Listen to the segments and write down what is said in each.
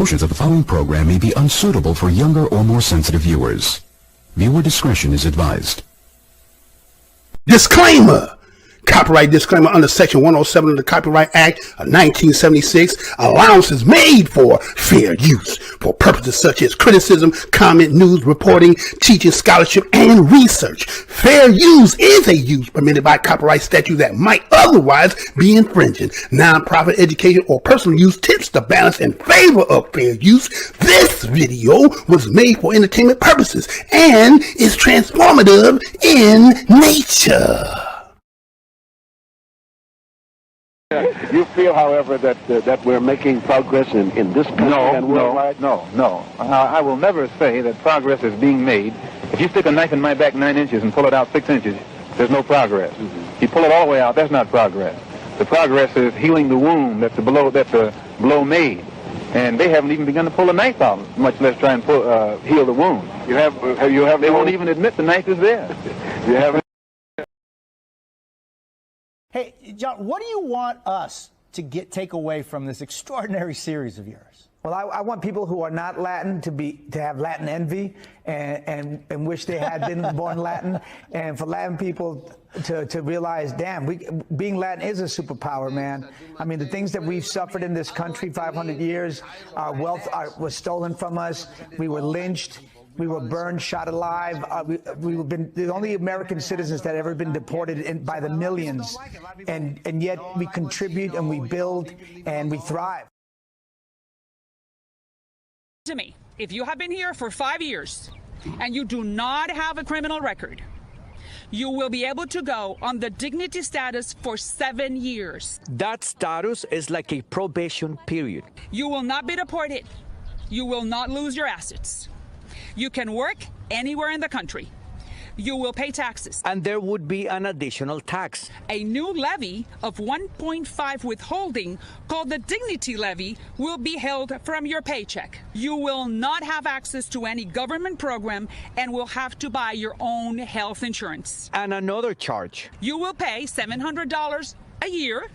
Portions of the following program may be unsuitable for younger or more sensitive viewers. Viewer discretion is advised. Disclaimer! Copyright disclaimer under Section 107 of the Copyright Act of 1976. Allowances made for fair use for purposes such as criticism, comment, news, reporting, teaching, scholarship, and research. Fair use is a use permitted by copyright statute that might otherwise be infringing. Non-profit education or personal use tips the balance in favor of fair use. This video was made for entertainment purposes and is transformative in nature. You feel, however, that we're making progress in this country and worldwide? No. I will never say that progress is being made. If you stick a knife in my back 9 inches and pull it out 6 inches, there's no progress. If you pull it all the way out, that's not progress. The progress is healing the wound that the blow made. And they haven't even begun to pull a knife out, much less try and heal the wound. They won't even admit the knife is there. You haven't. Hey, John, what do you want us to take away from this extraordinary series of yours? Well, I want people who are not Latin to have Latin envy and wish they had been born Latin, and for Latin people to realize, damn, being Latin is a superpower, man. I mean, the things that we've suffered in this country, 500 years, our wealth was stolen from us. We were lynched. We were burned, shot alive. We've been the only American citizens that have ever been deported by the millions. And yet we contribute and we build and we thrive. To me, if you have been here for 5 years and you do not have a criminal record, you will be able to go on the dignity status for 7 years. That status is like a probation period. You will not be deported. You will not lose your assets. You can work anywhere in the country. You will pay taxes. And there would be an additional tax. A new levy of 1.5 withholding, called the dignity levy, will be held from your paycheck. You will not have access to any government program and will have to buy your own health insurance. And another charge. You will pay $700 a year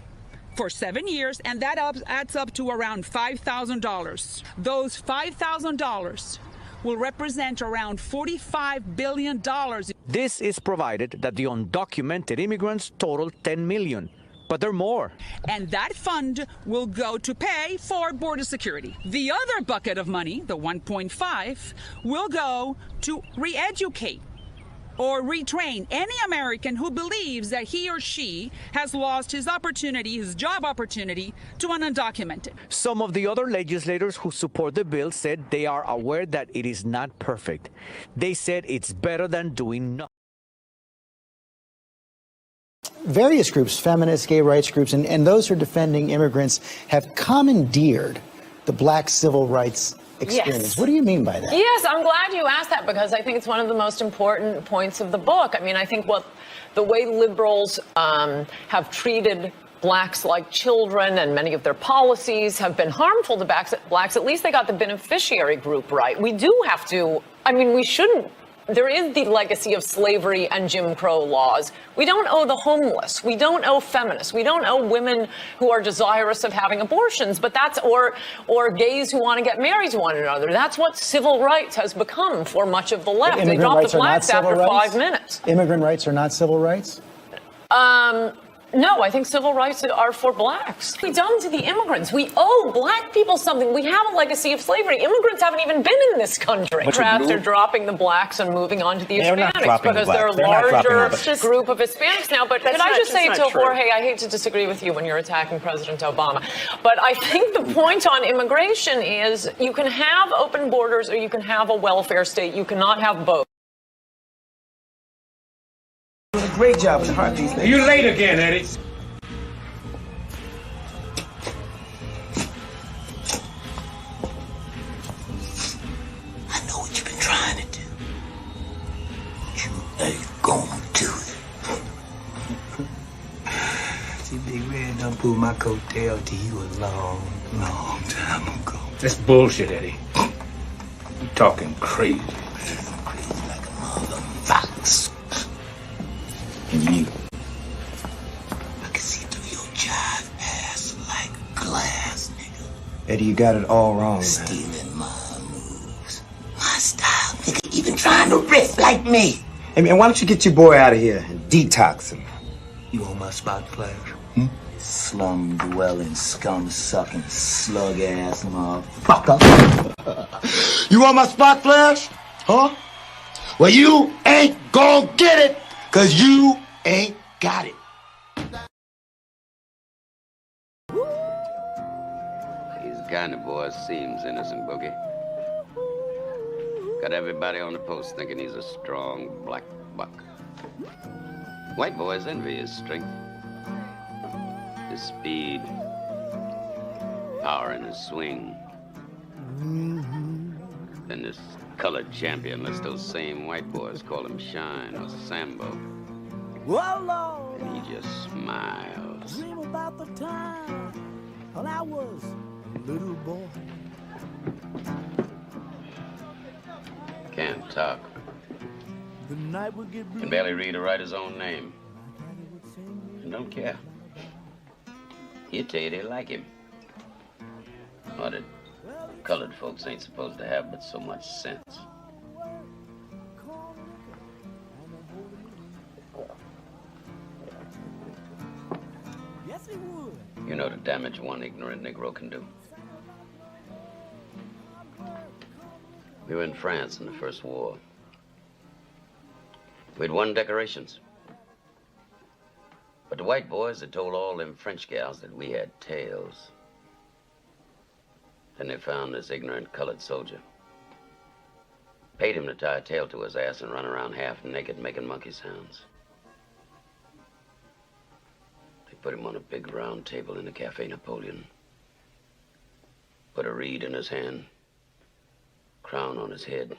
for 7 years, and that adds up to around $5,000. Those $5,000 will represent around $45 billion. This is provided that the undocumented immigrants total 10 million, but there are more. And that fund will go to pay for border security. The other bucket of money, the 1.5, will go to re-educate or retrain any American who believes that he or she has lost his opportunity, his job opportunity, to an undocumented. Some of the other legislators who support the bill said they are aware that it is not perfect. They said it's better than doing nothing. Various groups, feminist, gay rights groups, and those who are defending immigrants have commandeered the black civil rights experience. Yes. What do you mean by that? Yes, I'm glad you asked that because I think it's one of the most important points of the book. I mean, I think the way liberals have treated blacks like children and many of their policies have been harmful to blacks. At least they got the beneficiary group right. We do have to, I mean, we shouldn't. There is the legacy of slavery and Jim Crow laws. We don't owe the homeless. We don't owe feminists. We don't owe women who are desirous of having abortions, but that's, or gays who want to get married to one another. That's what civil rights has become for much of the left. They dropped the blacks after 5 minutes. Immigrant rights are not civil rights? No, I think civil rights are for blacks. We've done to the immigrants. We owe black people something. We have a legacy of slavery. Immigrants haven't even been in this country. Democrats are dropping the blacks and moving on to the Hispanics because they're a larger group of Hispanics now. But can I just say to Jorge, I hate to disagree with you when you're attacking President Obama, but I think the point on immigration is you can have open borders or you can have a welfare state. You cannot have both. Doing a great job in the heart these days. You late again, Eddie. I know what you've been trying to do. You ain't gonna do it. See, Big Red done pulled my coattail to you a long, long time ago. That's bullshit, Eddie. You talking crazy. Crazy like a mother fox. And you, I can see through your jive ass like glass, nigga. Eddie, you got it all wrong, man. Stealing my moves. My style, nigga. Even trying to riff like me. Hey, man, why don't you get your boy out of here and detox him? You on my spot, Flash? Slum-dwelling, scum-sucking, slug-ass motherfucker. You on my spot, Flash? Huh? Well, you ain't gonna get it, 'cause you ain't got it. These kind of boys seems innocent, Boogie. Got everybody on the post thinking he's a strong black buck. White boys envy his strength, his speed, power in his swing. Then this colored champion lets those same white boys call him Shine or Sambo. And he just smiles. Dream about the time when I was a little boy. Can't talk. The night would get blue. Can barely read or write his own name. And don't care. He'll tell you they like him. Or that colored folks ain't supposed to have but so much sense. Yes, he would. You know the damage one ignorant Negro can do. We were in France in the First War. We'd won decorations. But the white boys had told all them French gals that we had tails. Then they found this ignorant colored soldier. Paid him to tie a tail to his ass and run around half naked making monkey sounds. They put him on a big round table in the Cafe Napoleon. Put a reed in his hand. Crown on his head,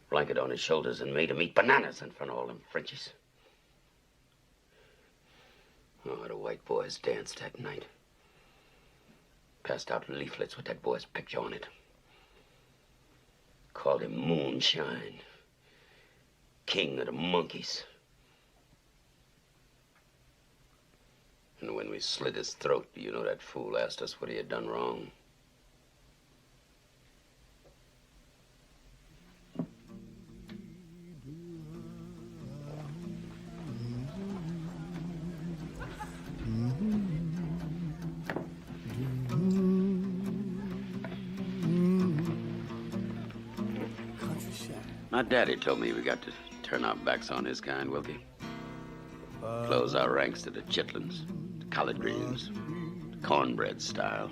blanket on his shoulders, and made him eat bananas in front of all them Frenchies. Oh, the white boys danced that night. Passed out leaflets with that boy's picture on it. Called him Moonshine, king of the monkeys. And when we slit his throat, you know that fool asked us what he had done wrong. My daddy told me we got to turn our backs on his kind, Wilkie. Close our ranks to the chitlins, the collard greens, the cornbread style.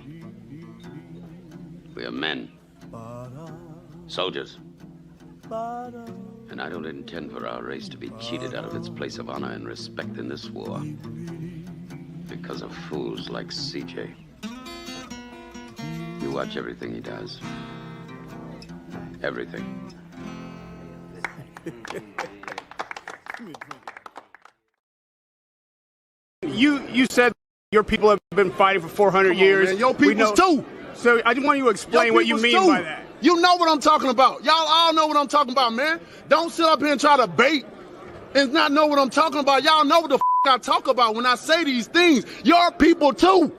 We are men, soldiers. And I don't intend for our race to be cheated out of its place of honor and respect in this war because of fools like CJ. You watch everything he does. Everything. You said your people have been fighting for 400 years. Man, your peoples too. So I just want you to explain what you mean by that. You know what I'm talking about. Y'all all know what I'm talking about, man. Don't sit up here and try to bait and not know what I'm talking about. Y'all know what the I talk about when I say these things. Your people too.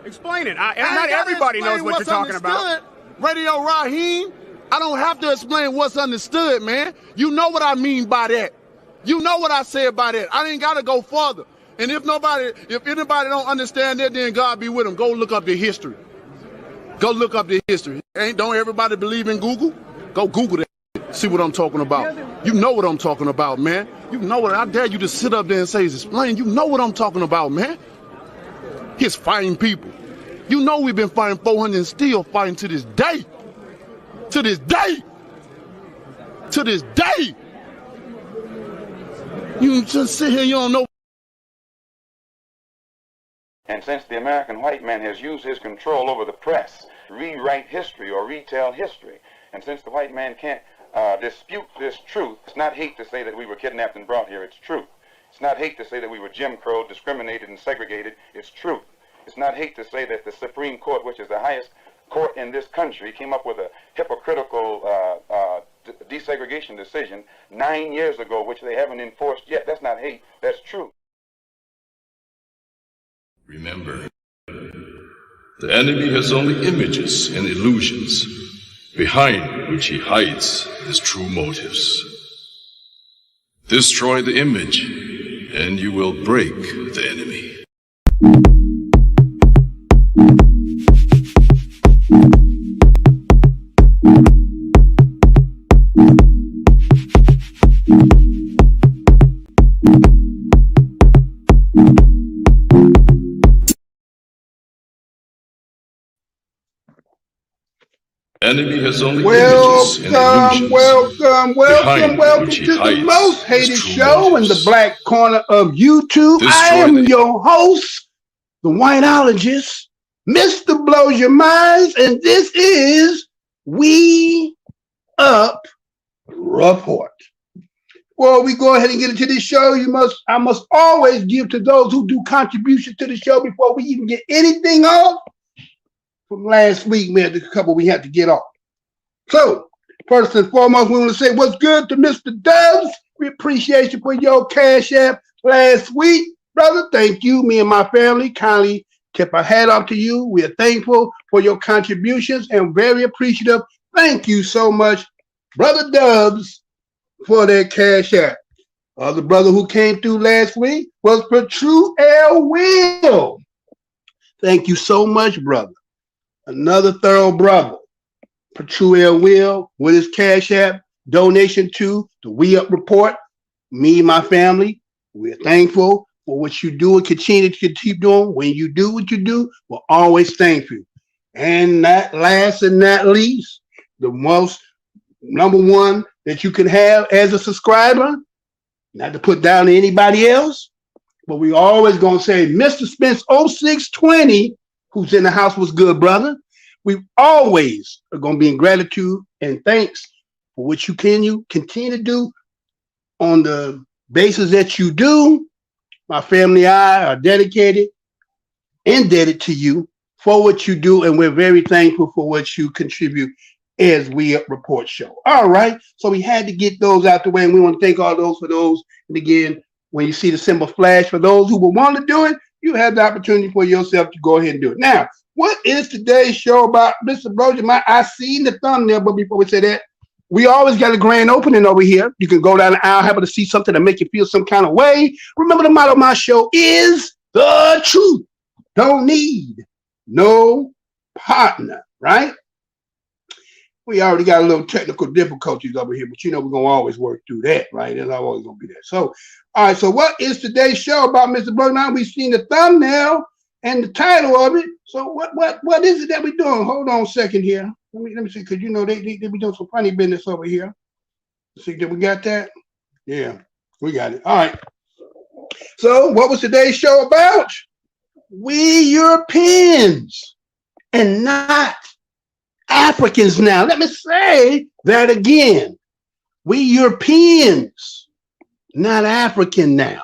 Explain it. Not everybody knows what you're talking about. Radio Raheem, I don't have to explain what's understood, man. You know what I mean by that. You know what I said by that. I ain't got to go further. And if anybody don't understand that, then God be with them. Go look up the history. Go look up the history. Don't everybody believe in Google? Go Google that. See what I'm talking about. You know what I'm talking about, man. You know what. I dare you to sit up there and say, explain. You know what I'm talking about, man. His fighting people. You know we've been fighting 400 and still fighting to this day. To this day. To this day. You just sit here, you don't know. And since the American white man has used his control over the press to rewrite history or retell history, and since the white man can't dispute this truth, it's not hate to say that we were kidnapped and brought here, it's truth. It's not hate to say that we were Jim Crow, discriminated and segregated, it's truth. It's not hate to say that the Supreme Court, which is the highest court in this country, came up with a hypocritical desegregation decision 9 years ago, which they haven't enforced yet. That's not hate, that's truth. Remember, the The enemy has only images and illusions, behind which he hides his true motives. Destroy the image, and you will break the enemy. Enemy has only images and illusions. Welcome to the most hated show in the black corner of YouTube. I am your host, the whiteologist, Mr. Blows Your Minds, and this is We Up Report. Well, we go ahead and get into this show. I must always give to those who do contributions to the show before we even get anything off. From last week, man, the couple we had to get off. So, first and foremost, we want to say what's good to Mr. Dubs. We appreciate you for your cash app last week. Brother, thank you. Me and my family kindly tip our hat off to you. We are thankful for your contributions and very appreciative. Thank you so much, Brother Dubs, for that cash app. The brother who came through last week was True L. Will. Thank you so much, brother. Another thorough brother, True L. Will, with his cash app donation to the We Up Report. Me and my family, we're thankful for what you do and continue to keep doing. When you do what you do, we're always thankful. And not last and not least, the most number one that you can have as a subscriber, not to put down to anybody else, but we always gonna say, Mr. Spence 0620, who's in the house, was good, brother. We always are going to be in gratitude and thanks for what you continue to do on the basis that you do. My family and I are dedicated, indebted to you for what you do, and we're very thankful for what you contribute as We Up Report show. All right, so we had to get those out the way, and we want to thank all those for those. And again, when you see the symbol flash, for those who will want to do it, you have the opportunity for yourself to go ahead and do it. Now, what is today's show about, Mr. Blows Your Mind? I seen the thumbnail, but before we say that, we always got a grand opening over here. You can go down the aisle, happen to see something to make you feel some kind of way. Remember, the motto of my show is the truth. Don't need no partner, right? We already got a little technical difficulties over here, but you know we're going to always work through that, right? There's always going to be that. So, all right, so what is today's show about, Mr. Blows Your Mind? We've seen the thumbnail and the title of it. So what is it that we're doing? Hold on a second here. Let me see, because you know they be doing some funny business over here. Let's see, did we got that? Yeah, we got it. All right. So what was today's show about? We Europeans and not Africans now. Let me say that again. We Europeans, not African now.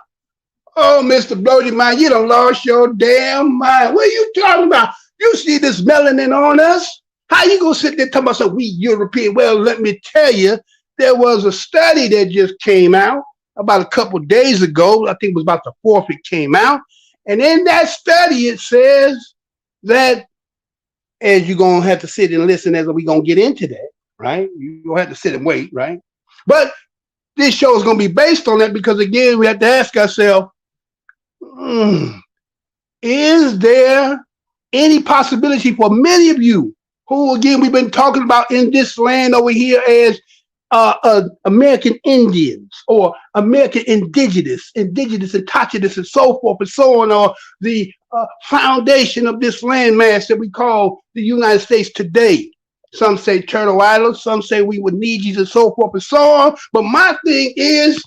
Oh, Mr. Blows Your Mind, you done lost your damn mind. What are you talking about? You see this melanin on us? How you gonna sit there talking about some we European? Well, let me tell you, there was a study that just came out about a couple days ago. I think it was about the 4th it came out. And in that study, it says that, as you're gonna have to sit and listen as we're gonna get into that, right? You're gonna have to sit and wait, right? But this show is gonna be based on that because, again, we have to ask ourselves, is there any possibility for many of you who, again, we've been talking about in this land over here as American Indians or American indigenous, indigenous and so forth and so on, or the foundation of this landmass that we call the United States today? Some say Turtle Island, some say we would need you and so forth and so on. But my thing is,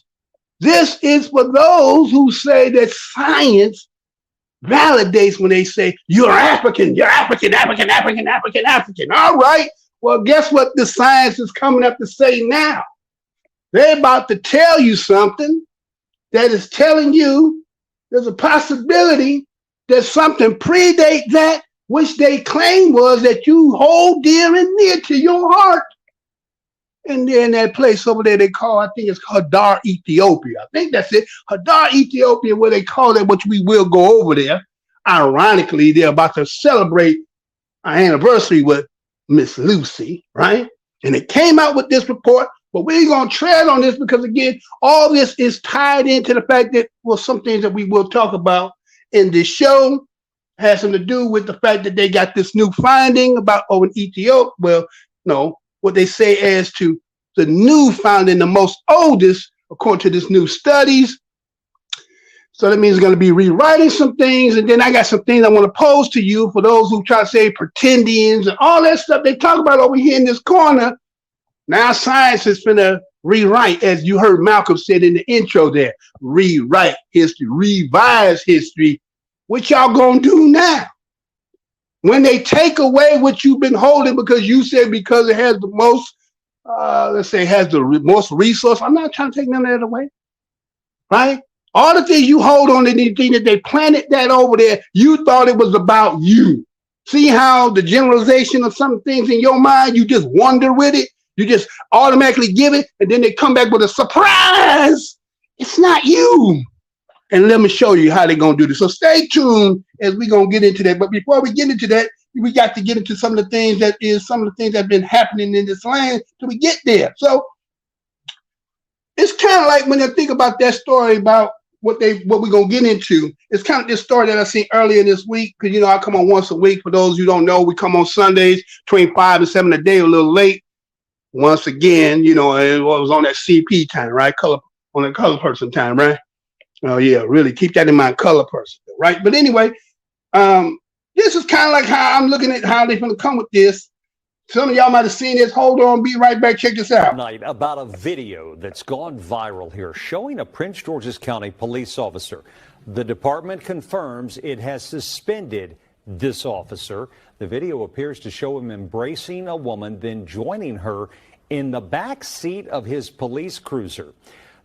this is for those who say that science validates when they say, you're African, African. All right. Well, guess what the science is coming up to say now? They're about to tell you something that is telling you there's a possibility that something predate that which they claim was that you hold dear and near to your heart. And then that place over there they call, I think it's Hadar Ethiopia. I think that's it. Hadar Ethiopia, where they call it, which we will go over there. Ironically, they're about to celebrate our anniversary with Miss Lucy, right? And it came out with this report, but we ain't gonna tread on this because again, all this is tied into the fact that, well, some things that we will talk about in this show has something to do with the fact that they got this new finding about in Ethiopia. Well, no, what they say as to the new finding, the most oldest, according to this new studies. So that means it's going to be rewriting some things. And then I got some things I want to pose to you for those who try to say pretendians and all that stuff they talk about over here in this corner. Now science is going to rewrite, as you heard Malcolm said in the intro there, rewrite history, revise history. What y'all going to do now? When they take away what you've been holding because you said because it has the most, let's say, has the most resource. I'm not trying to take none of that away, right? All the things you hold on to, the thing that they planted that over there, you thought it was about you. See how the generalization of some things in your mind, you just wonder with it. You just automatically give it, and then they come back with a surprise. It's not you. And let me show you how they're going to do this. So stay tuned as we're going to get into that. But before we get into that, we got to get into some of the things that have been happening in this land till we get there. So it's kind of like when I think about that story about what we're going to get into. It's kind of this story that I seen earlier this week, because, you know, I come on once a week. For those who don't know, we come on Sundays between 5 and 7 a day, a little late. Once again, you know, it was on that CP time, right? On the color person time, right? Oh yeah, really keep that in mind, color person, right? But anyway, this is kind of like how I'm looking at how they're going to come with this. Some of y'all might have seen this. Hold on, be right back. Check this out. Tonight about a video that's gone viral here showing a Prince George's County police officer. The department confirms it has suspended this officer. The video appears to show him embracing a woman, then joining her in the back seat of his police cruiser.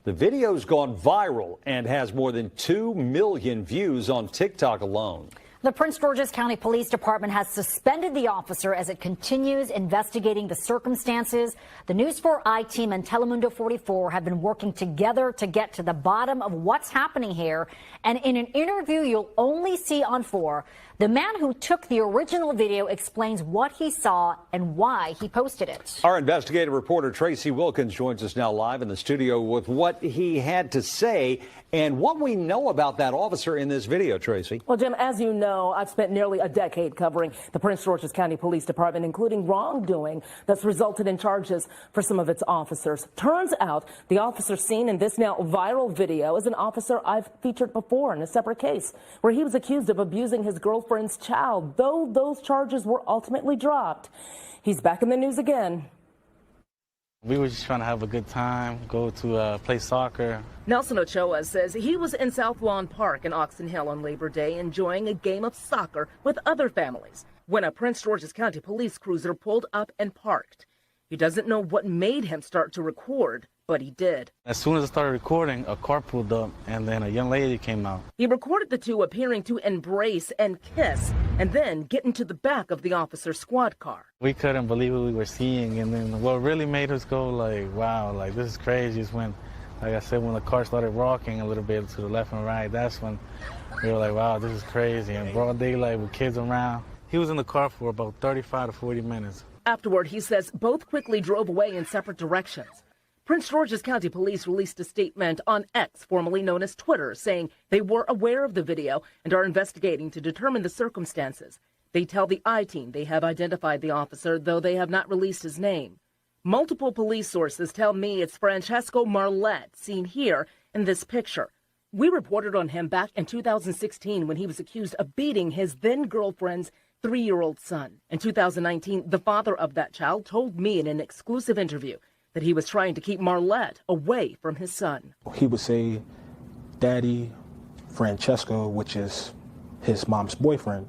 The video's gone viral and has more than 2 million views on TikTok alone. The Prince George's County Police Department has suspended the officer as it continues investigating the circumstances. The News 4 I team and Telemundo 44 have been working together to get to the bottom of what's happening here. And in an interview you'll only see on 4, the man who took the original video explains what he saw and why he posted it. Our investigative reporter Tracy Wilkins joins us now live in the studio with what he had to say and what we know about that officer in this video, Tracy. Well, Jim, as you know, I've spent nearly a decade covering the Prince George's County Police Department, including wrongdoing that's resulted in charges for some of its officers. Turns out the officer seen in this now viral video is an officer I've featured before in a separate case where he was accused of abusing his girlfriend's child, though those charges were ultimately dropped. He's back in the news again. We were just trying to have a good time, go to play soccer. Nelson Ochoa says he was in South Lawn Park in Oxon Hill on Labor Day enjoying a game of soccer with other families when a Prince George's County police cruiser pulled up and parked. He doesn't know what made him start to record, but he did. As soon as I started recording, a car pulled up and then a young lady came out. He recorded the two appearing to embrace and kiss and then get into the back of the officer's squad car. We couldn't believe what we were seeing, and then what really made us go like, wow, like this is crazy is when, like I said, when the car started rocking a little bit to the left and right, that's when we were like, wow, this is crazy. And broad daylight with kids around. He was in the car for about 35 to 40 minutes. Afterward, he says both quickly drove away in separate directions. Prince George's County Police released a statement on X, formerly known as Twitter, saying they were aware of the video and are investigating to determine the circumstances. They tell the I-Team they have identified the officer, though they have not released his name. Multiple police sources tell me it's Francesco Marlette, seen here in this picture. We reported on him back in 2016 when he was accused of beating his then-girlfriend's 3-year-old son. In 2019, the father of that child told me in an exclusive interview that he was trying to keep Marlette away from his son. He would say, Daddy, Francesco, which is his mom's boyfriend,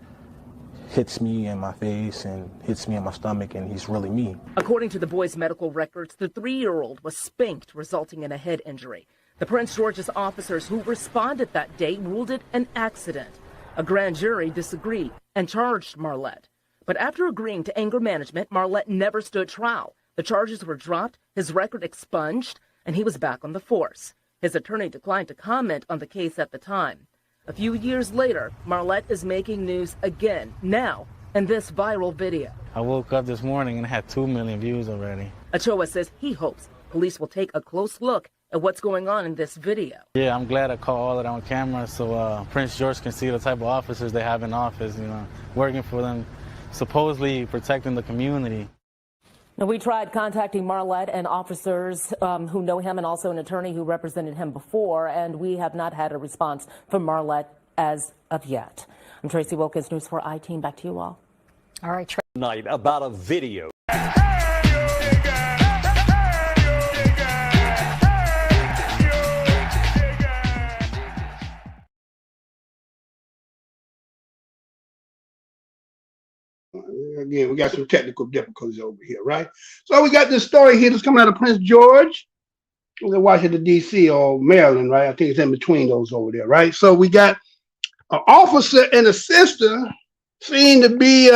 hits me in my face and hits me in my stomach, and he's really mean. According to the boy's medical records, the 3-year-old was spanked, resulting in a head injury. The Prince George's officers who responded that day ruled it an accident. A grand jury disagreed and charged Marlette. But after agreeing to anger management, Marlette never stood trial. The charges were dropped, his record expunged, and he was back on the force. His attorney declined to comment on the case at the time. A few years later, Marlette is making news again, now and this viral video. I woke up this morning and had 2 million views already. Ochoa says he hopes police will take a close look at what's going on in this video. Yeah, I'm glad I caught all of that on camera so Prince George can see the type of officers they have in office, working for them, supposedly protecting the community. Now, we tried contacting Marlette and officers who know him and also an attorney who represented him before, and we have not had a response from Marlette as of yet. I'm Tracy Wilkins, News 4 I-Team. Back to you all. All right. Tonight about a video. Again, we got some technical difficulties over here, right? So we got this story here that's coming out of Prince George, Washington, D.C. or Maryland, right? I think it's in between those over there, right? So we got an officer and a sister seem to be,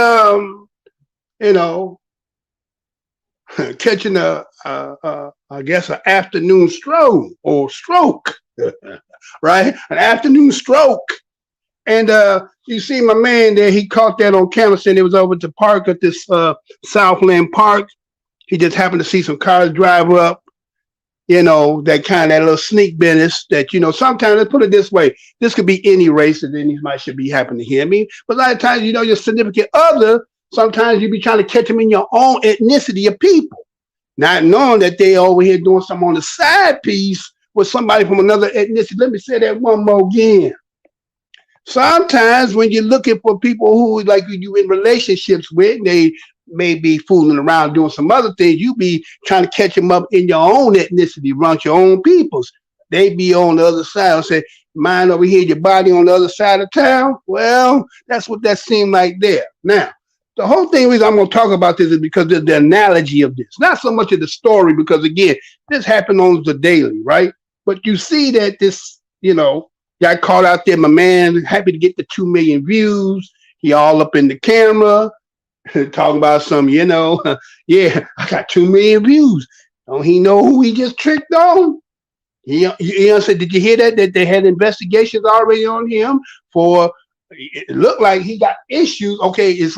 catching I guess, an afternoon stroll or stroke, right? An afternoon stroke. And you see my man there, he caught that on camera saying it was over at the park at this Southland Park. He just happened to see some cars drive up, that little sneak business that, sometimes, let's put it this way, this could be any race and any might should be happening here. I mean, but a lot of times, your significant other, sometimes you be trying to catch them in your own ethnicity of people, not knowing that they over here doing something on the side piece with somebody from another ethnicity. Let me say that one more again. Sometimes when you're looking for people who like you in relationships with, they may be fooling around doing some other things. You be trying to catch them up in your own ethnicity, around your own peoples. They be on the other side and say, mine over here, your body on the other side of town. Well, that's what that seemed like there. Now, the whole thing reason I'm going to talk about this is because of the analogy of this. Not so much of the story, because again, this happened on the daily, right? But you see that this, got caught out there, my man, happy to get the 2 million views. He all up in the camera, talking about some, yeah, I got 2 million views. Don't he know who he just tricked on? He said, did you hear that they had investigations already on him for, it looked like he got issues. Okay, it's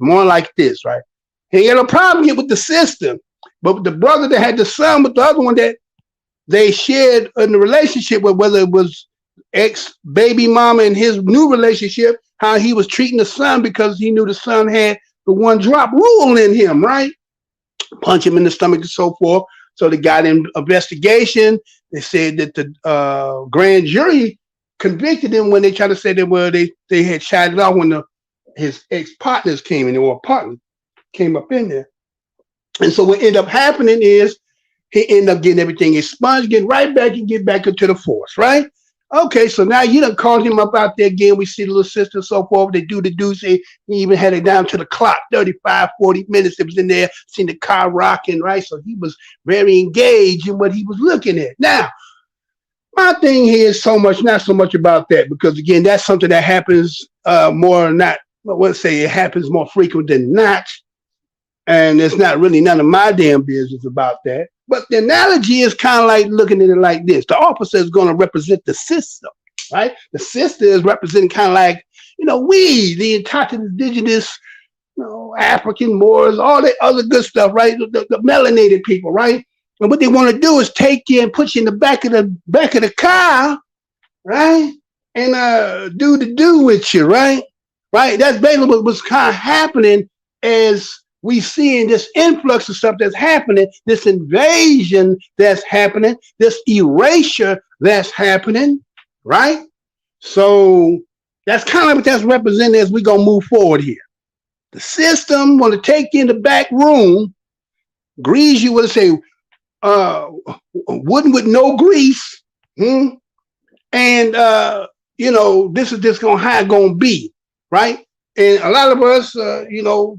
more like this, right? He had a problem here with the system, but the brother that had the son with the other one that they shared in the relationship with, whether it was ex-baby mama and his new relationship, how he was treating the son because he knew the son had the one drop rule in him, right? Punch him in the stomach and so forth. So they got in investigation. They said that the grand jury convicted him when they tried to say that they had shot it off when his ex-partners came in, or a partner came up in there. And so what ended up happening is he ended up getting everything expunged, getting right back and get back into the force, right? Okay, so now you done called him up out there again. We see the little sister and so forth. They do the deuce. He even had it down to the clock, 35, 40 minutes. It was in there, seen the car rocking, right? So he was very engaged in what he was looking at. Now, my thing here is not so much about that, because again, that's something that happens more or not. Let's say it happens more frequent than not. And it's not really none of my damn business about that. But the analogy is kind of like looking at it like this. The officer is going to represent the system, right? The sister is representing kind of like, we, the indigenous, African, Moors, all that other good stuff, right? The melanated people, right? And what they want to do is take you and put you in the back of the car, right? And do the do with you, right? Right? That's basically what's kind of happening as we seeing this influx of stuff that's happening, this invasion that's happening, this erasure that's happening, right? So that's kind of what that's represented as we gonna move forward here. The system want to take you in the back room, grease you with, say, wooden with no grease, and this is just how it's gonna be, right? And a lot of us,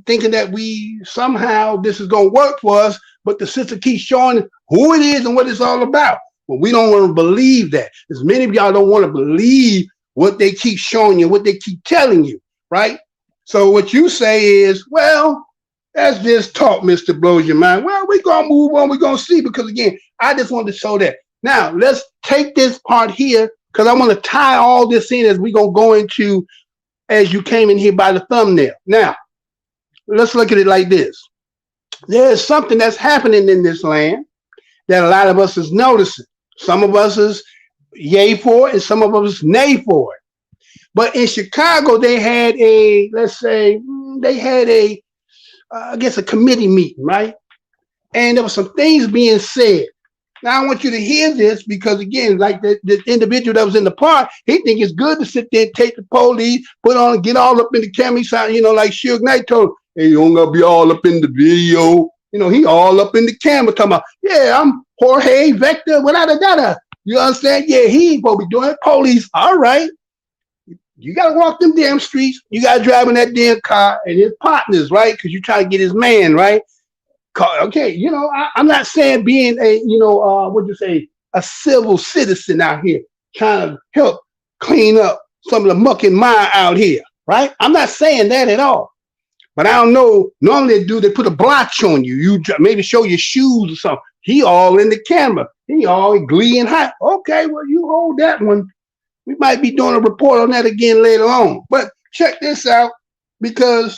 thinking that we somehow this is going to work for us, but the sister keeps showing who it is and what it's all about. But we don't want to believe that. As many of y'all don't want to believe what they keep showing you, what they keep telling you, right? So what you say is, well, that's just talk, Mr. Blows Your Mind. Well, we're going to move on. We're going to see, because again, I just wanted to show that. Now, let's take this part here, because I want to tie all this in as we're going to go into, as you came in here by the thumbnail. Now, let's look at it like this. There's something that's happening in this land that a lot of us is noticing. Some of us is yay for it and some of us nay for it. But in Chicago, they had a, let's say, they had a, I guess a committee meeting, right? And there were some things being said. Now I want you to hear this because again, like the individual that was in the park, he think it's good to sit there and take the police, put on, get all up in the camera. He sound, like Suge Knight told him, hey, you don't gotta be all up in the video. He all up in the camera talking about, yeah, I'm Jorge Vector, whatever. You understand? Yeah, he ain't supposed to be doing it. Police, all right. You gotta walk them damn streets. You gotta drive in that damn car and his partners, right? Because you're trying to get his man, right? Okay, I'm not saying being a, a civil citizen out here trying to help clean up some of the muck and mire out here, right? I'm not saying that at all. But I don't know, normally they put a blotch on you. You maybe show your shoes or something. He all in the camera. He all glee and hot. Okay, well, you hold that one. We might be doing a report on that again later on. But check this out, because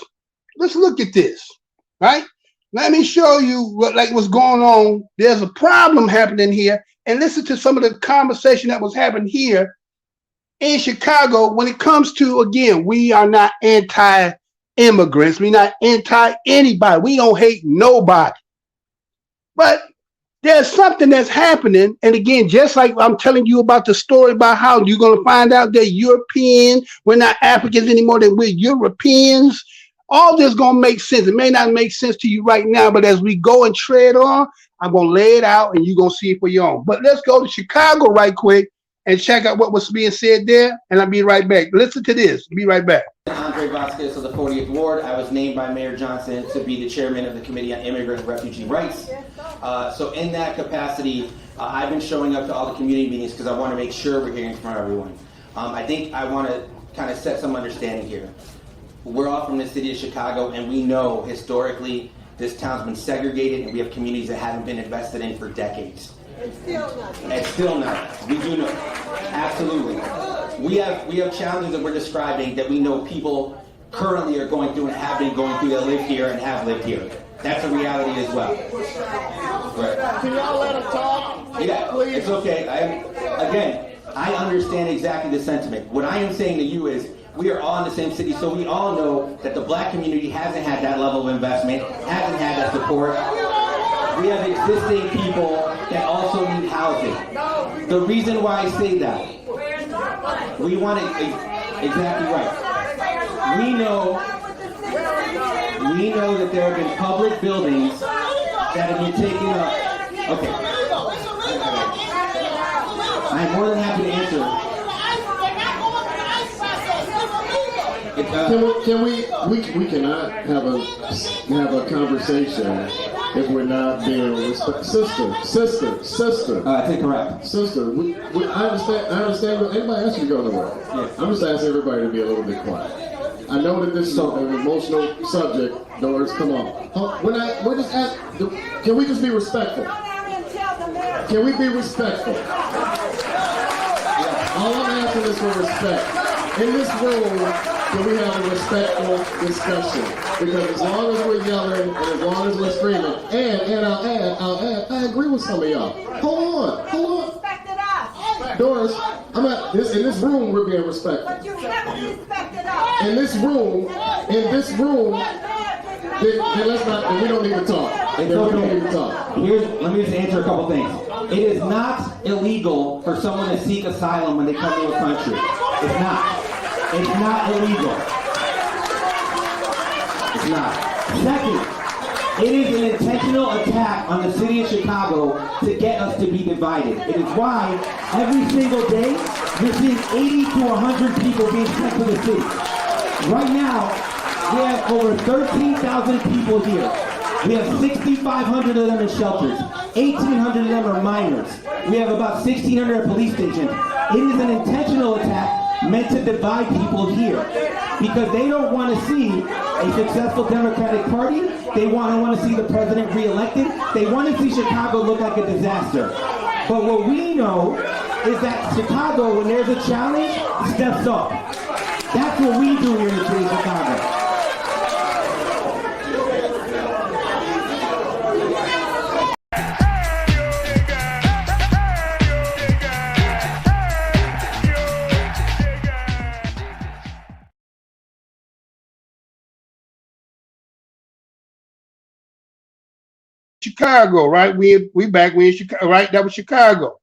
let's look at this, right? Let me show you what's going on. There's a problem happening here. And listen to some of the conversation that was happening here in Chicago when it comes to, again, we are not anti-immigrants. We're not anti-anybody. We don't hate nobody. But there's something that's happening. And again, just like I'm telling you about the story about how you're going to find out that European, we're not Africans anymore, than we're Europeans. All this going to make sense. It may not make sense to you right now, but as we go and tread on, I'm going to lay it out and you're going to see it for your own. But let's go to Chicago right quick and check out what was being said there. And I'll be right back. Listen to this. Be right back. Andre Vasquez of the 40th Ward. I was named by Mayor Johnson to be the chairman of the Committee on Immigrant and Refugee Rights. So in that capacity, I've been showing up to all the community meetings because I want to make sure we're hearing from everyone. I think I want to kind of set some understanding here. We're all from the city of Chicago, and we know historically this town's been segregated, and we have communities that haven't been invested in for decades. And still not. We do know. Absolutely. We have challenges that we're describing that we know people currently are going through and have been going through that live here and have lived here. That's a reality as well. Right. Can y'all let him talk? Yeah, please? It's okay. I understand exactly the sentiment. What I am saying to you is, we are all in the same city, so we all know that the black community hasn't had that level of investment, hasn't had that support. We have existing people that also need housing. The reason why I say that, we want it exactly right. We know that there have been public buildings that have been taken up. Okay. I'm more than happy to answer. We cannot have a conversation if we're not being sister. I think correct. Sister, I understand. Anybody else can go nowhere. Yeah. I'm just asking everybody to be a little bit quiet. I know that this is an emotional subject. Doris, come on. We're just asking. Can we just be respectful? Can we be respectful? All I'm asking is for respect. In this room, can we have a respectful discussion? Because as long as we're yelling and as long as we're screaming, and I'll add, I agree with some of y'all. Hold on. Doris, in this room, we're being respectful. But you haven't respected us. In this room, then we don't need to talk. We don't need to talk. Let me just answer a couple things. It is not illegal for someone to seek asylum when they come to a country. It's not. It's not illegal. It's not. Second, it is an intentional attack on the city of Chicago to get us to be divided. It is why every single day you're seeing 80 to 100 people being sent to the city. Right now, we have over 13,000 people here. We have 6,500 of them in shelters. 1,800 of them are minors. We have about 1,600 at police stations. It is an intentional attack meant to divide people here because they don't want to see a successful Democratic Party. They want to see the president reelected. They want to see Chicago look like a disaster. But what we know is that Chicago, when there's a challenge, steps up. That's what we do here in the city of Chicago. Chicago, right? We in Chicago, right? That was Chicago.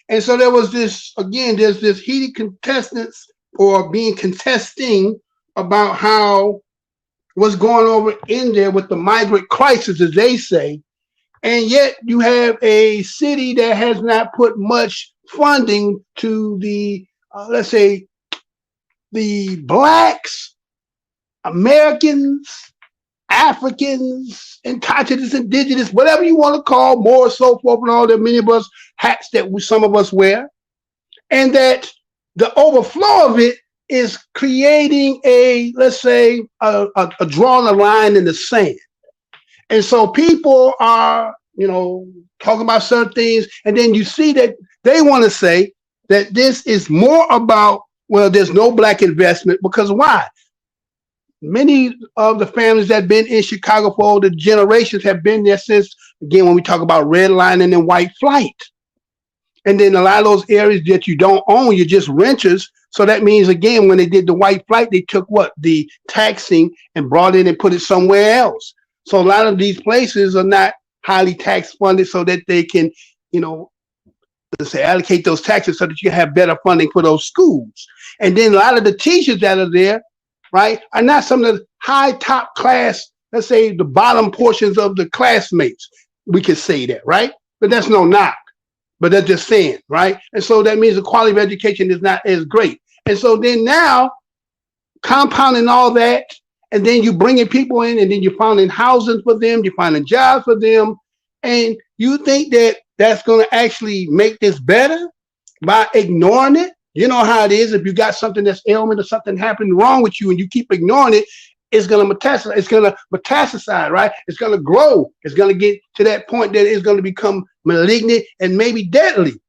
And so there was this, again, there's this heated contestants or contesting about how what's going over in there with the migrant crisis, as they say. And yet you have a city that has not put much funding to the, let's say, the blacks, Americans, Africans, indigenous, whatever you want to call, more so forth, and all the many of us hats that some of us wear, and that the overflow of it is creating a, let's say, a drawing a line in the sand. And so people are, talking about certain things, and then you see that they want to say that this is more about, well, there's no black investment, because why? Many of the families that have been in Chicago for all the generations have been there since, again, when we talk about redlining and white flight. And then a lot of those areas that you don't own, you're just renters. So that means, again, when they did the white flight, they took the taxing and brought it and put it somewhere else. So a lot of these places are not highly tax funded so that they can, let's say, allocate those taxes so that you have better funding for those schools. And then a lot of the teachers that are there, right, are not some of the high top class, let's say the bottom portions of the classmates. We could say that, right? But that's no knock. But that's just saying, right? And so that means the quality of education is not as great. And so then now, compounding all that, and then you bringing people in, and then you're finding housing for them, you're finding jobs for them, and you think that that's going to actually make this better by ignoring it? You know how it is. If you got something that's ailment or something happening wrong with you and you keep ignoring it, it's going to metastasize. It's going to metastasize, right? It's going to grow. It's going to get to that point that it's going to become malignant and maybe deadly.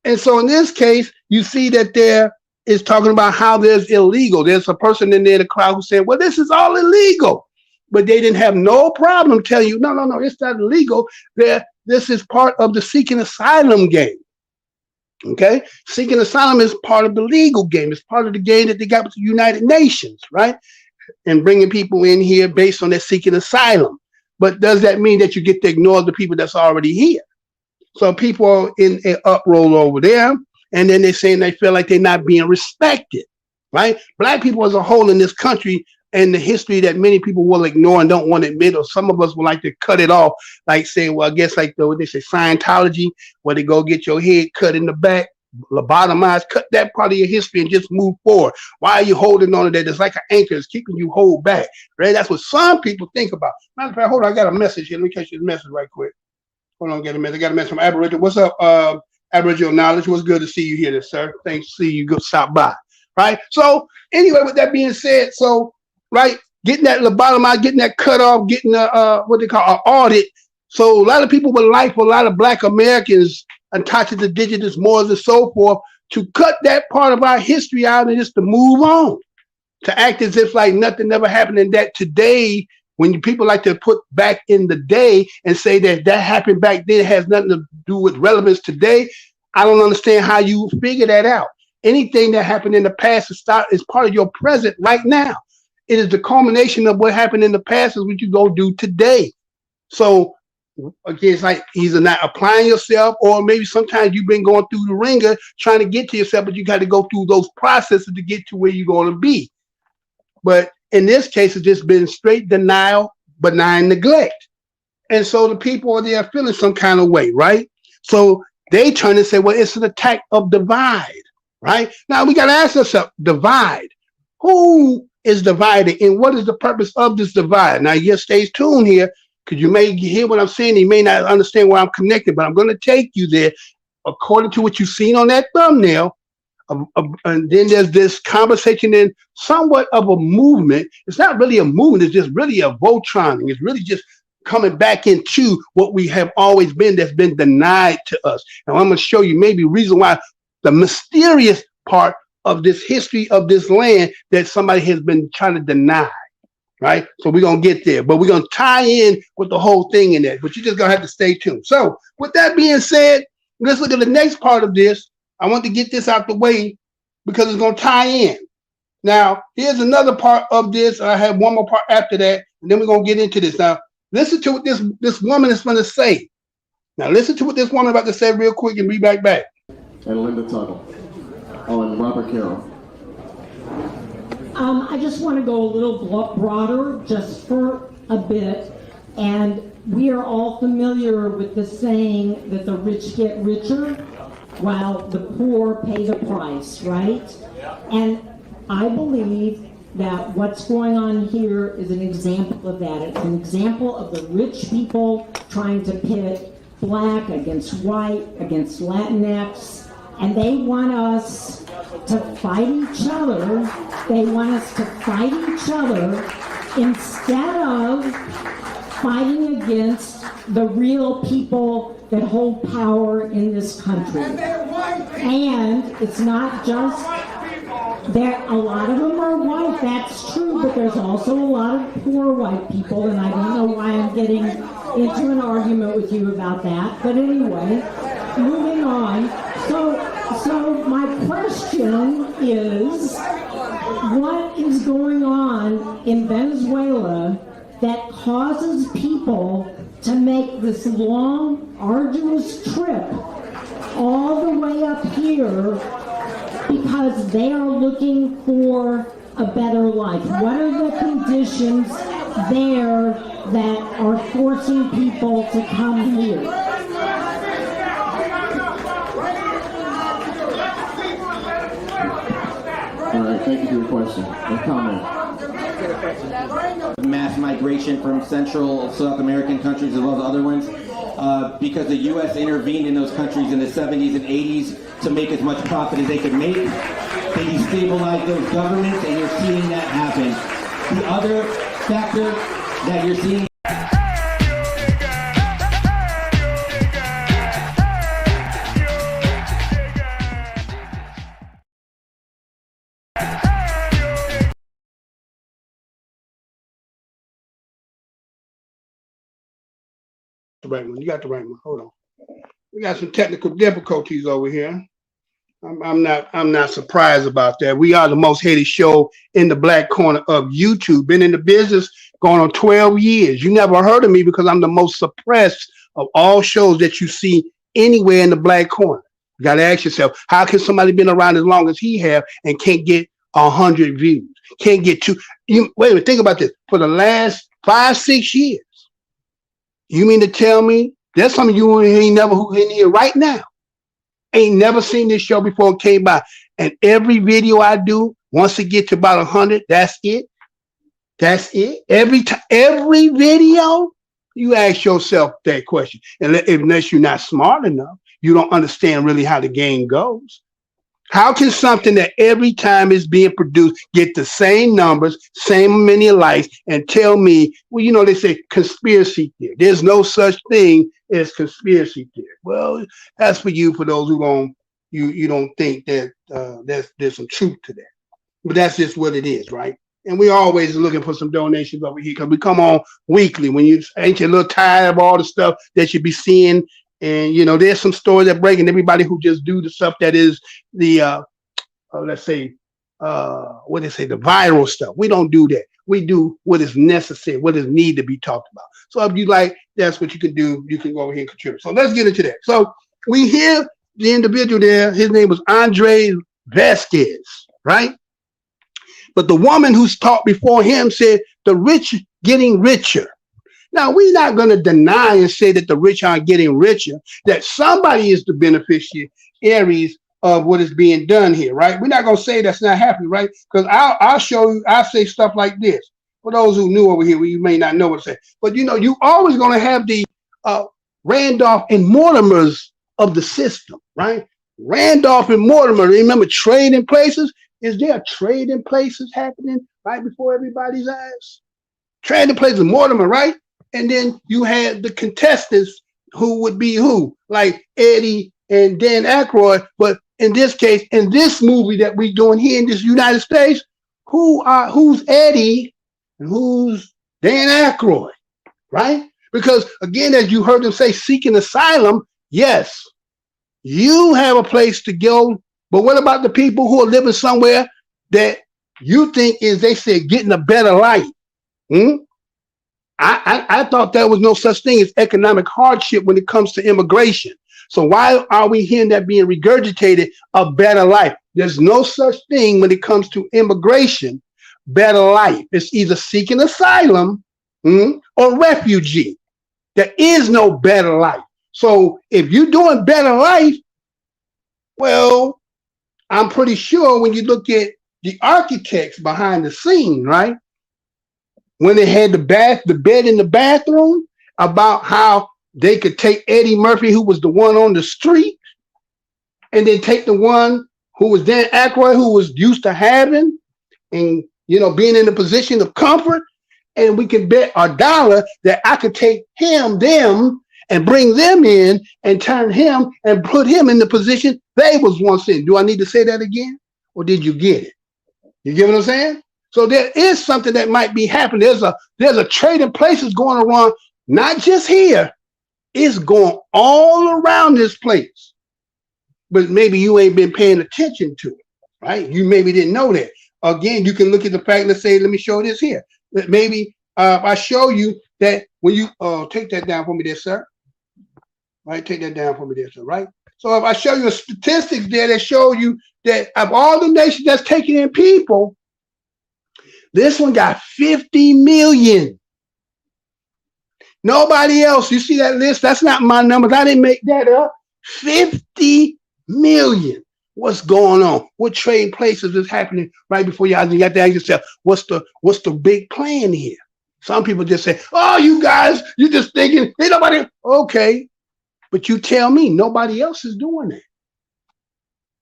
And so in this case, you see that there is talking about how there's illegal. There's a person in there, the crowd, who said, well, this is all illegal. But they didn't have no problem telling you, no, it's not illegal. This is part of the seeking asylum game. Okay, seeking asylum is part of the legal game. It's part of the game that they got with the United Nations, right? And bringing people in here based on their seeking asylum. But does that mean that you get to ignore the people that's already here? So people are in an uproar over there, and then they're saying they feel like they're not being respected, right? Black people as a whole in this country, and the history that many people will ignore and don't want to admit, or some of us would like to cut it off, like say, well, I guess like what they say, Scientology, where they go get your head cut in the back, lobotomized, cut that part of your history and just move forward. Why are you holding on to that? It's like an anchor. It's keeping you hold back, right? That's what some people think about. Matter of fact, hold on, I got a message here. Let me catch this message right quick. Hold on, I got a message from Aboriginal. What's up, Aboriginal Knowledge? What's good to see you here, sir. Thanks to see you go stop by, right? So anyway, with that being said, so right, getting that lobotomized, getting that cut off, getting what they call an audit. So a lot of people would like for a lot of Black Americans and touches indigenous Moors and so forth to cut that part of our history out and just to move on, to act as if like nothing ever happened, and that today, when people like to put back in the day and say that happened back then, it has nothing to do with relevance today. I don't understand how you figure that out. Anything that happened in the past is part of your present right now. It is the culmination of what happened in the past is what you go do today. So again, it's like either not applying yourself, or maybe sometimes you've been going through the ringer trying to get to yourself, but you got to go through those processes to get to where you're going to be. But in this case, it's just been straight denial, benign neglect. And so the people are there feeling some kind of way, right? So they turn and say, well, it's an attack of divide, right? Now we got to ask ourselves, divide. Who is divided, and what is the purpose of this divide? Now, yes, stay tuned here, because you may hear what I'm saying. You may not understand where I'm connected, but I'm going to take you there according to what you've seen on that thumbnail. And then there's this conversation and somewhat of a movement. It's not really a movement. It's just really a Voltroning. It's really just coming back into what we have always been, that's been denied to us. And I'm going to show you maybe reason why the mysterious part of this history of this land that somebody has been trying to deny, right? So we're going to get there, but we're going to tie in with the whole thing in there, but you're just going to have to stay tuned. So with that being said, let's look at the next part of this. I want to get this out the way because it's going to tie in. Now, here's another part of this. I have one more part after that, and then we're going to get into this. Now, Listen to what this woman is going to say. Now listen to what this woman about to say real quick and be back. And Linda Tuttle. Oh, and Robert Carroll. I just want to go a little broader just for a bit. And we are all familiar with the saying that the rich get richer while the poor pay the price, right? And I believe that what's going on here is an example of that. It's an example of the rich people trying to pit black against white, against Latinx, and they want us to fight each other. They want us to fight each other instead of fighting against the real people that hold power in this country. And it's not just that a lot of them are white, that's true, but there's also a lot of poor white people, and I don't know why I'm getting into an argument with you about that. But anyway, moving on. So my question is, what is going on in Venezuela that causes people to make this long, arduous trip all the way up here because they are looking for a better life? What are the conditions there that are forcing people to come here? All right, thank you for your question and comment. Mass migration from Central South American countries as well as other ones because the U.S. intervened in those countries in the 70s and 80s to make as much profit as they could make. They destabilized those governments, and you're seeing that happen. The other factor that you're seeing The right one. You got the right one. Hold on. We got some technical difficulties over here. I'm not surprised about that. We are the most hated show in the black corner of YouTube. Been in the business going on 12 years. You never heard of me because I'm the most suppressed of all shows that you see anywhere in the black corner. You got to ask yourself, how can somebody been around as long as he have and can't get 100 views? Can't get two. Wait a minute. Think about this. For the last 5-6 years, you mean to tell me there's some of you who ain't never who in here right now ain't never seen this show before it came by, and every video I do, once it gets to about 100, that's it. That's it. Every video, you ask yourself that question, unless you're not smart enough, you don't understand really how the game goes. How can something that every time it's being produced get the same numbers, same many likes, and tell me, well, you know, they say conspiracy theory. There's no such thing as conspiracy theory. Well, that's for you, for those who don't, you don't think that there's some truth to that. But that's just what it is, right? And we're always looking for some donations over here because we come on weekly. When you ain't you a little tired of all the stuff that you be seeing. And, you know, there's some stories that break, and everybody who just do the stuff that is the, let's say, what they say, the viral stuff. We don't do that. We do what is necessary, what is need to be talked about. So if you like, that's what you can do. You can go over here and contribute. So let's get into that. So we hear the individual there. His name was Andre Vasquez, right? But the woman who's talked before him said the rich getting richer. Now, we're not going to deny and say that the rich aren't getting richer, that somebody is the beneficiaries of what is being done here, right? We're not going to say that's not happening, right? Because I'll show you, I'll say stuff like this. For those who knew over here, you may not know what to say. But, you know, you always going to have the Randolph and Mortimers of the system, right? Randolph and Mortimer, remember trading places? Is there trading places happening right before everybody's eyes? Trading places, Mortimer, right? And then you had the contestants who would be who? Like Eddie and Dan Aykroyd. But in this case, in this movie that we're doing here in this United States, who's Eddie and who's Dan Aykroyd, right? Because again, as you heard them say, seeking asylum, yes, you have a place to go. But what about the people who are living somewhere that you think is, they said, getting a better life? I thought there was no such thing as economic hardship when it comes to immigration. So why are we hearing that being regurgitated, a better life? There's no such thing when it comes to immigration, better life. It's either seeking asylum or refugee. There is no better life. So if you're doing better life, well, I'm pretty sure when you look at the architects behind the scene, right? When they had the bed in the bathroom, about how they could take Eddie Murphy, who was the one on the street, and then take the one who was Dan Aykroyd, who was used to having and, you know, being in a position of comfort, and we could bet $1 that I could take them, and bring them in and turn him and put him in the position they was once in. Do I need to say that again? Or did you get it? You get what I'm saying? So there is something that might be happening. There's a trade in places going around, not just here. It's going all around this place. But maybe you ain't been paying attention to it, right? You maybe didn't know that. Again, you can look at the fact, let's say, let me show this here. That maybe I show you that when you take that down for me there, sir. Right, take that down for me there, sir, right? So if I show you a statistics there that show you that of all the nations that's taking in people, this one got 50 million. Nobody else, you see that list? That's not my numbers. I didn't make that up. 50 million. What's going on? What trade places is happening right before your eyes? And you have to ask yourself, what's the big plan here? Some people just say, oh, you guys, you're just thinking, ain't nobody. Okay. But you tell me nobody else is doing that.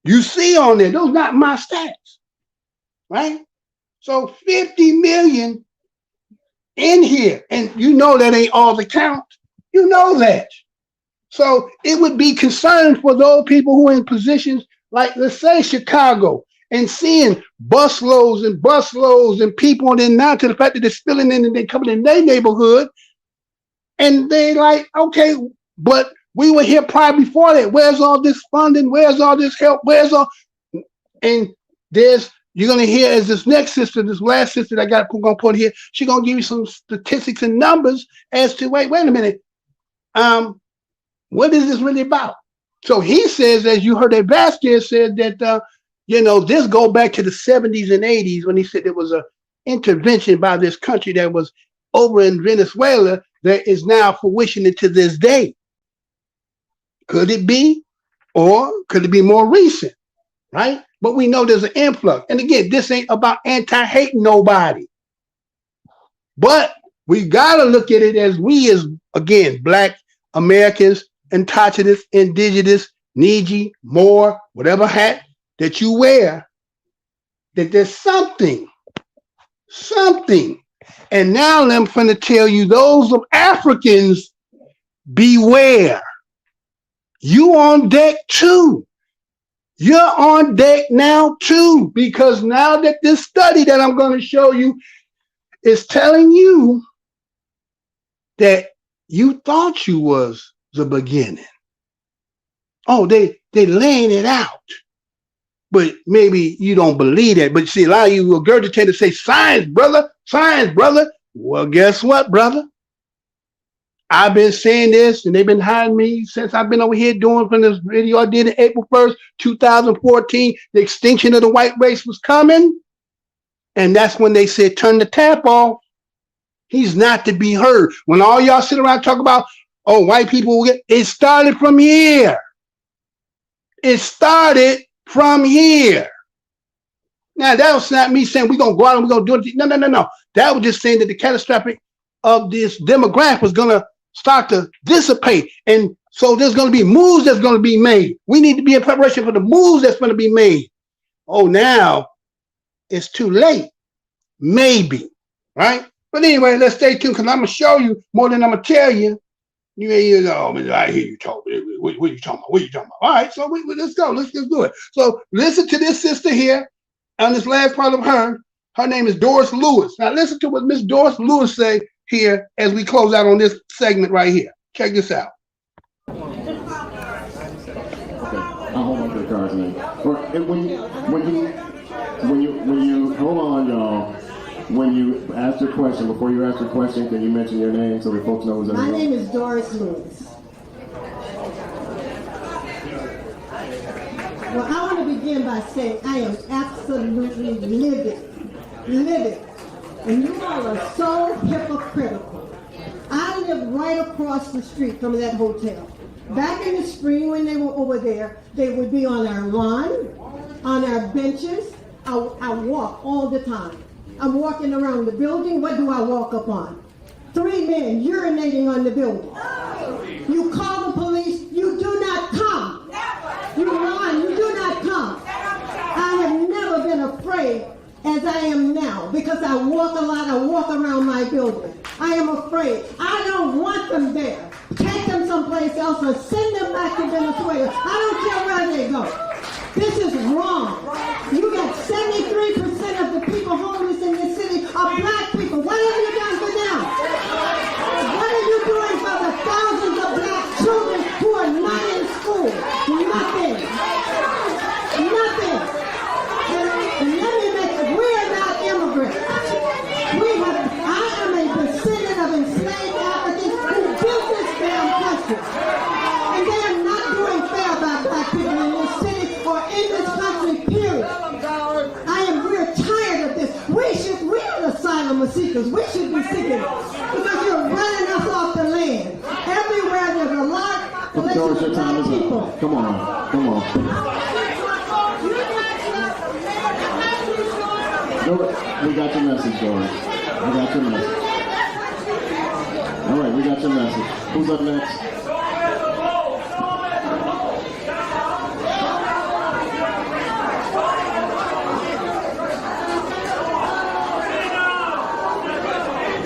You see on there, those not my stats, right? So 50 million in here, and you know that ain't all the count. You know that. So it would be concerned for those people who are in positions like, let's say, Chicago, and seeing busloads and people, and then now to the fact that they're spilling in and they're coming in their neighborhood, and they like, okay, but we were here prior before that. Where's all this funding? Where's all this help? And you're going to hear as this next sister, this last sister that I got going to put here, she's going to give you some statistics and numbers as to, wait a minute. What is this really about? So he says, as you heard that Vasquez said that, this go back to the 70s and 80s when he said there was an intervention by this country that was over in Venezuela that is now fruitioning to this day. Could it be, or could it be more recent, right? But we know there's an influx. And again, this ain't about anti-hating nobody. But we got to look at it as we as, again, Black Americans, indigenous, Niji, Moor, whatever hat that you wear, that there's something. And now I'm going to tell you, those of Africans, beware. You on deck too. You're on deck now too, because now that this study that I'm going to show you is telling you that you thought you was the beginning. Oh, they laying it out. But maybe you don't believe that. But see, a lot of you will regurgitate and say, science, brother. Well, guess what, brother? I've been saying this, and they've been hiding me since I've been over here doing from this video I did in April 1st, 2014. The extinction of the white race was coming. And that's when they said, turn the tap off. He's not to be heard. When all y'all sit around and talk about, oh, white people will get, it started from here. Now, that was not me saying we're going to go out and we're going to do it. No. That was just saying that the catastrophic of this demographic was going to start to dissipate. And so there's going to be moves that's going to be made. We need to be in preparation for the moves that's going to be made. Oh, now it's too late. Maybe, right? But anyway, let's stay tuned because I'm going to show you more than I'm going to tell you. You know, I hear you talking. What are you talking about? All right, so let's go. Let's just do it. So listen to this sister here on this last part of her. Her name is Doris Lewis. Now listen to what Miss Doris Lewis say here as we close out on this segment right here. Check this out. Okay, I'll hold on to the cards, man. When you hold on, y'all. when you ask your question, before you ask your question, can you mention your name so the folks know who's in the room? My name is Doris Lewis. Well, I want to begin by saying I am absolutely livid. And you all are so hypocritical. I live right across the street from that hotel. Back in the spring when they were over there, they would be on our lawn, on our benches. I walk all the time. I'm walking around the building. What do I walk up on? 3 men urinating on the building. You call the police, you do not come. You run, you do not come. I have never been afraid as I am now because I walk a lot, I walk around my building. I am afraid. I don't want them there. Take them someplace else or send them back to Venezuela. I don't care where they go. This is wrong. You got 73% of the people homeless in this city are black people. What have you done for them? What are you doing for the thousands of black children who are not in school? Nothing. Nothing. And let me make it, we are not immigrants. I am a descendant of enslaved Africans who built this damn country. And they are not doing fair by black people in this city or in this country, period. We're tired of this. We are asylum seekers. We should be seeking it. Because you're running us off the land. Everywhere there's a large collection of black people. Come on. We got your message, Doris. We got your message. All right, we got your message. Who's up next?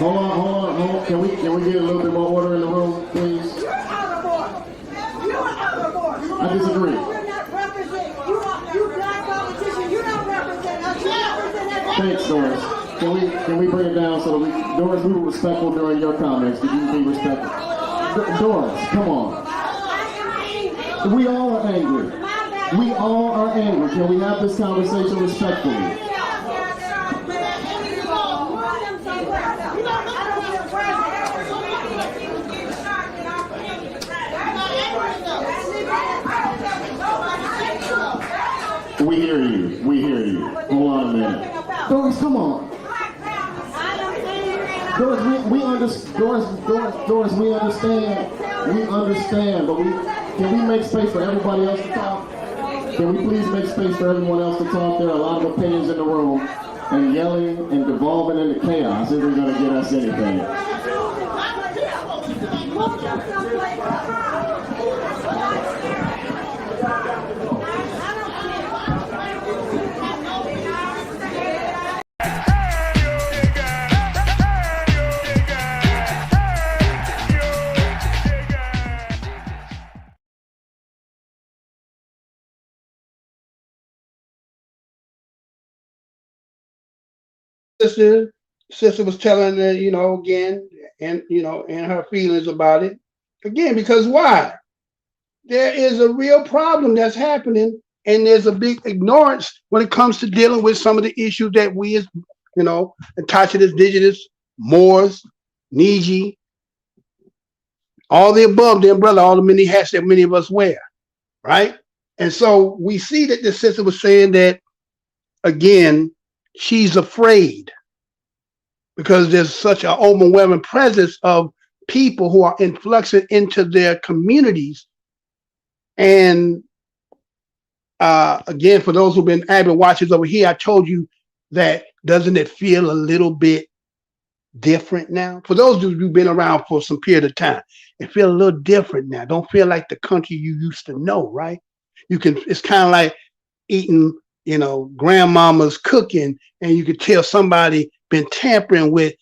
Hold on. Can we get a little bit more order in the room, please? You're out of order. I disagree. You're not representing. You black politicians. You don't represent us. You represent everybody. Thanks, Doris. Can we bring it down so that Doris, we were respectful during your comments. Could you be respectful? Doris, come on. We all are angry. We all are angry. Can we have this conversation respectfully? We hear you. Hold on a minute. Doris, come on. Doris, we understand, but can we make space for everybody else to talk? Can we please make space for everyone else to talk? There are a lot of opinions in the room, and yelling and devolving into chaos isn't going to get us anything. Sister was telling her, again, and and her feelings about it. Again, because why? There is a real problem that's happening, and there's a big ignorance when it comes to dealing with some of the issues that we as, attached as indigenous, Moors, Niji, all the above, the umbrella, all the many hats that many of us wear, right? And so we see that this sister was saying that, again, she's afraid because there's such an overwhelming presence of people who are influxing into their communities. And again, for those who've been avid watchers over here, I told you that doesn't it feel a little bit different now? For those who've been around for some period of time, it feels a little different now. Don't feel like the country you used to know, right? It's kind of like eating grandmama's cooking, and you could tell somebody been tampering with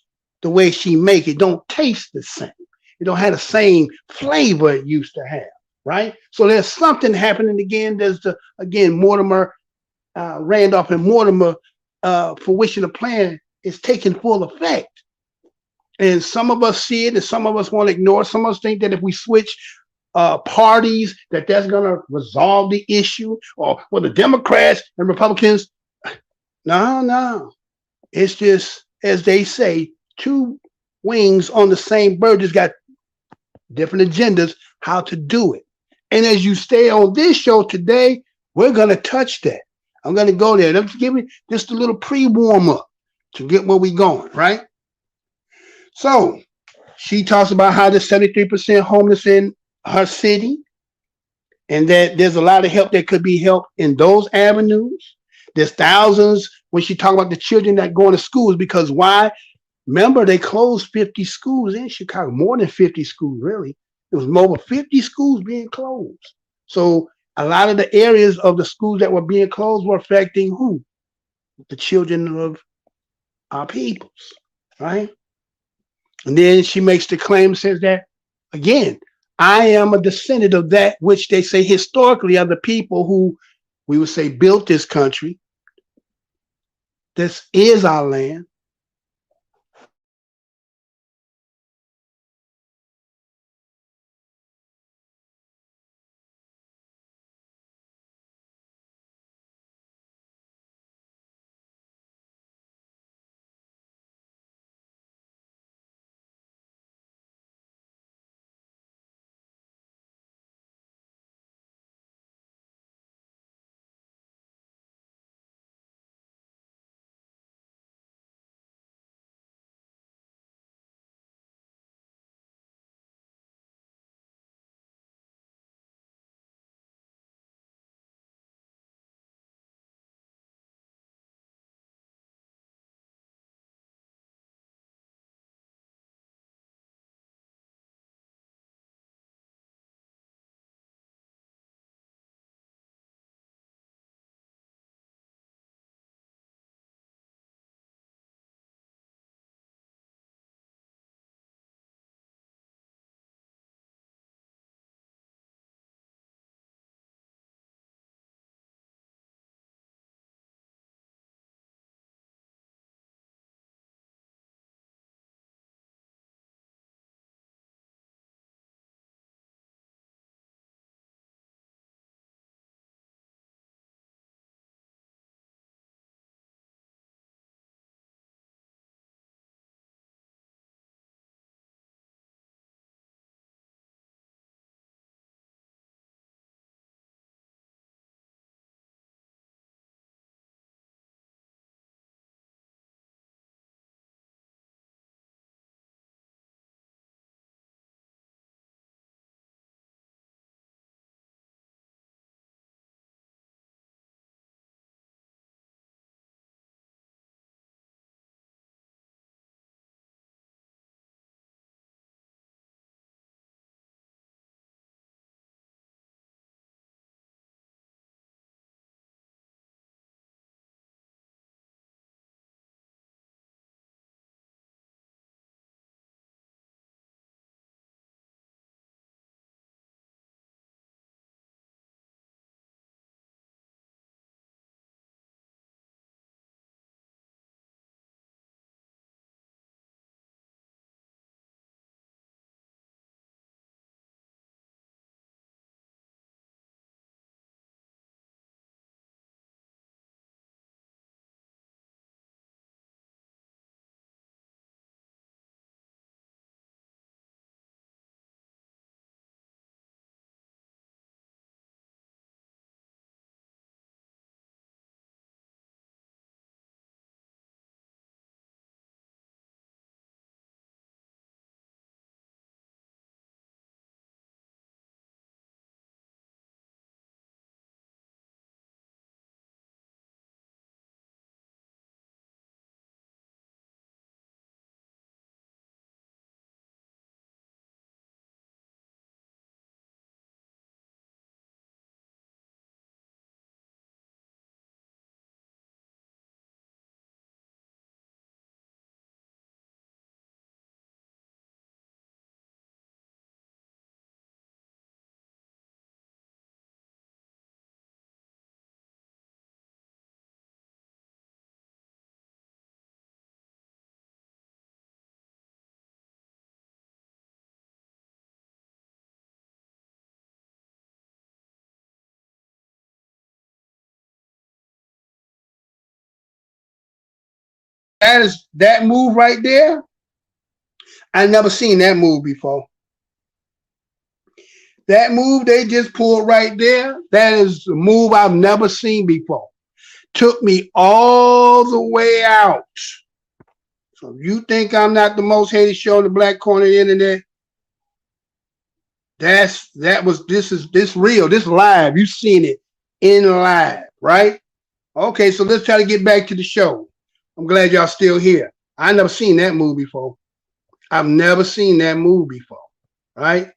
the way she make it. Don't taste the same. It don't have the same flavor it used to have, right? So there's something happening again. There's Mortimer, Randolph and Mortimer fruition of plan is taking full effect. And some of us see it and some of us want to ignore it. Some of us think that if we switch parties, that's going to resolve the issue, or the Democrats and Republicans. No. It's just as they say, two wings on the same bird, just got different agendas how to do it. And as you stay on this show today, we're going to touch that. I'm going to go there. Let's give me just a little pre-warm up to get where we going, right? So she talks about how there's 73% homeless in her city, and that there's a lot of help that could be helped in those avenues. There's thousands when she talks about the children that go into schools, because why? Remember, they closed 50 schools in Chicago, more than 50 schools, really. It was more than 50 schools being closed. So a lot of the areas of the schools that were being closed were affecting who? The children of our peoples, right? And then she makes the claim, says that, again, I am a descendant of that which they say historically are the people who we would say built this country. This is our land. that move right there. I never seen that move before. That move they just pulled right there, that is a move I've never seen before. Took me all the way out. So if you think I'm not the most hated show on the black corner of the internet, this real, this live. You seen it in live, right? Okay, so let's try to get back to the show. I'm glad y'all still here. I never seen that move before. I've never seen that move before, right?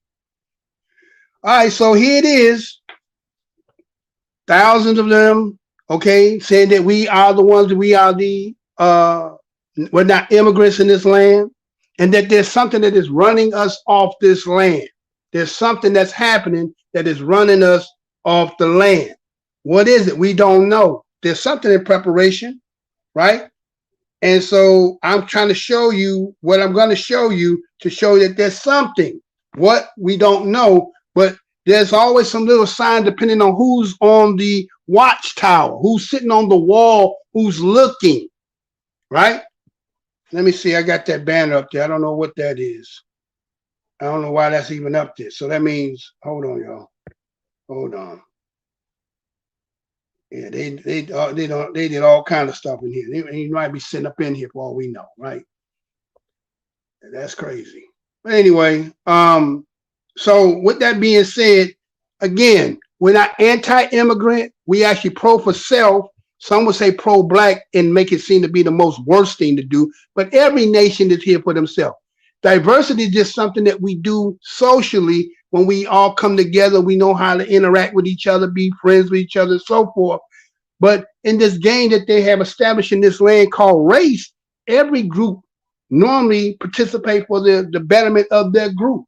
All right, so here it is. Thousands of them, okay, saying that we are the ones, that we are the, we're not immigrants in this land, and that there's something that is running us off this land. There's something that's happening that is running us off the land. What is it? We don't know. There's something in preparation, right? And so I'm trying to show you what I'm going to show you to show that there's something. What we don't know, but there's always some little sign depending on who's on the watchtower, who's sitting on the wall, who's looking, right? Let me see. I got that banner up there. I don't know what that is. I don't know why that's even up there. So that means, hold on, y'all. Hold on. Yeah, they did all kind of stuff in here. They might be sitting up in here for all we know, right? That's crazy. But anyway, so with that being said, again, we're not anti-immigrant. We actually pro for self. Some would say pro-black and make it seem to be the most worst thing to do. But every nation is here for themselves. Diversity is just something that we do socially when we all come together. We know how to interact with each other, be friends with each other, and so forth. But in this game that they have established in this land called race, every group normally participate for the betterment of their group.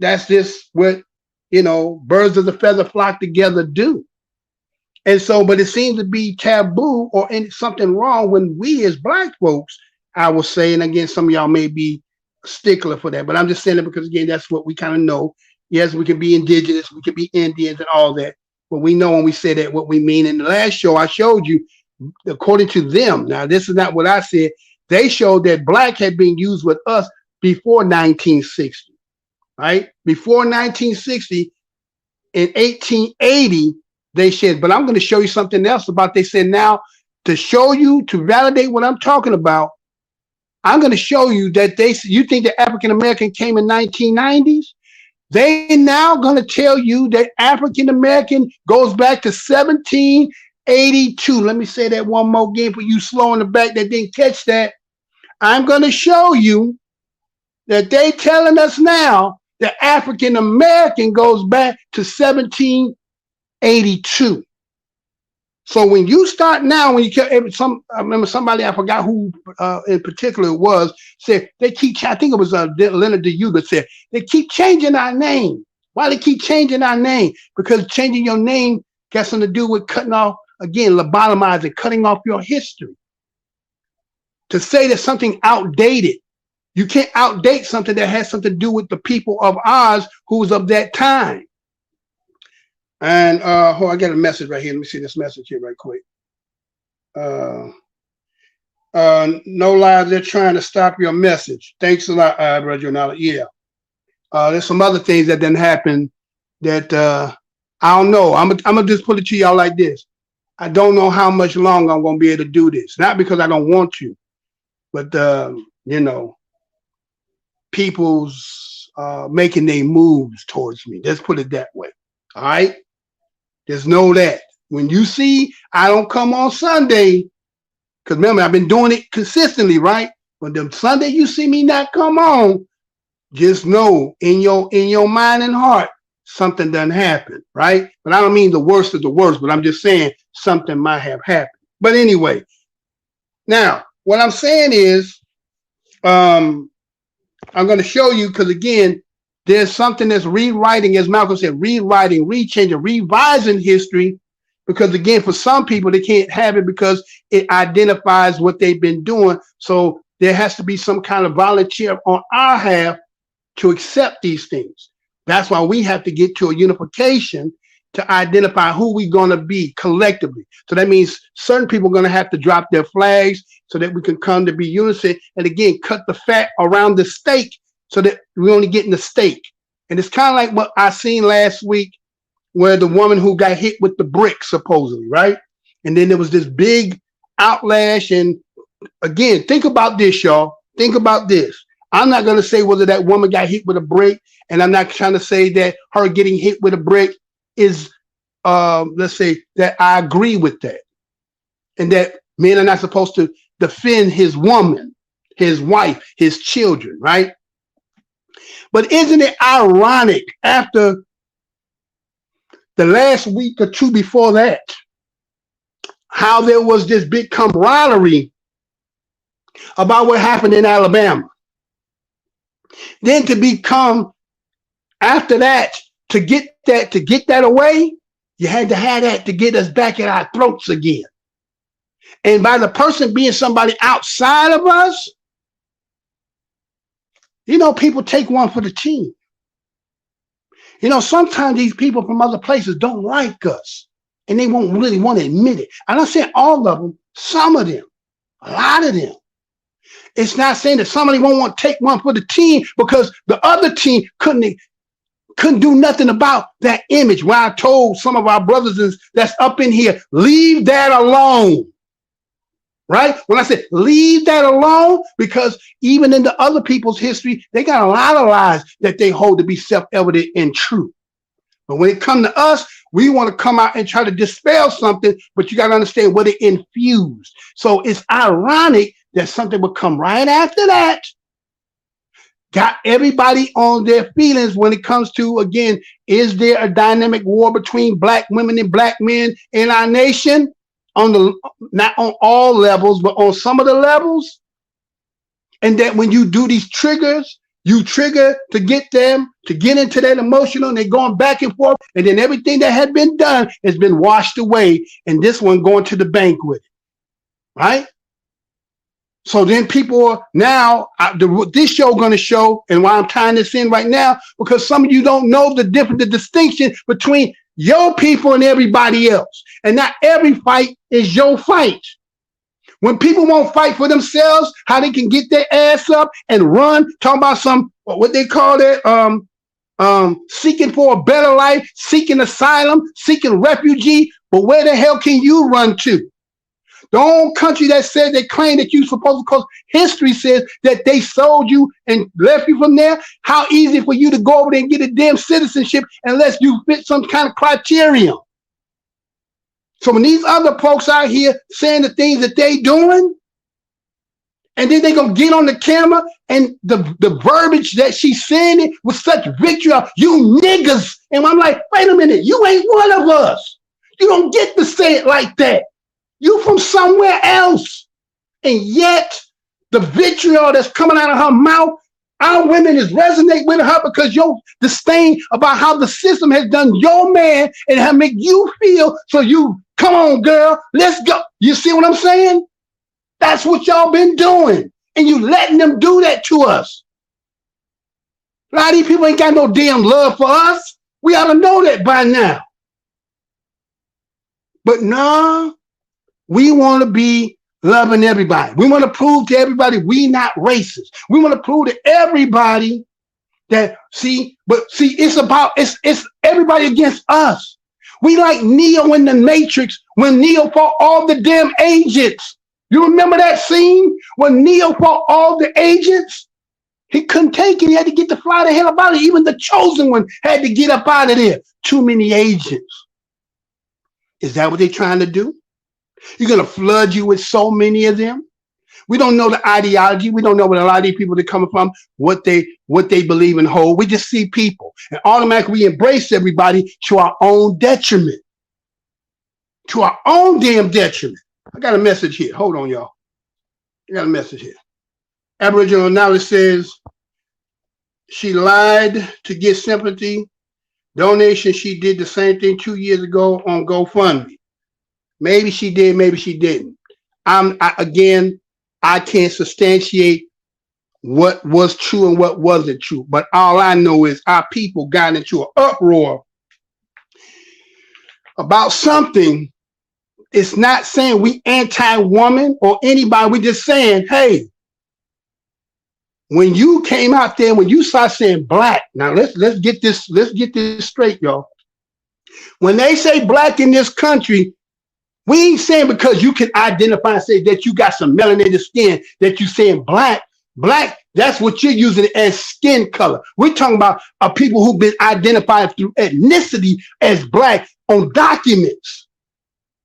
That's just what, birds of the feather flock together do. And so, but it seems to be taboo or something wrong when we as black folks, I will say, and again, some of y'all may be stickler for that, but I'm just saying it because, again, that's what we kind of know. Yes, we can be indigenous, we can be Indians and all that, but we know when we say that what we mean. In the last show, I showed you, according to them, now this is not what I said, they showed that black had been used with us before 1960, right? Before 1960, in 1880, they said, but I'm going to show you something else about, they said, now to show you, to validate what I'm talking about, I'm going to show you that you think that African-American came in 1990s? They now going to tell you that African-American goes back to 1782. Let me say that one more again for you slow in the back that didn't catch that. I'm going to show you that they telling us now that African-American goes back to 1782. So when you start now, when you I remember somebody, I forgot who in particular it was, said they keep, I think it was Leonard DeYuga said, they keep changing our name. Why they keep changing our name? Because changing your name got something to do with cutting off, again, lobotomizing, cutting off your history. To say that something outdated, you can't outdate something that has something to do with the people of ours who was of that time. And I got a message right here. Let me see this message here right quick. No lies, they're trying to stop your message. Thanks a lot, Brother Jonala. Yeah. There's some other things that didn't happen that I don't know. I'm gonna just put it to y'all like this. I don't know how much longer I'm gonna be able to do this. Not because I don't want to, but people's making their moves towards me. Let's put it that way. All right. Just know that when you see I don't come on Sunday, because remember, I've been doing it consistently, right? When the Sunday you see me not come on, just know in your mind and heart, something done happened, right? But I don't mean the worst of the worst, but I'm just saying something might have happened. But anyway, now what I'm saying is, I'm going to show you, because again, there's something that's rewriting, as Malcolm said, rewriting, rechanging, revising history, because again, for some people, they can't have it because it identifies what they've been doing. So there has to be some kind of volunteer on our half to accept these things. That's why we have to get to a unification to identify who we're going to be collectively. So that means certain people are going to have to drop their flags. so that we can come to be unison. And again, cut the fat around the steak so that we only getting the steak. And it's kind of like what I seen last week, where the woman who got hit with the brick, supposedly, right? And then there was this big outlash. And again, think about this, y'all. Think about this. I'm not going to say whether that woman got hit with a brick, and I'm not trying to say that her getting hit with a brick is, let's say, that I agree with that. And that men are not supposed to defend his woman, his wife, his children, right? But isn't it ironic, after the last week or two before that, how there was this big camaraderie about what happened in Alabama? Then to become, after that, to get that away, you had to have that to get us back in our throats again. And by the person being somebody outside of us, you know, people take one for the team. You know, sometimes these people from other places don't like us, and they won't really want to admit it. I'm not saying all of them, some of them, a lot of them. It's not saying that somebody won't want to take one for the team because the other team couldn't do nothing about that image. When I told some of our brothers that's up in here, leave that alone. Right? When I said leave that alone, because even in the other people's history, they got a lot of lies that they hold to be self-evident and true. But when it comes to us, we want to come out and try to dispel something, but you got to understand what it infused. So it's ironic that something would come right after that, got everybody on their feelings when it comes to, again, is there a dynamic war between black women and black men in our nation? Not on all levels, but on some of the levels. And that when you do these triggers, you trigger to get them to get into that emotional, and they're going back and forth, and then everything that had been done has been washed away, and this one going to the bank with it, right? So then people are now, this show going to show, and why I'm tying this in right now, because some of you don't know the distinction between your people and everybody else. And not every fight is your fight. When people won't fight for themselves, how they can get their ass up and run, talking about some, what they call it, seeking for a better life, seeking asylum, seeking refugee. But where the hell can you run to? The own country that said they claim that you're supposed to, because history says that they sold you and left you from there. How easy for you to go over there and get a damn citizenship unless you fit some kind of criterion. So when these other folks out here saying the things that they doing, and then they gonna get on the camera and the verbiage that she's saying it with such vitriol, you niggas. And I'm like, wait a minute, you ain't one of us. You don't get to say it like that. You from somewhere else. And yet the vitriol that's coming out of her mouth, our women is resonate with her because your disdain about how the system has done your man and how make you feel. So you, come on, girl, let's go. You see what I'm saying? That's what y'all been doing. And you letting them do that to us. A lot of these people ain't got no damn love for us. We ought to know that by now. But nah, we want to be loving everybody. We want to prove to everybody we not racist. We want to prove to everybody that, it's everybody against us. We like Neo in the Matrix when Neo fought all the damn agents. You remember that scene when Neo fought all the agents? He couldn't take it. He had to get the fly the hell up out of it. Even the chosen one had to get up out of there. Too many agents. Is that what they're trying to do? You're going to flood you with so many of them? We don't know the ideology. We don't know what a lot of these people are coming from, what they believe and hold. We just see people. And automatically we embrace everybody to our own detriment. To our own damn detriment. I got a message here. Hold on, y'all. I got a message here. Aboriginal knowledge says she lied to get sympathy. Donation, she did the same thing 2 years ago on GoFundMe. Maybe she did, maybe she didn't. I can't substantiate what was true and what wasn't true. But all I know is our people got into an uproar about something it's not saying we anti-woman or anybody. We just saying, hey, when you came out there, when you start saying black, now let's get this straight, y'all. When they say black in this country, we ain't saying because you can identify and say that you got some melanated skin that you saying black. Black, that's what you're using as skin color. We're talking about people who've been identified through ethnicity as black on documents.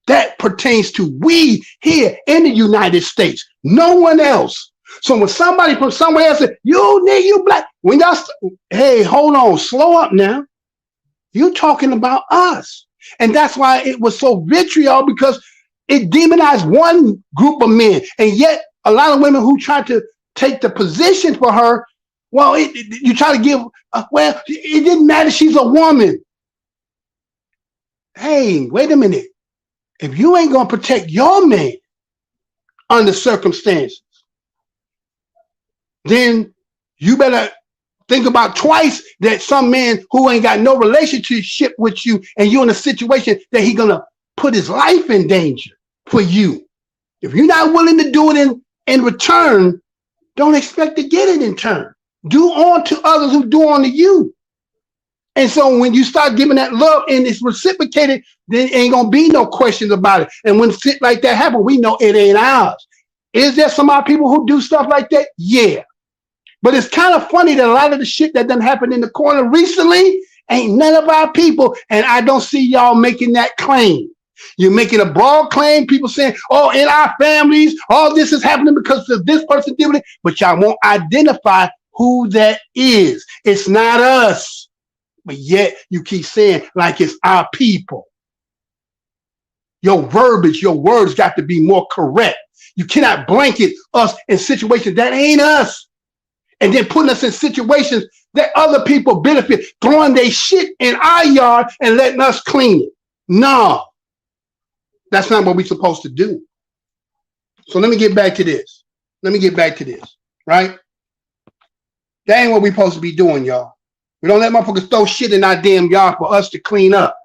That pertains to we here in the United States, no one else. So when somebody from somewhere else says, you black, when y'all, hey, hold on, slow up now. You're talking about us. And that's why it was so vitriol, because it demonized one group of men. And yet a lot of women who try to take the position for her, well, you try to give, well, it didn't matter, she's a woman. Hey, wait a minute. If you ain't going to protect your man under circumstances, then you better think about twice that some man who ain't got no relationship with you and you're in a situation that he going to put his life in danger for you. If you're not willing to do it in return, don't expect to get it in turn. Do on to others who do on to you. And so when you start giving that love and it's reciprocated, then ain't gonna be no questions about it. And when shit like that happen, we know it ain't ours. Is there some other people who do stuff like that? Yeah. But it's kind of funny that a lot of the shit that done happened in the corner recently ain't none of our people. And I don't see y'all making that claim. You're making a broad claim, people saying, oh, in our families, all this is happening because of this person doing it, but y'all won't identify who that is. It's not us. But yet you keep saying like it's our people. Your verbiage, your words got to be more correct. You cannot blanket us in situations that ain't us. And then putting us in situations that other people benefit, throwing their shit in our yard and letting us clean it. No, that's not what we're supposed to do. So let me get back to this. Right? That ain't what we're supposed to be doing, y'all. We don't let motherfuckers throw shit in our damn yard for us to clean up.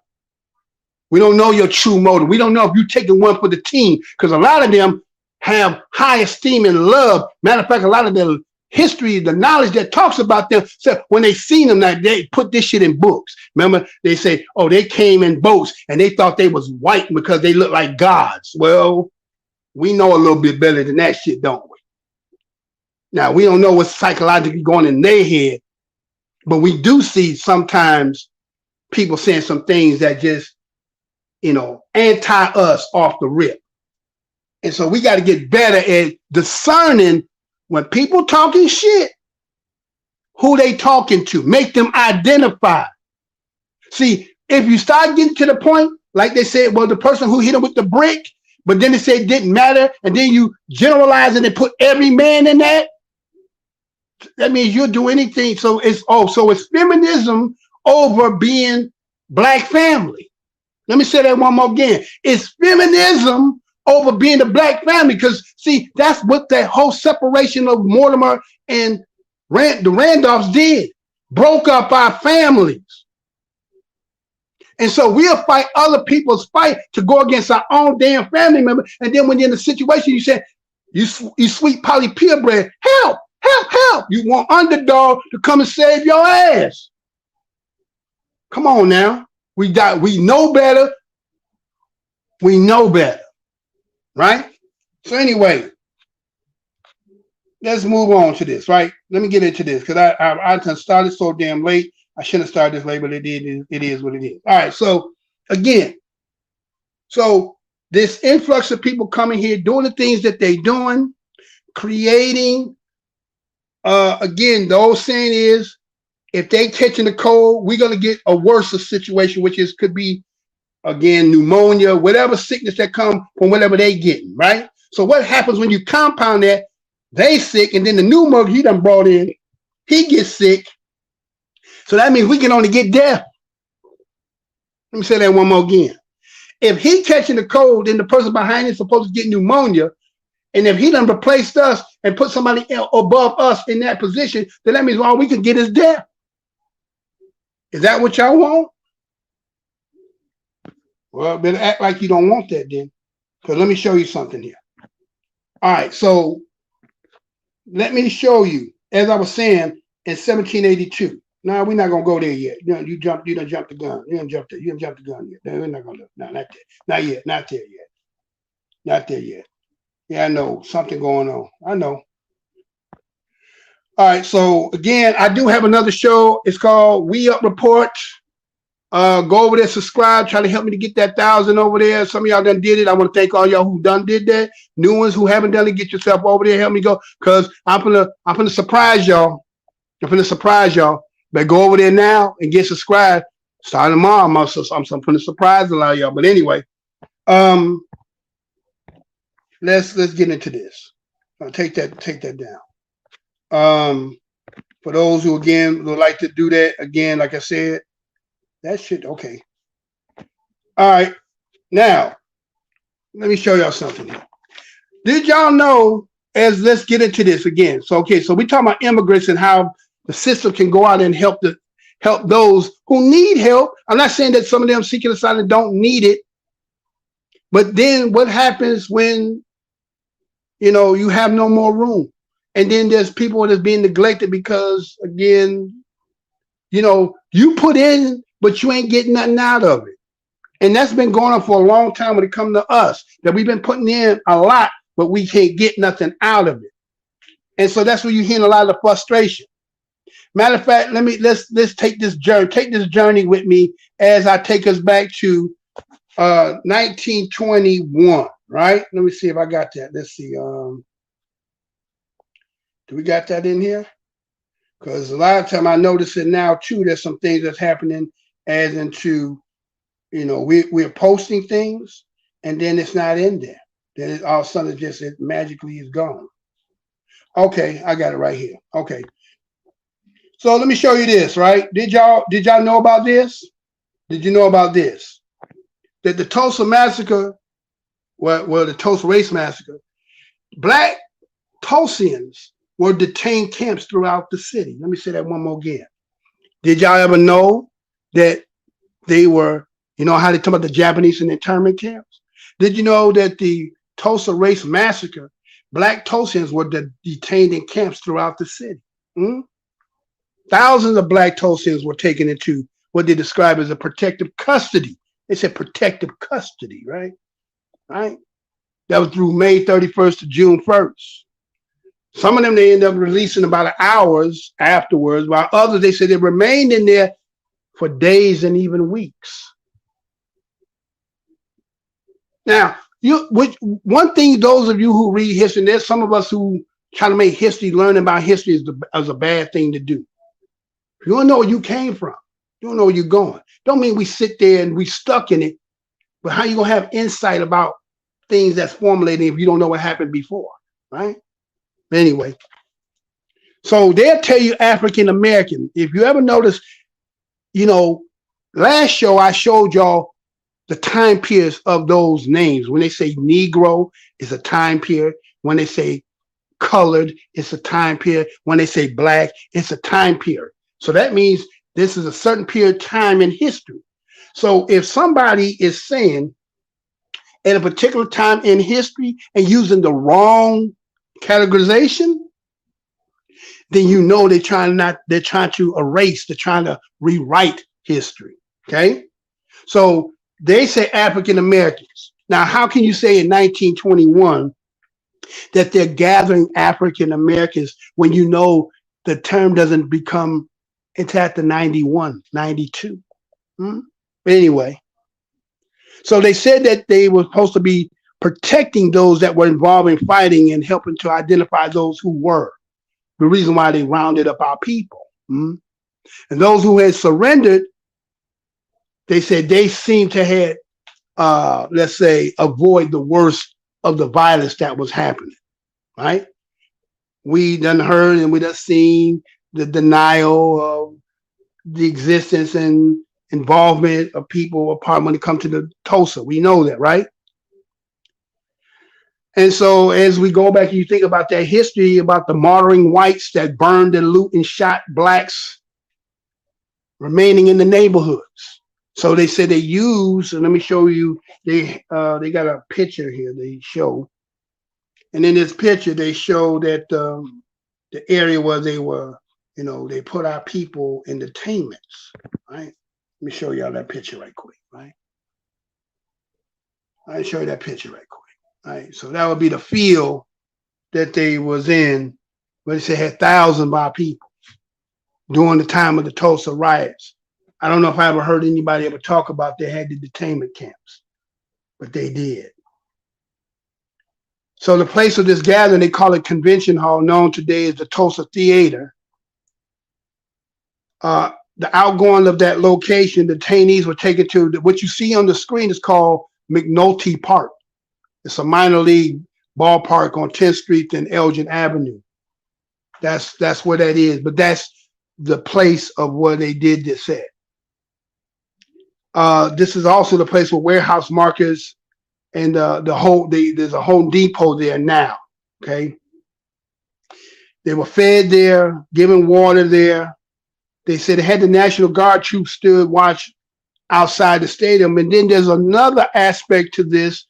We don't know your true motive. We don't know if you're taking one for the team, because a lot of them have high esteem and love. Matter of fact, a lot of the history, the knowledge that talks about them, so when they seen them, they put this shit in books. Remember, they say, oh, they came in boats and they thought they was white because they look like gods. Well, we know a little bit better than that shit, don't we? Now, we don't know what's psychologically going in their head, but we do see sometimes people saying some things that just, anti us off the rip. And so we got to get better at discerning when people talking shit, who they talking to, make them identify. See, if you start getting to the point, like they said, well, the person who hit him with the brick, but then they say it didn't matter, and then you generalize it and put every man in that, that means you'll do anything. So it's feminism over being black family. Let me say that one more again. It's feminism over being the black family, because see, that's what that whole separation of Mortimer and the Randolphs did. Broke up our families. And so we'll fight other people's fight to go against our own damn family member. And then when you're in a situation, you say, you sweet Polly purebred, help. You want underdog to come and save your ass. Come on now. We know better. We know better. Right? So anyway, let's move on to this, right? Let me get into this, because I started so damn late. I shouldn't have started this late, but it is what it is. All right, so again, this influx of people coming here, doing the things that they're doing, creating, again, the old saying is, if they catching the cold, we're going to get a worse situation, which could be, again, pneumonia, whatever sickness that come from whatever they getting, right? So what happens when you compound that? They sick, and then the new mug he done brought in, he gets sick. So that means we can only get death. Let me say that one more again. If he catching the cold, then the person behind him is supposed to get pneumonia. And if he done replaced us and put somebody else above us in that position, then that means all we can get is death. Is that what y'all want? Well, better act like you don't want that then. Because let me show you something here. All right, so let me show you, as I was saying, in 1782. No, we're not gonna go there yet. You done jumped the gun. You done jumped the gun yet. No, we're not gonna. No, not there. Not yet. Not there yet. Not there yet. Yeah, I know something going on. I know. All right. So again, I do have another show. It's called WeUpReport. Go over there, subscribe. Try to help me to get that 1,000 over there. Some of y'all done did it. I want to thank all y'all who did that. New ones who haven't done it, get yourself over there. Help me go, cause I'm gonna surprise y'all. I'm gonna surprise y'all. But go over there now and get subscribed. Starting tomorrow, I'm gonna surprise a lot of y'all. But anyway, let's get into this. I'll take that down. For those who again would like to do that, again, like I said, that shit okay. All right, now let me show y'all something here. Did y'all know? Let's get into this again. So okay, so we talking about immigrants and how the system can go out and help those who need help. I'm not saying that some of them seeking asylum don't need it, but then what happens when you have no more room, and then there's people that's being neglected because again, you put in, but you ain't getting nothing out of it, and that's been going on for a long time when it comes to us. That we've been putting in a lot, but we can't get nothing out of it, and so that's where you're hearing a lot of the frustration. Matter of fact, let's take this journey with me as I take us back to 1921, right? Let me see if I got that. Let's see. Do we got that in here? Because a lot of time I notice it now too. There's some things that's happening as into, we're posting things and then it's not in there. Then it all of a sudden it magically is gone. Okay, I got it right here. Okay. So let me show you this, right? Did y'all know about this? Did you know about this? That the Tulsa massacre, the Tulsa race massacre, Black Tulsians were detained camps throughout the city. Let me say that one more again. Did y'all ever know that they were, how they talk about the Japanese in internment camps? Did you know that the Tulsa race massacre, Black Tulsians were detained in camps throughout the city? Thousands of Black Tulsians were taken into what they describe as a protective custody. They said protective custody, right? Right? That was through May 31st to June 1st. Some of them they ended up releasing about hours afterwards, while others they said they remained in there for days and even weeks. Now, one thing, those of you who read history, and there's some of us who try to make history, learning about history is a bad thing to do. If you don't know where you came from, you don't know where you're going. Don't mean we sit there and we stuck in it, but how you gonna have insight about things that's formulating if you don't know what happened before, right? But anyway, so they'll tell you African American. If you ever notice, last show I showed y'all the time periods of those names. When they say Negro, it's a time period. When they say colored, it's a time period. When they say Black, it's a time period. So that means this is a certain period of time in history. So if somebody is saying at a particular time in history and using the wrong categorization, then they're trying to erase, they're trying to rewrite history. Okay. So they say African Americans. Now, how can you say in 1921 that they're gathering African Americans when the term doesn't become until after 91, 92? But anyway, so they said that they were supposed to be protecting those that were involved in fighting and helping to identify those who were. The reason why they rounded up our people. And those who had surrendered, they said they seemed to have, let's say, avoid the worst of the violence that was happening, right? We done heard and we done seen the denial of the existence and involvement of people apart when it comes to the Tulsa. We know that, right? And so as we go back and you think about that history about the martyring whites that burned and loot and shot Blacks remaining in the neighborhoods. So they said they use, and let me show you, they got a picture here they show. And in this picture, they show that the area where they were, you know, they put our people in detainments, right? Let me show y'all that picture right quick, right? I'll show you that picture right quick, right? So that would be the field that they was in, where they said had thousands of our people during the time of the Tulsa riots. I don't know if I ever heard anybody ever talk about they had the detainment camps, but they did. So the place of this gathering, they call it Convention Hall, known today as the Tulsa Theater. The outgoing of that location, detainees were taken to what you see on the screen is called McNulty Park. It's a minor league ballpark on 10th Street and Elgin Avenue. That's where that is, but that's the place of where they did this at. This is also the place where warehouse markets and there's a Home Depot there now. Okay, they were fed there, given water there. They said they had the National Guard troops stood watch outside the stadium. And then there's another aspect to this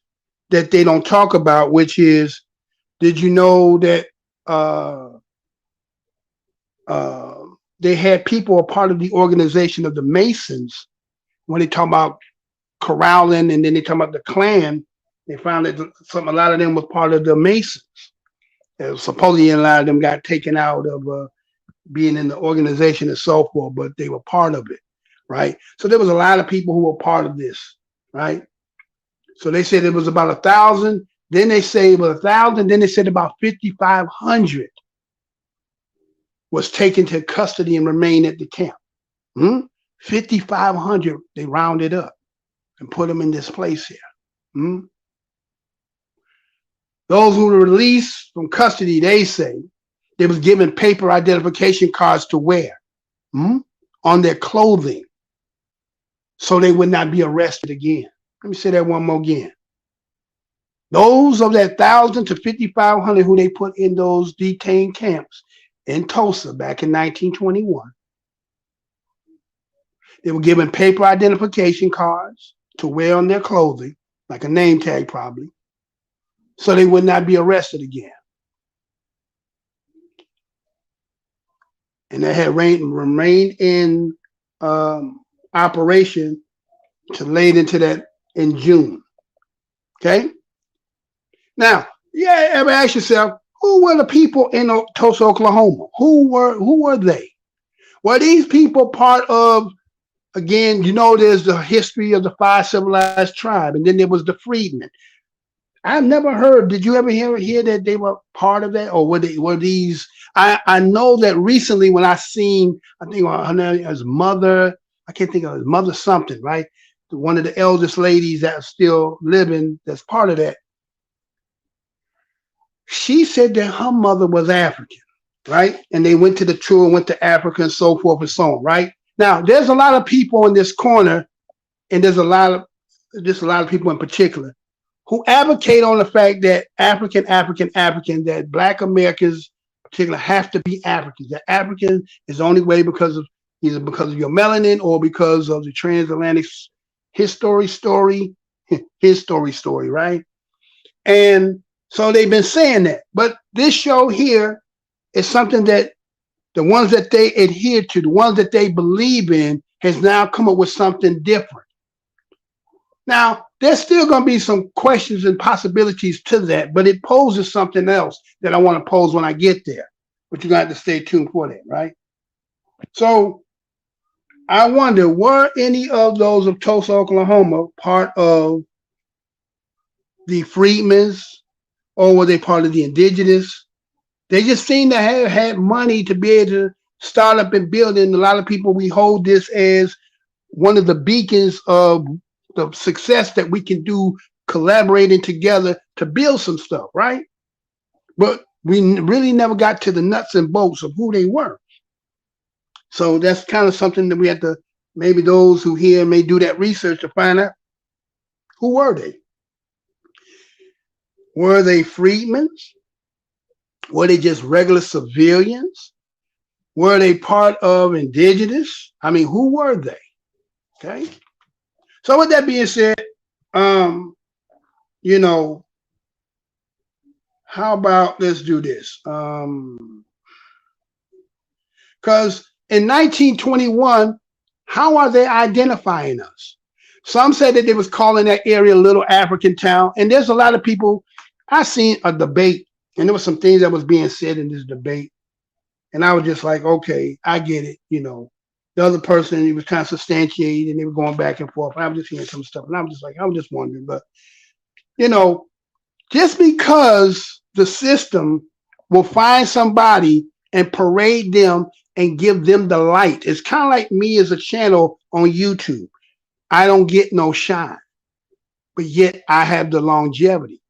that they don't talk about, which is, did you know that they had people a part of the organization of the Masons when they talk about corralling, and then they talk about the Klan. They found that a lot of them was part of the Masons. Supposedly a lot of them got taken out of being in the organization and so forth, but they were part of it, right? So there was a lot of people who were part of this, right? So they said it was about 1,000. Then they say it was 1,000. Then they said about 5,500 was taken to custody and remained at the camp. 5,500, they rounded up and put them in this place here. Those who were released from custody, they say, they was given paper identification cards to wear on their clothing so they would not be arrested again. Let me say that one more again. Those of that 1,000 to 5,500 who they put in those detained camps in Tulsa back in 1921, they were given paper identification cards to wear on their clothing, like a name tag probably, so they would not be arrested again. And they had remained in operation to late into that in June. Okay. Now, yeah, ever ask yourself, who were the people in Tulsa, Oklahoma? Who were they? Were these people part of, again, you know, there's the history of the 5 civilized tribes, and then there was the freedmen. I've never heard, did you ever hear that they were part of that? Or were these, I know that recently when I seen, I think her name is Mother, I can't think of his Mother something, right? One of the eldest ladies that's still living, that's part of that. She said that her mother was African, right? And they went to the tour, went to Africa and so forth and so on, right? Now, there's a lot of people in this corner, and there's a lot of people in particular who advocate on the fact that African, that Black Americans in particular have to be Africans. That African is the only way because of either because of your melanin or because of the transatlantic his story, right? And so they've been saying that. But this show here is something that the ones that they adhere to, the ones that they believe in, has now come up with something different. Now, there's still going to be some questions and possibilities to that, but it poses something else that I want to pose when I get there. But you're going to have to stay tuned for that, right? So I wonder, were any of those of Tulsa, Oklahoma part of the freedmen's, or were they part of the indigenous? They just seem to have had money to be able to start up and build. And a lot of people, we hold this as one of the beacons of the success that we can do collaborating together to build some stuff, right? But we really never got to the nuts and bolts of who they were. So that's kind of something that we have to, maybe those who here may do that research to find out, who were they? Were they freedmen? Were they just regular civilians? Were they part of indigenous? I mean, who were they? Okay. So with that being said, you know, how about let's do this? Because in 1921, how are they identifying us? Some said that they was calling that area Little African Town, and there's a lot of people. I seen a debate, and there was some things that was being said in this debate, and I was just like, okay, I get it. You know, the other person, he was trying to substantiate, and they were going back and forth. And I was just hearing some stuff, and I was just wondering, but you know, just because the system will find somebody and parade them and give them the light, it's kind of like me as a channel on YouTube. I don't get no shine, but yet I have the longevity.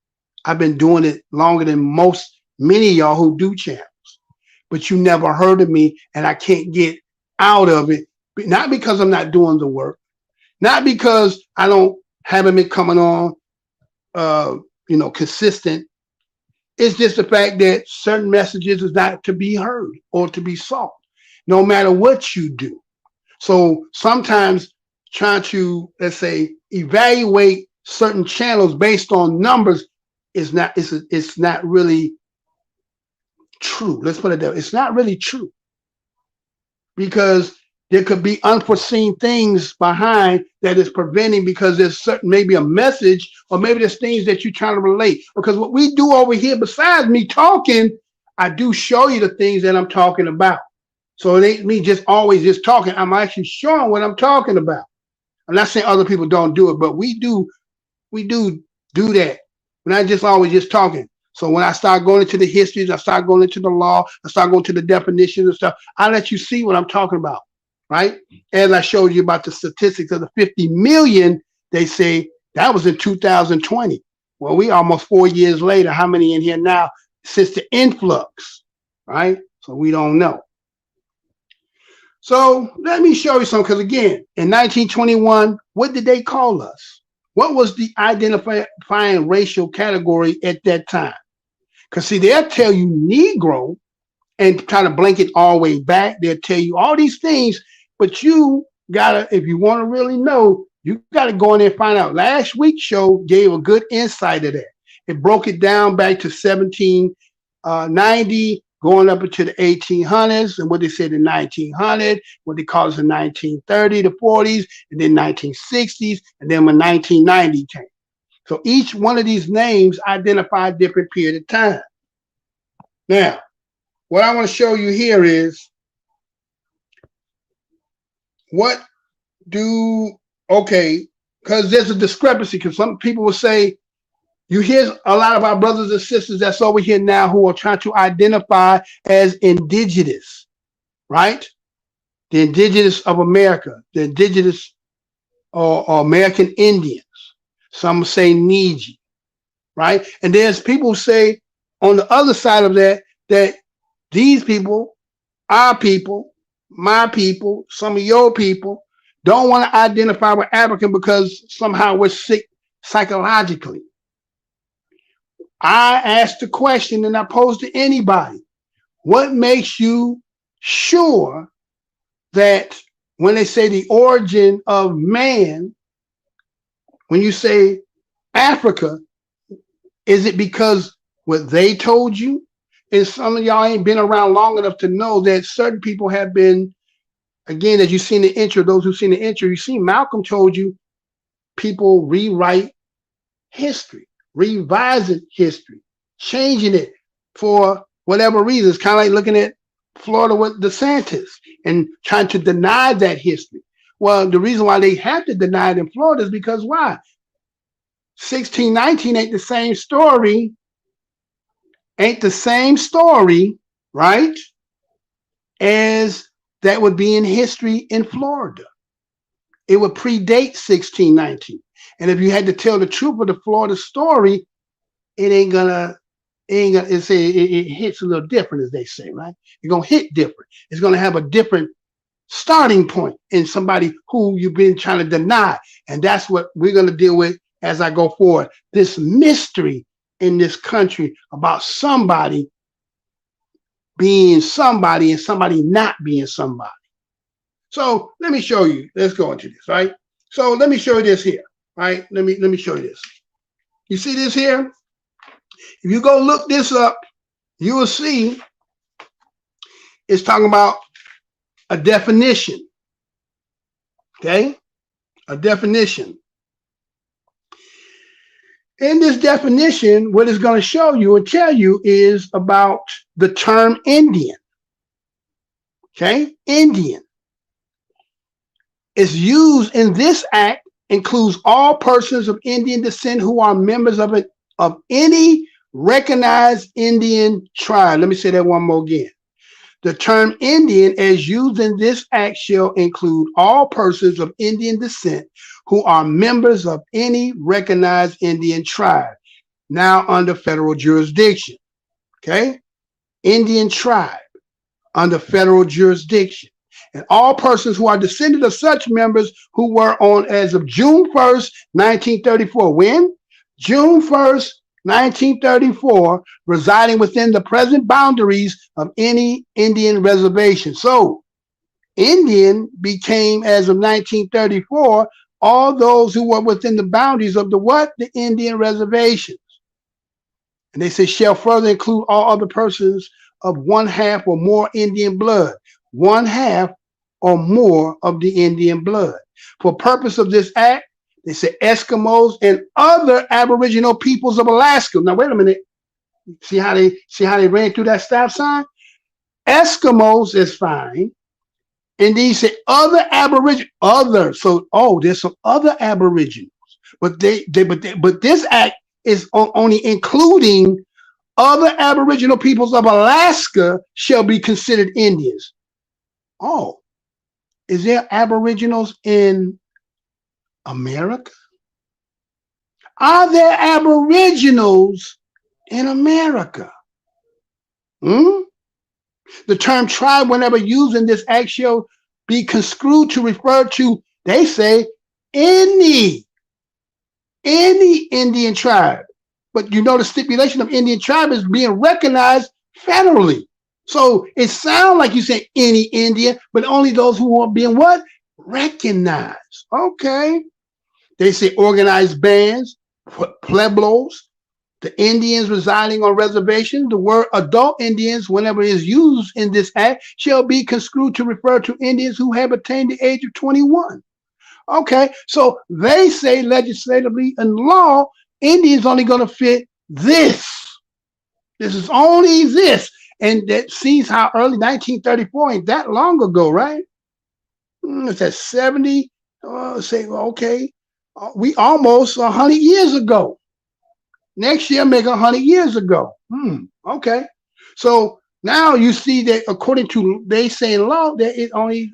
I've been doing it longer than many of y'all who do channels, but you never heard of me, and I can't get out of it. Not because I'm not doing the work, not because I don't haven't been coming on, you know, consistent. It's just the fact that certain messages is not to be heard or to be sought, no matter what you do. So sometimes trying to, let's say, evaluate certain channels based on numbers is not, it's not really true. Let's put it that way. It's not really true, because there could be unforeseen things behind that is preventing, because there's certain, maybe a message, or maybe there's things that you're trying to relate. Because what we do over here, besides me talking, I do show you the things that I'm talking about. So it ain't me just always just talking. I'm actually showing what I'm talking about. I'm not saying other people don't do it, but we do that. We're not just always just talking. So when I start going into the histories, I start going into the law, I start going to the definitions and stuff, I let you see what I'm talking about, right? As I showed you about the statistics of the 50 million, they say that was in 2020. Well, we almost 4 years later. How many in here now since the influx, right? So we don't know. So let me show you something, because again, in 1921, what did they call us? What was the identifying racial category at that time? Because see, they'll tell you Negro and try to blanket all the way back. They'll tell you all these things, but you gotta, if you want to really know, you gotta go in there and find out. Last week's show gave a good insight of that. It broke it down back to 1790, going up into the 1800s, and what they said in 1900, what they call us in 1930, the 40s, and then 1960s, and then when 1990 came. So each one of these names identify a different period of time. Now, what I want to show you here is because there's a discrepancy, because some people will say, you hear a lot of our brothers and sisters that's over here now who are trying to identify as indigenous, right? The indigenous of America, the indigenous or American Indians. Some say Niji, right? And there's people who say on the other side of that, that these people, our people, my people, some of your people, don't want to identify with African because somehow we're sick psychologically. I asked the question, and I posed to anybody, what makes you sure that when they say the origin of man, when you say Africa, is it because what they told you? And some of y'all ain't been around long enough to know that certain people have been, again, as you've seen the intro, those who've seen the intro, you've seen Malcolm told you people rewrite history, revising history, changing it for whatever reason. It's kind of like looking at Florida with DeSantis and trying to deny that history. Well, the reason why they have to deny it in Florida is because why? 1619 ain't the same story, right, as that would be in history in Florida. It would predate 1619. And if you had to tell the truth of the Florida story, it hits a little different, as they say, right? It's gonna hit different. It's gonna have a different starting point in somebody who you've been trying to deny. And that's what we're gonna deal with as I go forward. This mystery in this country about somebody being somebody and somebody not being somebody. So let me show you. Let's go into this, right? So let me show you this here, right? Let me show you this. You see this here? If you go look this up, you will see it's talking about a definition. Okay? A definition. In this definition, what it's going to show you and tell you is about the term Indian. Okay? Indian. Is used in this act includes all persons of Indian descent who are members of any recognized Indian tribe. Let me say that one more again. The term Indian as used in this act shall include all persons of Indian descent who are members of any recognized Indian tribe, now under federal jurisdiction. Okay? Indian tribe under federal jurisdiction. And all persons who are descended of such members who were on as of June 1st, 1934. When? June 1st, 1934, residing within the present boundaries of any Indian reservation. So, Indian became, as of 1934, all those who were within the boundaries of the what? The Indian reservations. And they say, shall further include all other persons of one half or more Indian blood. One half or more of the Indian blood. For purpose of this act, they say Eskimos and other Aboriginal peoples of Alaska. Now wait a minute. See how they ran through that stop sign? Eskimos is fine. And these say other Aboriginal, other. So there's some other Aboriginals, but this act is only including other Aboriginal peoples of Alaska shall be considered Indians. Oh. Is there Aboriginals in America? Are there Aboriginals in America? The term tribe, whenever used in this act, shall be construed to refer to, they say, any Indian tribe. But you know the stipulation of Indian tribe is being recognized federally. So it sounds like you say any Indian, but only those who are being what? Recognized. Okay. They say organized bands, pueblos, the Indians residing on reservations. The word adult Indians, whenever it is used in this act, shall be construed to refer to Indians who have attained the age of 21. Okay. So they say legislatively in law, Indians only going to fit this. This is only this. And that sees how early 1934 ain't that long ago, right? It's at 70. Okay, we almost 100 years ago. Next year, make 100 years ago. Okay. So now you see that according to they say in law that it only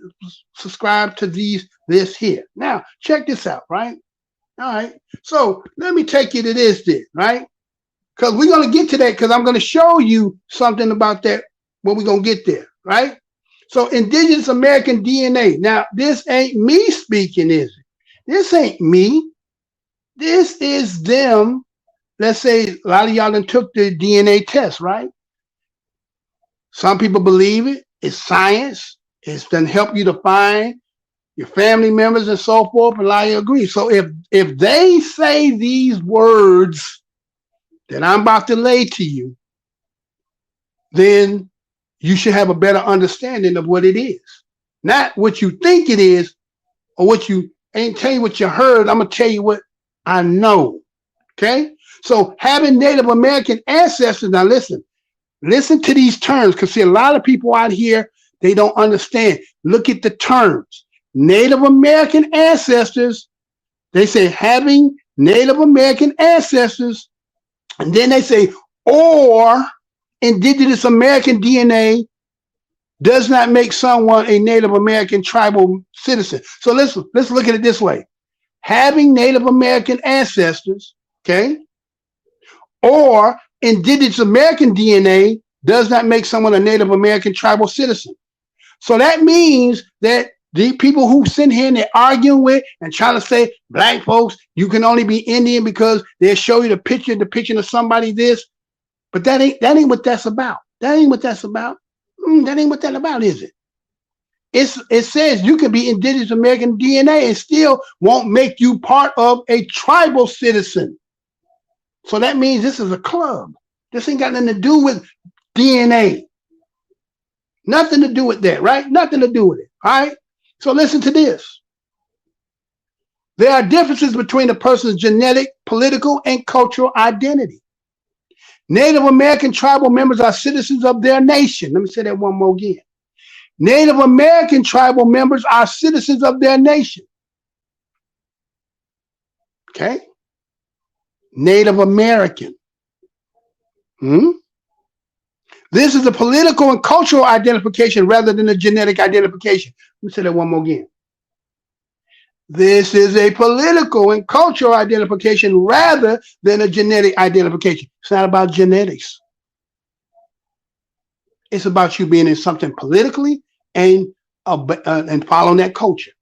subscribed to this here. Now check this out, right? All right. So let me take you to this then, right? Because we're going to get to that because I'm going to show you something about that when we're going to get there, right? So indigenous American DNA. Now, this ain't me speaking, is it? This ain't me. This is them. Let's say a lot of y'all done took the DNA test, right? Some people believe it. It's science. It's done help you to find your family members and so forth, and a lot of you agree. So if they say these words that I'm about to lay to you, then you should have a better understanding of what it is. Not what you think it is, or what you ain't tell you what you heard. I'm going to tell you what I know. Okay? So having Native American ancestors, now listen to these terms, because see, a lot of people out here, they don't understand. Look at the terms. Native American ancestors, they say having Native American ancestors, and then they say, or indigenous American DNA does not make someone a Native American tribal citizen. So let's look at it this way. Having Native American ancestors, okay, or indigenous American DNA does not make someone a Native American tribal citizen. So that means that the people who sit here and they're arguing with and trying to say, black folks, you can only be Indian because they'll show you the depiction of somebody this, but that ain't what that's about. That ain't what that's about. That ain't what that's about, is it? it says you can be indigenous American DNA and still won't make you part of a tribal citizen. So that means this is a club. This ain't got nothing to do with DNA. Nothing to do with that, right? Nothing to do with it. All right. So listen to this. There are differences between a person's genetic, political, and cultural identity. Native American tribal members are citizens of their nation. Let me say that one more again. Native American tribal members are citizens of their nation. Okay? Native American. This is a political and cultural identification rather than a genetic identification. Let me say that one more again. This is a political and cultural identification rather than a genetic identification. It's not about genetics. It's about you being in something politically and following that culture.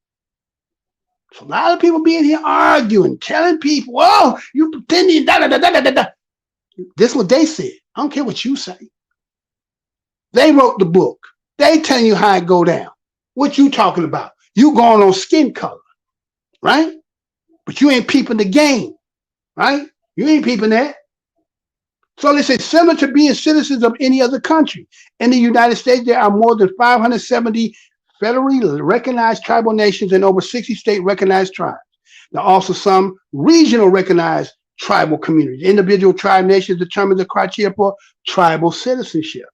So a lot of people being here arguing, telling people, "Oh, you pretending da da da da da da." This is what they said. I don't care what you say. They wrote the book. They telling you how it go down. What you talking about? You going on skin color, right? But you ain't peeping the game, right? You ain't peeping that. So they say, similar to being citizens of any other country. In the United States, there are more than 570 federally recognized tribal nations and over 60 state recognized tribes. There are also some regional recognized tribal communities. Individual tribe nations determine the criteria for tribal citizenship.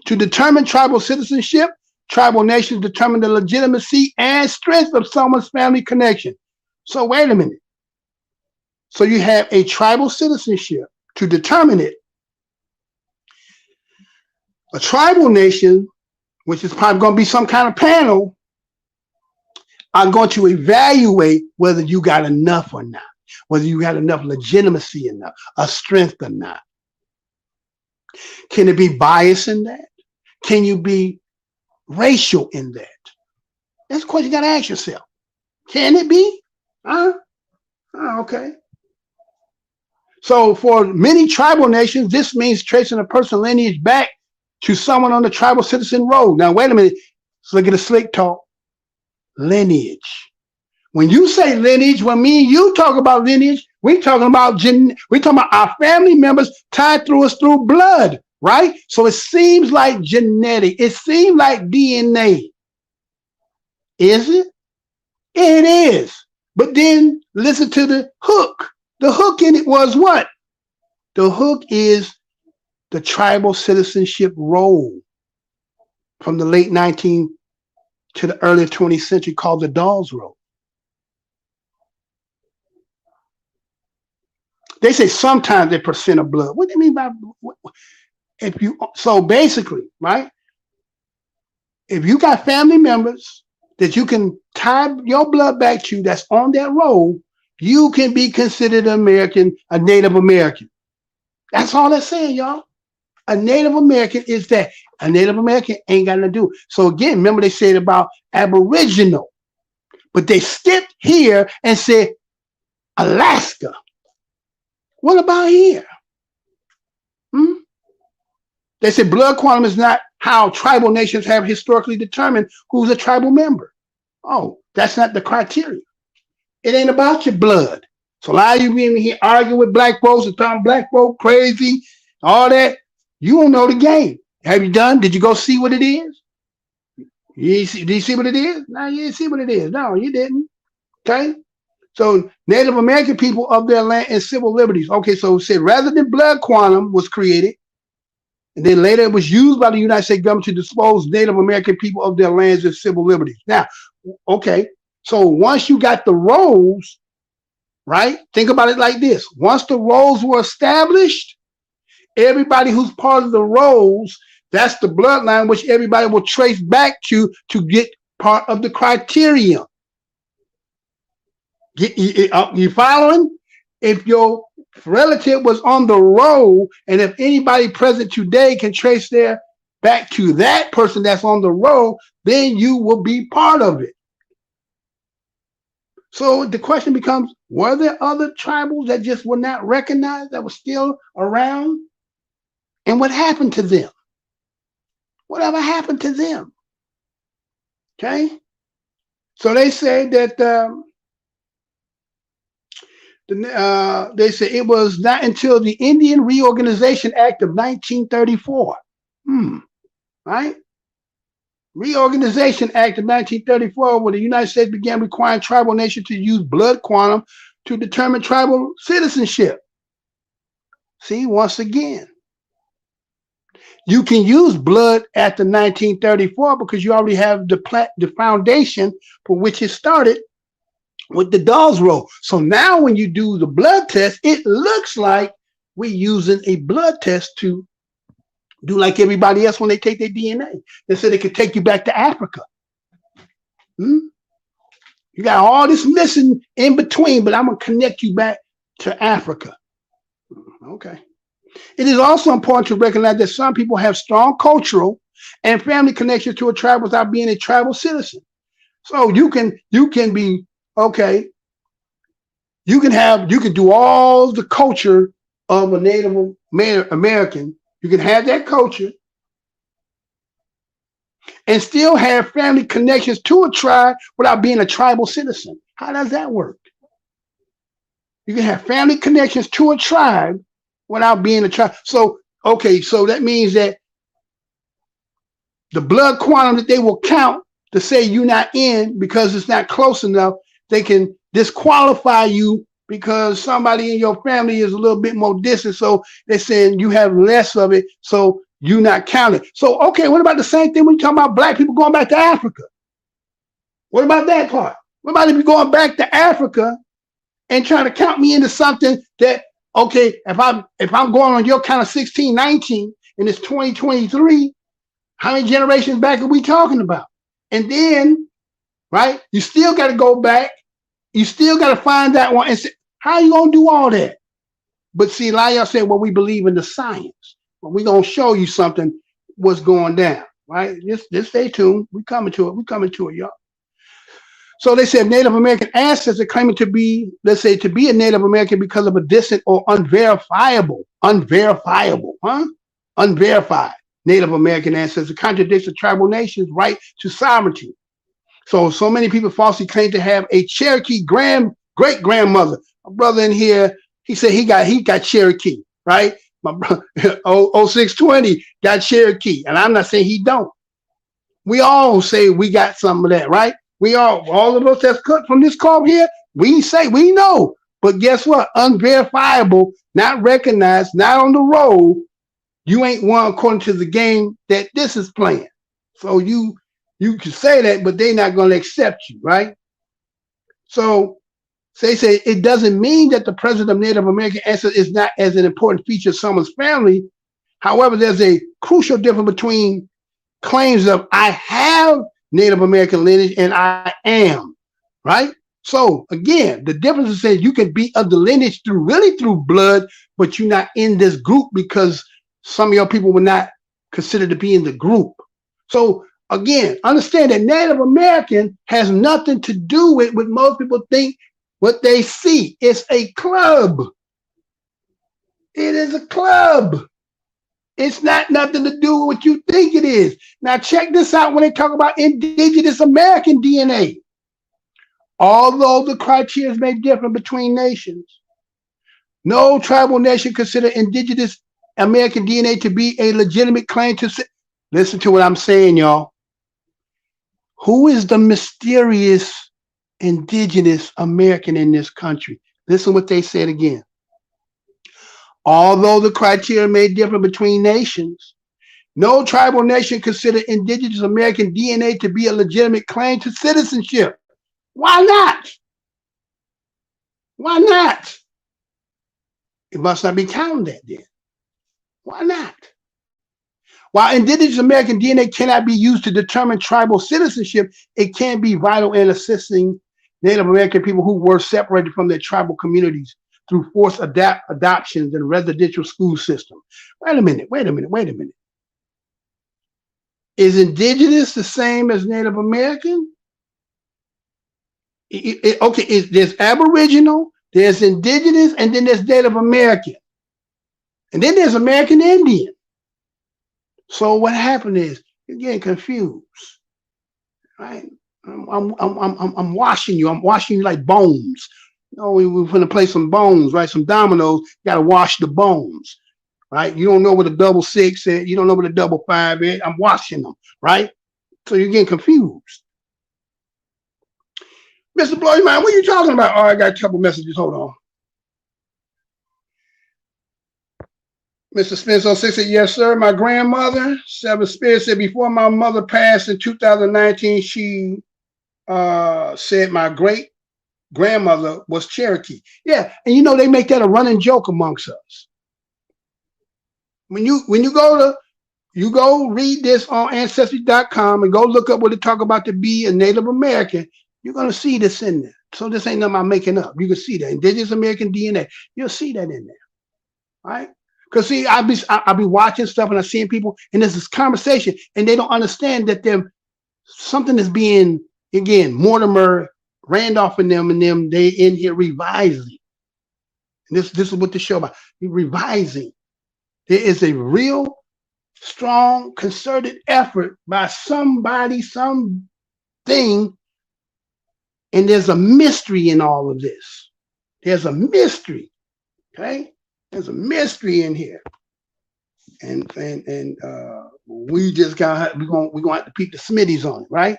To determine tribal citizenship, tribal nations determine the legitimacy and strength of someone's family connection. So wait a minute. So you have a tribal citizenship. To determine it, a tribal nation, which is probably going to be some kind of panel, are going to evaluate whether you got enough or not, whether you got enough legitimacy enough, a strength or not. Can it be bias in that? Can you be racial in that? That's a question you got to ask yourself. Can it be? Okay. So for many tribal nations, this means tracing a person's lineage back to someone on the tribal citizen roll. Now, wait a minute. Let's look at the slick talk. Lineage. When you say lineage, when me and you talk about lineage, we're talking about our family members tied through us through blood, right? So it seems like genetic. It seems like DNA. Is it? It is. But then listen to the hook. The hook in it was what? The hook is the tribal citizenship role from the late 19th to the early 20th century called the Dawes Roll. They say sometimes a percent of blood. What do you mean by so basically, right? If you got family members that you can tie your blood back to that's on that roll, you can be considered American, a Native American. That's all that's saying, y'all. A Native American is that. A Native American ain't got nothing to do. So again, remember they said about Aboriginal, but they skipped here and said Alaska. What about here? They said blood quantum is not how tribal nations have historically determined who's a tribal member. Oh, that's not the criteria. It ain't about your blood. So a lot of you being here arguing with black folks and telling black folk crazy, all that. You don't know the game. Have you done? Did you go see what it is? Did you see what it is? No, you didn't see what it is. No, you didn't. Okay. So Native American people of their land and civil liberties. Okay, so it said rather than blood quantum was created, and then later it was used by the United States government to dispose Native American people of their lands and civil liberties. Now, okay, so once you got the rolls, right? Think about it like this. Once the rolls were established, everybody who's part of the rolls, that's the bloodline which everybody will trace back to get part of the criteria. You following? If your relative was on the roll, and if anybody present today can trace their back to that person that's on the roll, then you will be part of it. So the question becomes, were there other tribals that just were not recognized that were still around? And what happened to them? Whatever happened to them? Okay? So they say that they say it was not until the Indian Reorganization Act of 1934, right? Reorganization Act of 1934, where the United States began requiring tribal nations to use blood quantum to determine tribal citizenship. See, once again, you can use blood after 1934 because you already have the foundation for which it started with the Dawes Roll. So now when you do the blood test, it looks like we're using a blood test to do like everybody else when they take their DNA. They said they could take you back to Africa. You got all this missing in between, but I'm going to connect you back to Africa. Okay. It is also important to recognize that some people have strong cultural and family connections to a tribe without being a tribal citizen. So you can be, okay, you can do all the culture of a Native American. You can have that culture and still have family connections to a tribe without being a tribal citizen. How does that work? You can have family connections to a tribe without being a tribe. So, okay, so that means that the blood quantum that they will count to say you're not in because it's not close enough, they can disqualify you because somebody in your family is a little bit more distant. So they're saying you have less of it, so you're not counted. So, okay, what about the same thing when you talk about black people going back to Africa? What about that part? What about if you're going back to Africa and trying to count me into something that, okay, if I'm going on your count of 1619 and it's 2023, how many generations back are we talking about? And then, right, you still got to go back. You still got to find that one and say, how are you going to do all that? But see, a lot of y'all say, well, we believe in the science. Well, we're going to show you something, what's going down, right? Just stay tuned. We're coming to it. We're coming to it, y'all. So they said Native American ancestors claiming to be, let's say, to be a Native American because of a distant or unverified Native American ancestor contradicts the tribal nation's right to sovereignty. So many people falsely claim to have a Cherokee great-grandmother. My brother in here, he said he got Cherokee, right? My brother 0620 got Cherokee, and I'm not saying he don't. We all say we got some of that, right? We all of us that's cut from this club here, we say we know. But guess what? Unverifiable, not recognized, not on the road. You ain't one according to the game that this is playing. So you can say that, but they're not going to accept you, right? So they say it doesn't mean that the presence of Native American ancestors is not as an important feature of someone's family. However, there's a crucial difference between claims of I have Native American lineage and I am, right? So again, the difference is that you can be of the lineage through blood, but you're not in this group because some of your people were not considered to be in the group. So again, understand that Native American has nothing to do with what most people think what they see. It's a club. It is a club. It's not nothing to do with what you think it is. Now check this out when they talk about indigenous American DNA. Although the criteria may differ between nations, no tribal nation consider indigenous American DNA to be a legitimate claim to listen to what I'm saying, y'all. Who is the mysterious indigenous American in this country? Listen what they said again. Although the criteria may differ between nations, no tribal nation consider indigenous American DNA to be a legitimate claim to citizenship. Why not? Why not? It must not be counted that then. Why not? While indigenous American DNA cannot be used to determine tribal citizenship, it can be vital in assisting Native American people who were separated from their tribal communities through forced adoptions and residential school system. Wait a minute. Is indigenous the same as Native American? Okay, there's Aboriginal, there's indigenous, and then there's Native American. And then there's American Indian. So what happened is you're getting confused. right? I'm washing you. I'm washing you like bones. You know, we're going to play some bones, right? Some dominoes. You got to wash the bones, right? You don't know what a double six is. You don't know what a double five is. I'm washing them, right? So you're getting confused. Mr. Blow Your Mind, what are you talking about? Oh, I got a couple messages. Hold on. Mr. Spencer 06 said, yes, sir. My grandmother, Seven Spirits, said before my mother passed in 2019, she said my great grandmother was Cherokee. Yeah, and you know they make that a running joke amongst us. When you go read this on Ancestry.com and go look up what they talk about to be a Native American, you're gonna see this in there. So this ain't nothing I'm making up. You can see that Indigenous American DNA. You'll see that in there, right? Because see, I'll be watching stuff and I'm seeing people, and there's this conversation, and they don't understand that something is being, again, Mortimer, Randolph, and them, they in here revising. And this is what the show about. Revising. There is a real strong, concerted effort by somebody, something, and there's a mystery in all of this. There's a mystery, okay? There's a mystery in here, and we just we're gonna have to peek the smitties on it, right?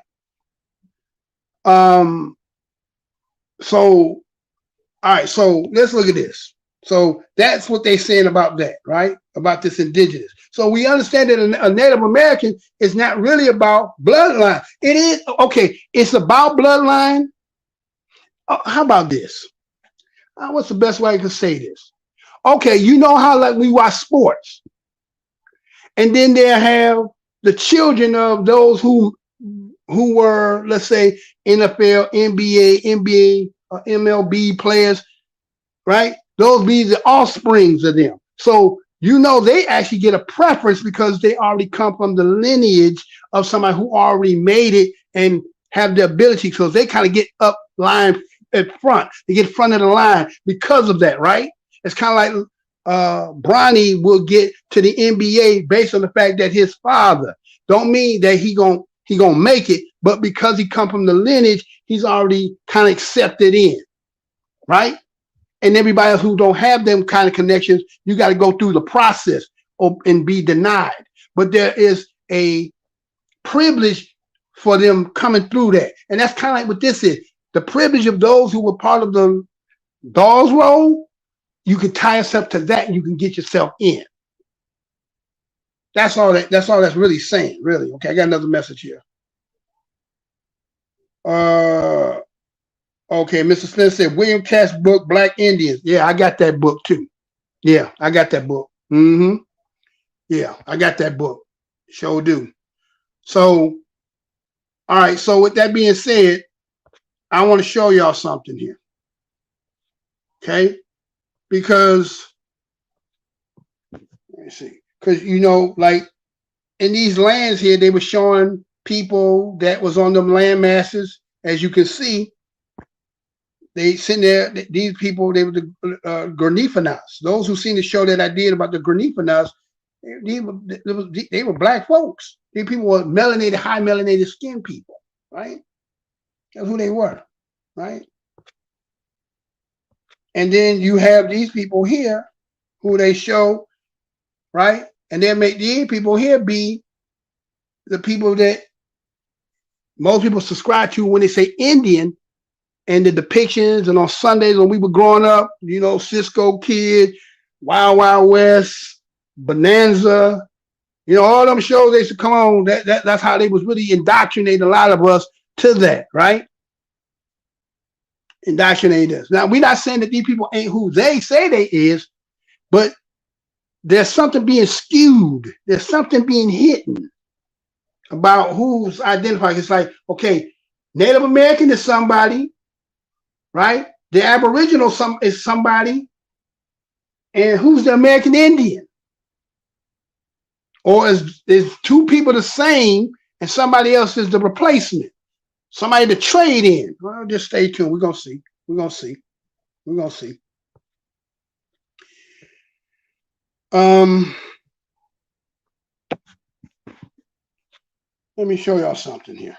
So, all right, so let's look at this. So that's what they're saying about that, right? About this indigenous. So we understand that a Native American is not really about bloodline. It is, okay, it's about bloodline. How about this? What's the best way I can say this? Okay, you know how like we watch sports, and then they'll have the children of those who were, let's say, NFL, NBA, MLB players, right? Those be the offsprings of them. So you know they actually get a preference because they already come from the lineage of somebody who already made it and have the ability. So they kind of get up line at front. They get front of the line because of that, right? It's kind of like Bronny will get to the NBA based on the fact that his father. Don't mean that he gonna make it, but because he come from the lineage, he's already kind of accepted in, right? And everybody else who don't have them kind of connections, you got to go through the process and be denied. But there is a privilege for them coming through that, and that's kind of like what this is. The privilege of those who were part of the Dawes Roll. You can tie yourself to that and you can get yourself in. That's all that's really saying, really. Okay, I got another message here. Okay, Mr. Smith said William Catt's book, Black Indians. Yeah, I got that book too. Yeah, I got that book. Yeah, I got that book. Sure do. So, all right, so with that being said, I want to show y'all something here. Okay? Because, let me see, because, you know, like in these lands here, they were showing people that was on them land masses. As you can see, they sitting there, these people, they were the Gurnifanas. Those who seen the show that I did about the Gurnifanas, they were black folks. These people were melanated, high melanated skin people, right? That's who they were, right? And then you have these people here who they show, right? And they make these people here be the people that most people subscribe to when they say Indian, and the depictions. And on Sundays when we were growing up, you know, Cisco Kid, Wild Wild West, Bonanza, you know, all them shows they used to come on. That's how they was really indoctrinating a lot of us to that, right? Indoctrinate us. Now, we're not saying that these people ain't who they say they is, but there's something being skewed. There's something being hidden about who's identified. It's like, okay, Native American is somebody, right? The Aboriginal is somebody, and who's the American Indian? Or is two people the same and somebody else is the replacement? Somebody to trade in. Well, just stay tuned. We're gonna see. We're gonna see. We're gonna see. Let me show y'all something here.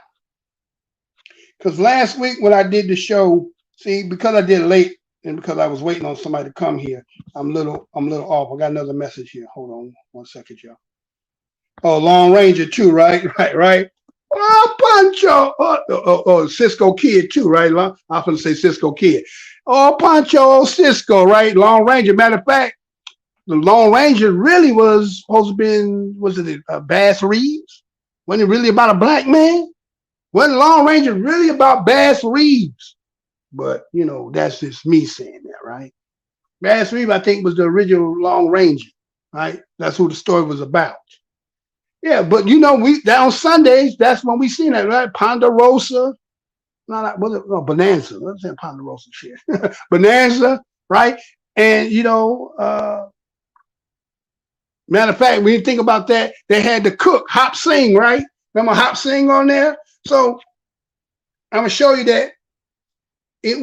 Because last week when I did the show, see, because I did it late and because I was waiting on somebody to come here, I'm a little off. I got another message here. Hold on 1 second, y'all. Oh, Long Ranger too, right? Right. Oh, Pancho. Oh, Cisco Kid too, right? I'm going to say Cisco Kid. Oh, Pancho, Cisco, right? Long Ranger. Matter of fact, the Lone Ranger really was supposed to be, was it Bass Reeves? Wasn't it really about a black man? Wasn't Lone Ranger really about Bass Reeves? But, you know, that's just me saying that, right? Bass Reeves, I think, was the original Lone Ranger, right? That's who the story was about. Yeah, but, you know, that on Sundays, that's when we seen that, right? Ponderosa. Bonanza. Let's say Ponderosa shit. Bonanza, right? And, you know, matter of fact, when you think about that, they had the cook, Hop Sing, right? Remember Hop Sing on there? So I'm going to show you that they're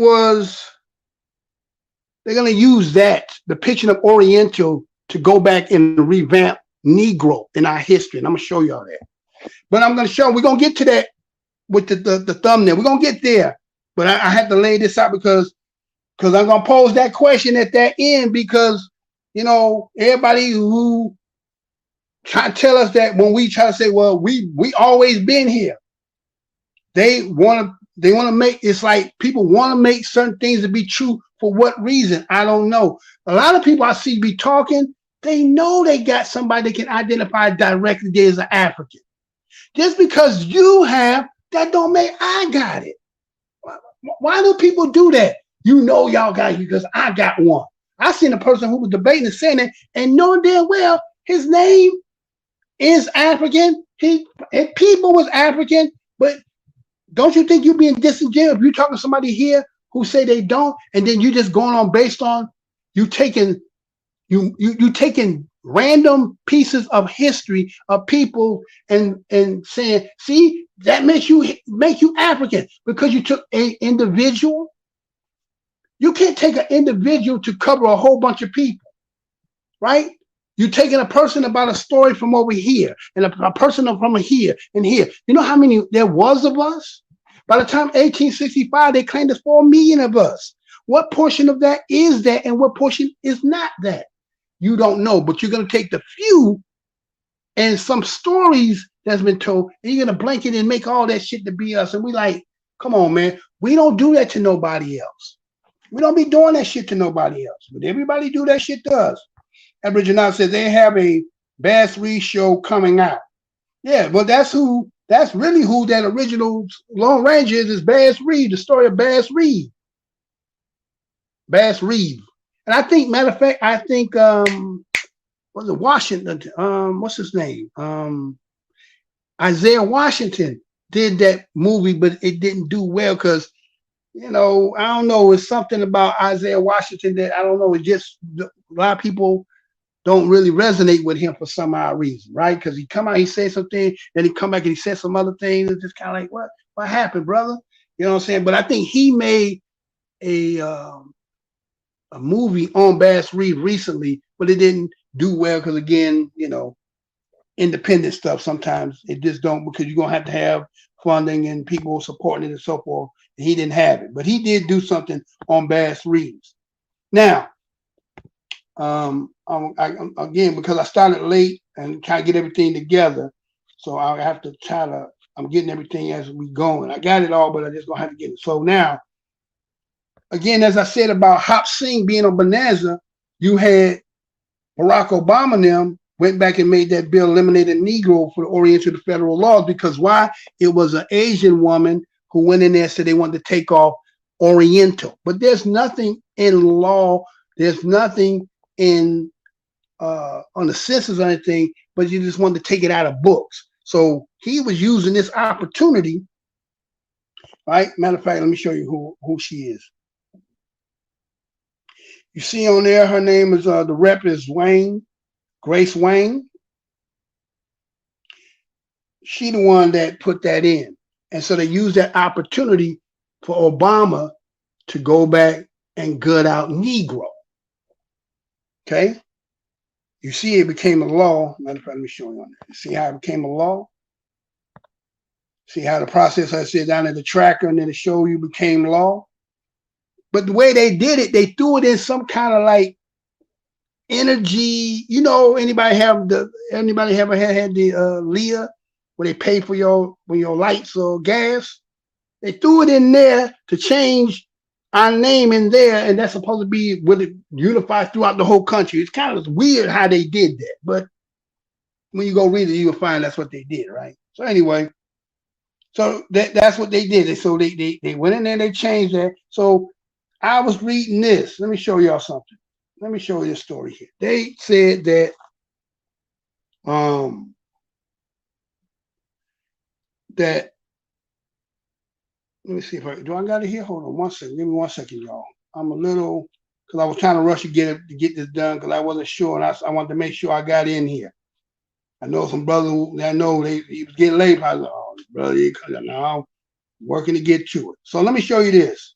going to use that, the picture of Oriental, to go back and revamp Negro in our history. And I'm going to show y'all that. But we're going to get to that with the thumbnail. We're going to get there. But I had to lay this out because I'm going to pose that question at that end because, you know, everybody who try to tell us that when we try to say, well, we always been here, they want to make, it's like people want to make certain things to be true. For what reason? I don't know. A lot of people I see be talking, they know they got somebody they can identify directly as an African. Just because you have, that don't make I got it. Why do people do that? You know y'all got it because I got one. I seen a person who was debating and saying it and knowing damn well his name is African. His people was African, but don't you think you're being disingenuous if you're talking to somebody here who say they don't, and then you just going on based on you taking random pieces of history of people and saying, see, that makes you African because you took an individual. You can't take an individual to cover a whole bunch of people, right? You're taking a person about a story from over here and a person from here and here. You know how many there was of us? By the time 1865, they claimed there's 4 million of us. What portion of that is that and what portion is not that? You don't know, but you're going to take the few and some stories that's been told, and you're going to blanket and make all that shit to be us. And we like, come on, man. We don't do that to nobody else. We don't be doing that shit to nobody else. But everybody do that shit to us. Aboriginal says they have a Bass Reeves show coming out. Yeah, well, that's really who that original Lone Ranger is Bass Reeves, the story of Bass Reeves. Bass Reeves. And I think, matter of fact, was it Washington? What's his name? Isaiah Washington did that movie, but it didn't do well because, you know, I don't know. It's something about Isaiah Washington that I don't know. It just a lot of people don't really resonate with him for some odd reason, right? Because he come out, he said something, then he come back and he said some other things. It's just kind of like, what happened, brother? You know what I'm saying? But I think he made a movie on Bass Reeves recently, but it didn't do well because, again, you know, independent stuff sometimes it just don't, because you're gonna have to have funding and people supporting it and so forth. And he didn't have it, but he did do something on Bass Reeves. Now, again, because I started late and trying to get everything together, so I have to try to. I'm getting everything as we going. I got it all, but I just gonna have to get it. So now, again, as I said about Hop Sing being on Bonanza, you had Barack Obama and them went back and made that bill eliminating Negro for the Oriental to federal laws because why? It was an Asian woman who went in there and said they wanted to take off Oriental. But there's nothing in law, there's nothing in on the census or anything, but you just wanted to take it out of books. So he was using this opportunity, right? Matter of fact, let me show you who she is. You see on there, her name is, the rep is Grace Wayne. She the one that put that in. And so they used that opportunity for Obama to go back and gut out Negro. Okay? You see it became a law. Matter of fact, let me show you on that. You see how it became a law? See how the process, I said, down in the tracker, and then it show you became law. But the way they did it, they threw it in some kind of like energy. You know, anybody ever had the Leah where they pay for your lights or gas? They threw it in there to change our name in there, and that's supposed to be with it unified throughout the whole country. It's kind of weird how they did that, but when you go read it, you'll find that's what they did, right? So anyway, so that's what they did. So they went in there, they changed that. So I was reading this. Let me show y'all something. Let me show you this story here. They said that let me see if I got it here. Hold on 1 second. Give me 1 second, y'all. I'm a little, because I was trying to rush to get this done because I wasn't sure, and I wanted to make sure I got in here. I know some brothers I know he was getting late. I was like, oh, brother, now I'm working to get to it. So let me show you this.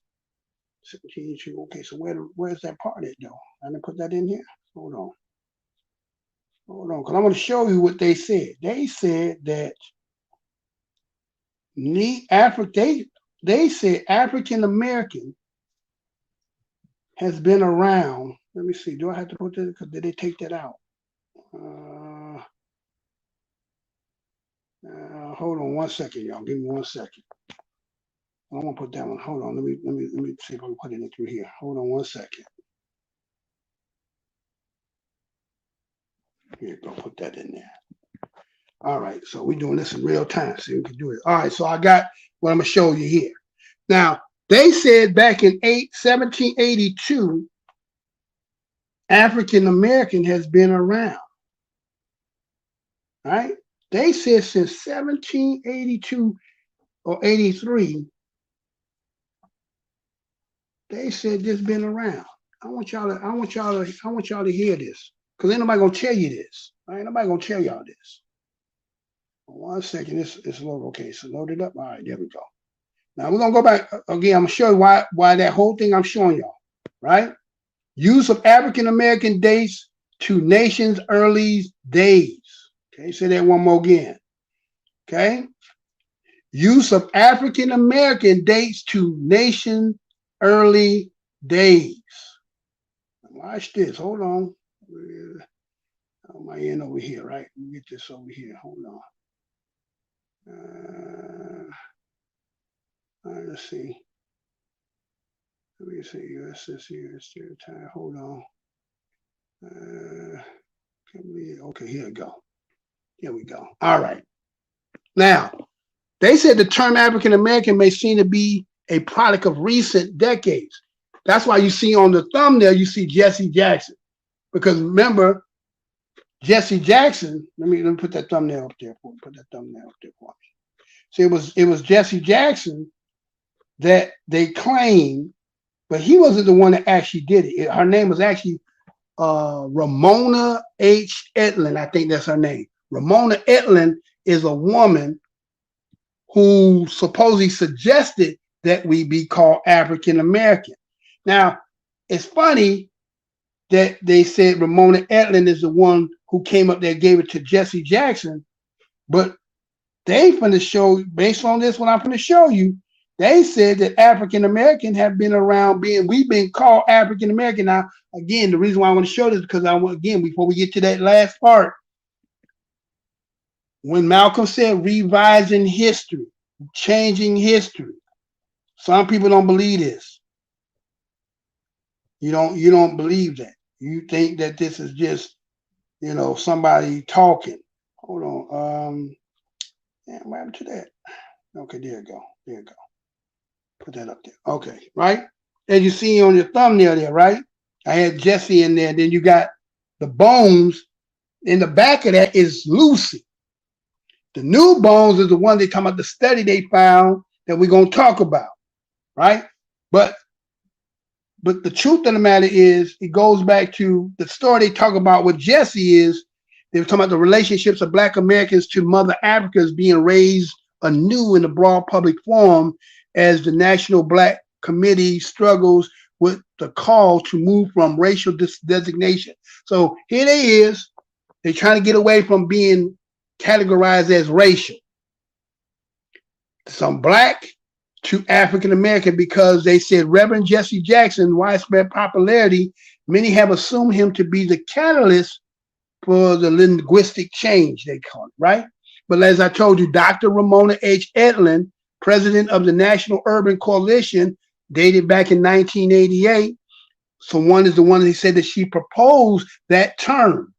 17, okay, so where's that part at though? I didn't put that in here. Hold on, because I want to show you what they said. They said that they said African American has been around. Let me see. Do I have to put that? Because did they take that out? Hold on 1 second, y'all. Give me 1 second. I want to put that one. Hold on. Let me see if I can put it through here. Hold on 1 second. Here, go put that in there. All right. So we're doing this in real time, so we can do it. All right. So I got what I'm gonna show you here. Now they said back in 1782, African American has been around. Right? They said since 1782 or 83, they said this been around. I want y'all to hear this, because ain't nobody gonna tell you this. Ain't nobody gonna tell y'all this. 1 second, it's loaded. Okay, so loaded up. All right, there we go. Now we're gonna go back again. I'm gonna show you why that whole thing I'm showing y'all, right? Use of African American dates to nation's early days. Okay, say that one more again. Okay. Use of African American dates to nation early days. Watch this. Hold on. On my end over here, right? Let me get this over here. Hold on. All right, let's see. Let me see. USS here. Time. Hold on. Okay, here we go. Here we go. All right. Now, they said the term African American may seem to be a product of recent decades. That's why you see on the thumbnail, you see Jesse Jackson. Because remember, Jesse Jackson, let me put that thumbnail up there for me. Put that thumbnail up there for me. So it was Jesse Jackson that they claimed, but he wasn't the one that actually did it. Her name was actually Ramona H. Etlin. I think that's her name. Ramona Etlin is a woman who supposedly suggested that we be called African American. Now, it's funny that they said Ramona Etlin is the one who came up there, gave it to Jesse Jackson, but they finna show, based on this, what I'm finna show you, they said that African American have been around we've been called African American. Now, again, the reason why I want to show this is because again, before we get to that last part, when Malcolm said revising history, changing history, some people don't believe this. You don't believe that. You think that this is just, somebody talking. Hold on. What happened to that? Okay, there you go. There you go. Put that up there. Okay, right? As you see on your thumbnail there, right? I had Jesse in there. Then you got the bones. In the back of that is Lucy. The new bones is the one they talking about, the study they found that we're going to talk about, right? But the truth of the matter is, it goes back to the story they talk about with Jesse is, they were talking about the relationships of Black Americans to Mother Africans being raised anew in the broad public forum as the National Black Committee struggles with the call to move from racial designation. So here they is, they're trying to get away from being categorized as racial. some black to African American, because they said Reverend Jesse Jackson, widespread popularity, many have assumed him to be the catalyst for the linguistic change, they call it, right? But as I told you, Dr. Ramona H. Edlin, president of the National Urban Coalition, dated back in 1988. So one is the one that said that she proposed that term.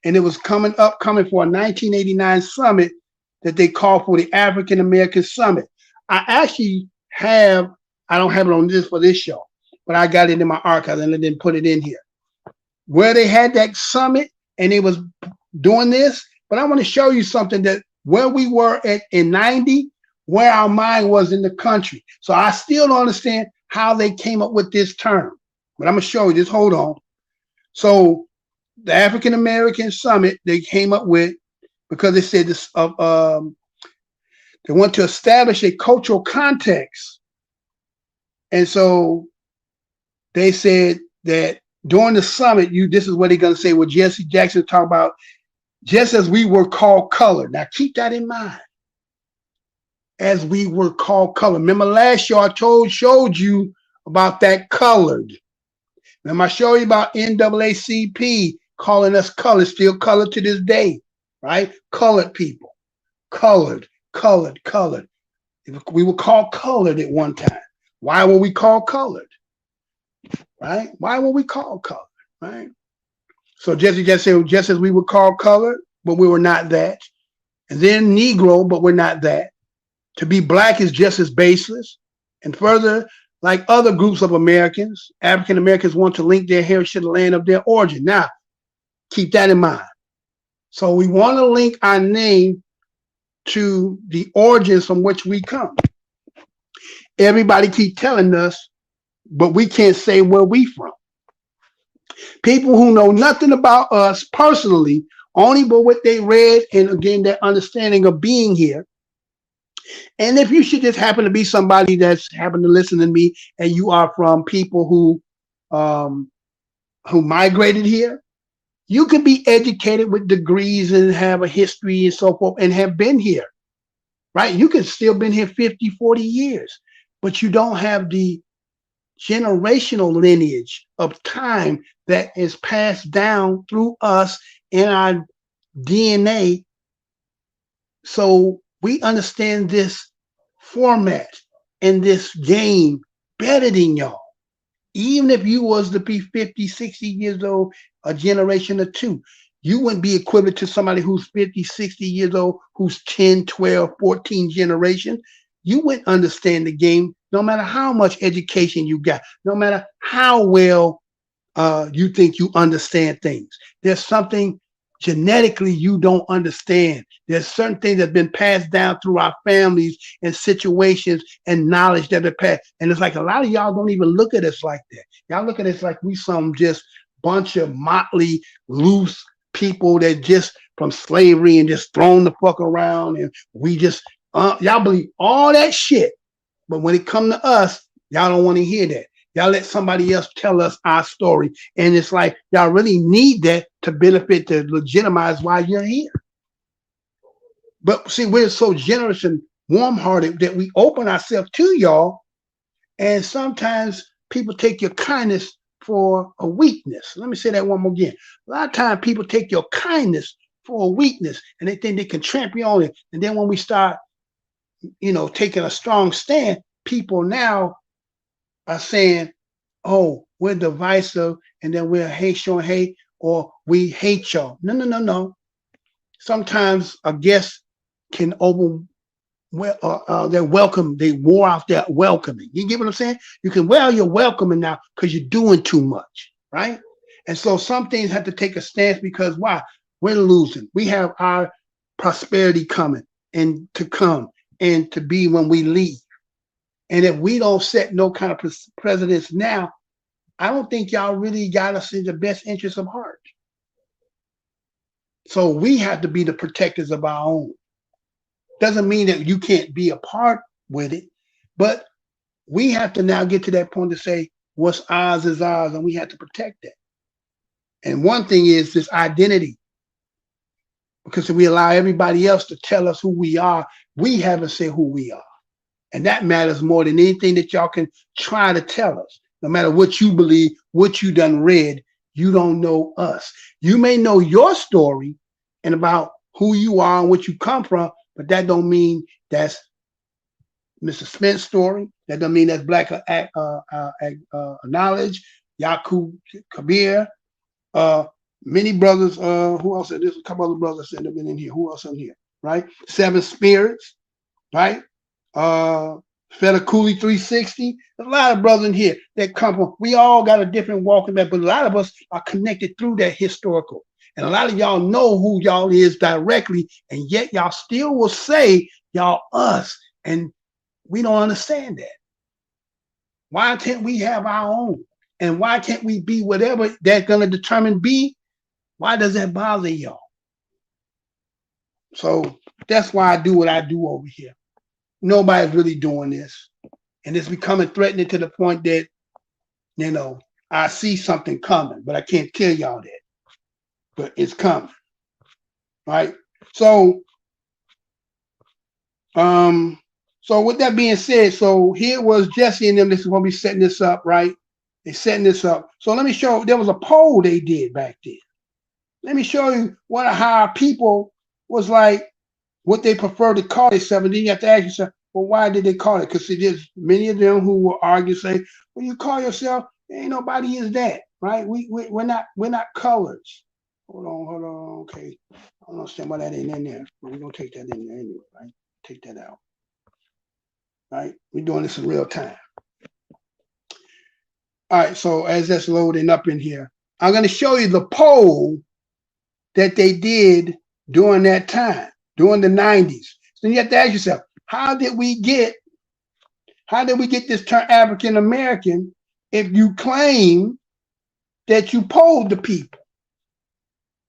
And it was coming for a 1989 summit that they called for the African American Summit. I actually I don't have it on this for this show, but I got it in my archives and I didn't put it in here. Where they had that summit and they was doing this, but I want to show you something that where we were at in 90, where our mind was in the country. So I still don't understand how they came up with this term, but I'm gonna show you this, hold on. So the African American Summit they came up with, because they said this, they want to establish a cultural context. And so they said that during the summit, this is what they're going to say, what Jesse Jackson talked about, just as we were called colored. Now keep that in mind. As we were called colored. Remember last year I showed you about that colored. Remember I showed you about NAACP calling us colored, still colored to this day, right? Colored people. Colored. We were called colored at one time. Why were we called colored? Right? Why were we called colored? Right? So Jesse just said, just as we were called colored, but we were not that. And then Negro, but we're not that. To be black is just as baseless. And further, like other groups of Americans, African Americans want to link their heritage to the land of their origin. Now, keep that in mind. So we want to link our name to the origins from which we come. Everybody keep telling us, but we can't say where we from. People who know nothing about us personally, only but what they read and again their understanding of being here. And if you should just happen to be somebody that's happen to listen to me and you are from people who migrated here, you could be educated with degrees and have a history and so forth and have been here, right? You could still been here 50, 40 years, but you don't have the generational lineage of time that is passed down through us in our DNA. So we understand this format and this game better than y'all. Even if you was to be 50, 60 years old, a generation or two, you wouldn't be equivalent to somebody who's 50, 60 years old, who's 10, 12, 14 generation. You wouldn't understand the game no matter how much education you got, no matter how well you think you understand things. There's something genetically you don't understand. There's certain things that have been passed down through our families and situations and knowledge that are passed. And it's like a lot of y'all don't even look at us like that. Y'all look at us like we some just bunch of motley, loose people that just from slavery and just thrown the fuck around. And we just, y'all believe all that shit. But when it come to us, y'all don't want to hear that. Y'all let somebody else tell us our story. And it's like, y'all really need that to benefit, to legitimize why you're here. But see, we're so generous and warm-hearted that we open ourselves to y'all. And sometimes people take your kindness for a weakness. Let me say that one more again. A lot of times people take your kindness for a weakness and they think they can tramp you on it. And then when we start, taking a strong stand, people now are saying, oh, we're divisive and then we're showing hate or we hate y'all. No. Sometimes a guest can they're welcome. They wore off that welcoming. You get what I'm saying? You can, you're welcoming now because you're doing too much, right? And so some things have to take a stance because why? We're losing. We have our prosperity coming and to come and to be when we leave. And if we don't set no kind of precedents now, I don't think y'all really got us in the best interest of heart. So we have to be the protectors of our own. Doesn't mean that you can't be a part with it, but we have to now get to that point to say, what's ours is ours, and we have to protect that. And one thing is this identity. Because if we allow everybody else to tell us who we are, we haven't said who we are. And that matters more than anything that y'all can try to tell us. No matter what you believe, what you done read, you don't know us. You may know your story and about who you are and what you come from, but that don't mean that's Mr. Smith's story. That don't mean that's Black Knowledge, Yakub Kabir, many brothers, who else? There's a couple other brothers that have been in here. Who else in here, right? Seven Spirits, right? Feta Cooley 360. There's a lot of brothers in here that come from, we all got a different walk in that, but a lot of us are connected through that historical. And a lot of y'all know who y'all is directly, and yet y'all still will say y'all us. And we don't understand that. Why can't we have our own? And why can't we be whatever that's going to determine be? Why does that bother y'all? So that's why I do what I do over here. Nobody's really doing this. And it's becoming threatening to the point that, you know, I see something coming, but I can't tell y'all that. But it's coming. Right? So, so with that being said, so here was Jesse and them. This is going to be setting this up, right? They're setting this up. So let me show, there was a poll they did back then. Let me show you how people was like, what they prefer to call themselves. And then you have to ask yourself, well, why did they call it? Because there's many of them who will argue, say, well, you call yourself, ain't nobody is that, right? We're not colors. Hold on, okay. I don't understand why that ain't in there, but we're gonna take that in there anyway, right? Take that out. Right? We're doing this in real time. All right, so as that's loading up in here, I'm gonna show you the poll that they did during that time, during the 90s. So you have to ask yourself, how did we get this term African American if you claim that you polled the people?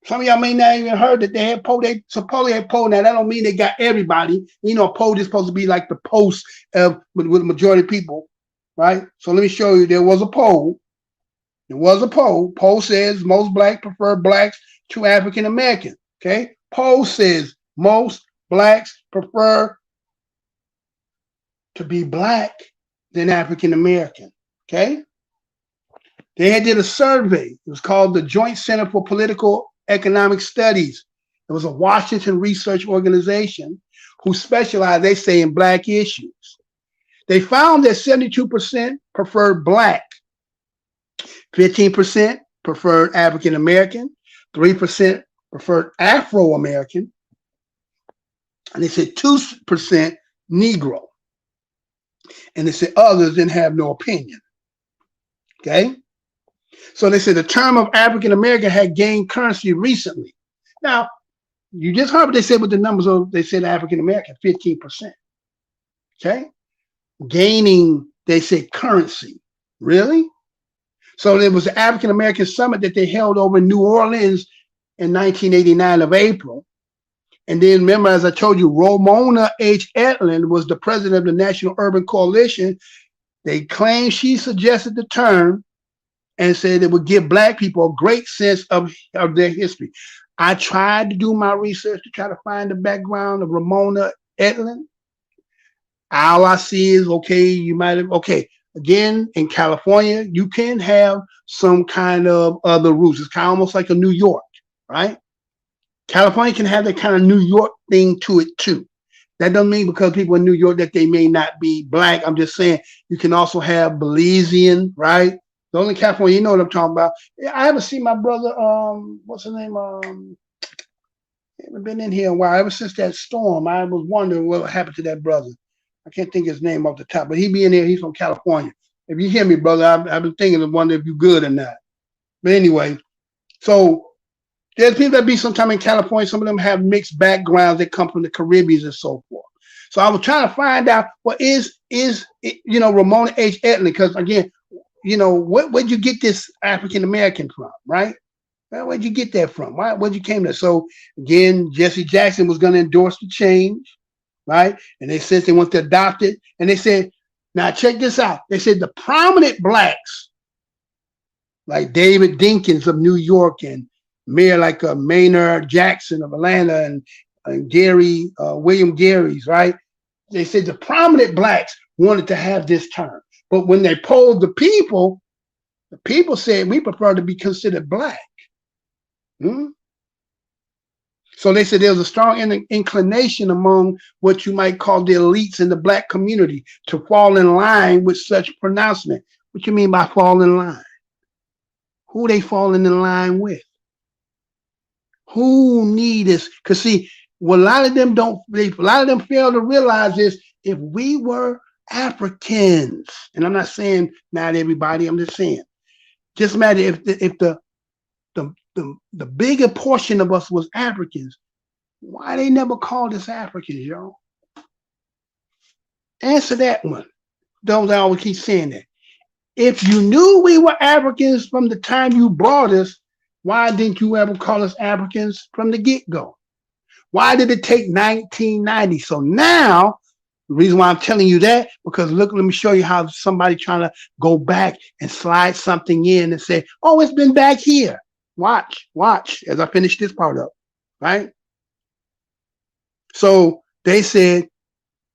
Some of y'all may not even heard that they had polled. They supposedly had polled. Now that don't mean they got everybody. You know, a poll is supposed to be like the post of with the majority of people, right? So let me show you. There was a poll. There was a poll. Poll says most Blacks prefer Blacks to African American. Okay. Poll says most Blacks prefer to be Black than African American. Okay. They did a survey. It was called the Joint Center for Political Economic Studies. It was a Washington research organization who specialized, they say, in Black issues. They found that 72% preferred Black, 15% preferred African American, 3% preferred Afro American, and they said 2% Negro. And they said others didn't have no opinion. Okay? So they said the term of African American had gained currency recently. Now, you just heard what they said with the numbers of, they said African American, 15%. Okay? Gaining, they said currency. Really? So there was the African American Summit that they held over in New Orleans in 1989 of April. And then remember, as I told you, Ramona H. Etland was the president of the National Urban Coalition. They claimed she suggested the term and said it would give Black people a great sense of their history. I tried to do my research to try to find the background of Ramona Etland. All I see is, okay, you might have, okay, again, in California, you can have some kind of other roots. It's kind of almost like a New York, right? California can have that kind of New York thing to it too. That doesn't mean because people in New York that they may not be Black. I'm just saying you can also have Belizean, right? The only California, you know what I'm talking about. I haven't seen my brother, what's his name? Haven't been in here in a while. Ever since that storm, I was wondering what happened to that brother. I can't think his name off the top, but he be in here. He's from California. If you hear me, brother, I've been thinking of wondering if you're good or not. But anyway, so there's people that be sometime in California. Some of them have mixed backgrounds that come from the Caribbean and so forth. So I was trying to find out what is you know, Ramona H. Etland, because again, you know, where'd you get this African American from, right? Well, where'd you get that from? Where'd you came there? So again, Jesse Jackson was going to endorse the change, right? And they said they want to adopt it. And they said, now check this out. They said the prominent Blacks, like David Dinkins of New York and Mayor like Maynard Jackson of Atlanta and Gary, William Gary's, right? they said the prominent blacks wanted to have this term. But when they polled the people said we prefer to be considered black. So they said there was a strong inclination among what you might call the elites in the black community to fall in line with such pronouncement. What you mean by fall in line? Who they falling in line with? Who need this? Because see, what a lot of them fail to realize is if we were Africans, and I'm not saying not everybody, I'm just saying, just matter if the bigger portion of us was Africans, why they never called us Africans, y'all? Answer that one. Don't always keep saying that. If you knew we were Africans from the time you brought us, why didn't you ever call us Africans from the get-go? Why did it take 1990? So now, the reason why I'm telling you that, because look, let me show you how somebody trying to go back and slide something in and say, oh, it's been back here. Watch as I finish this part up, right? So they said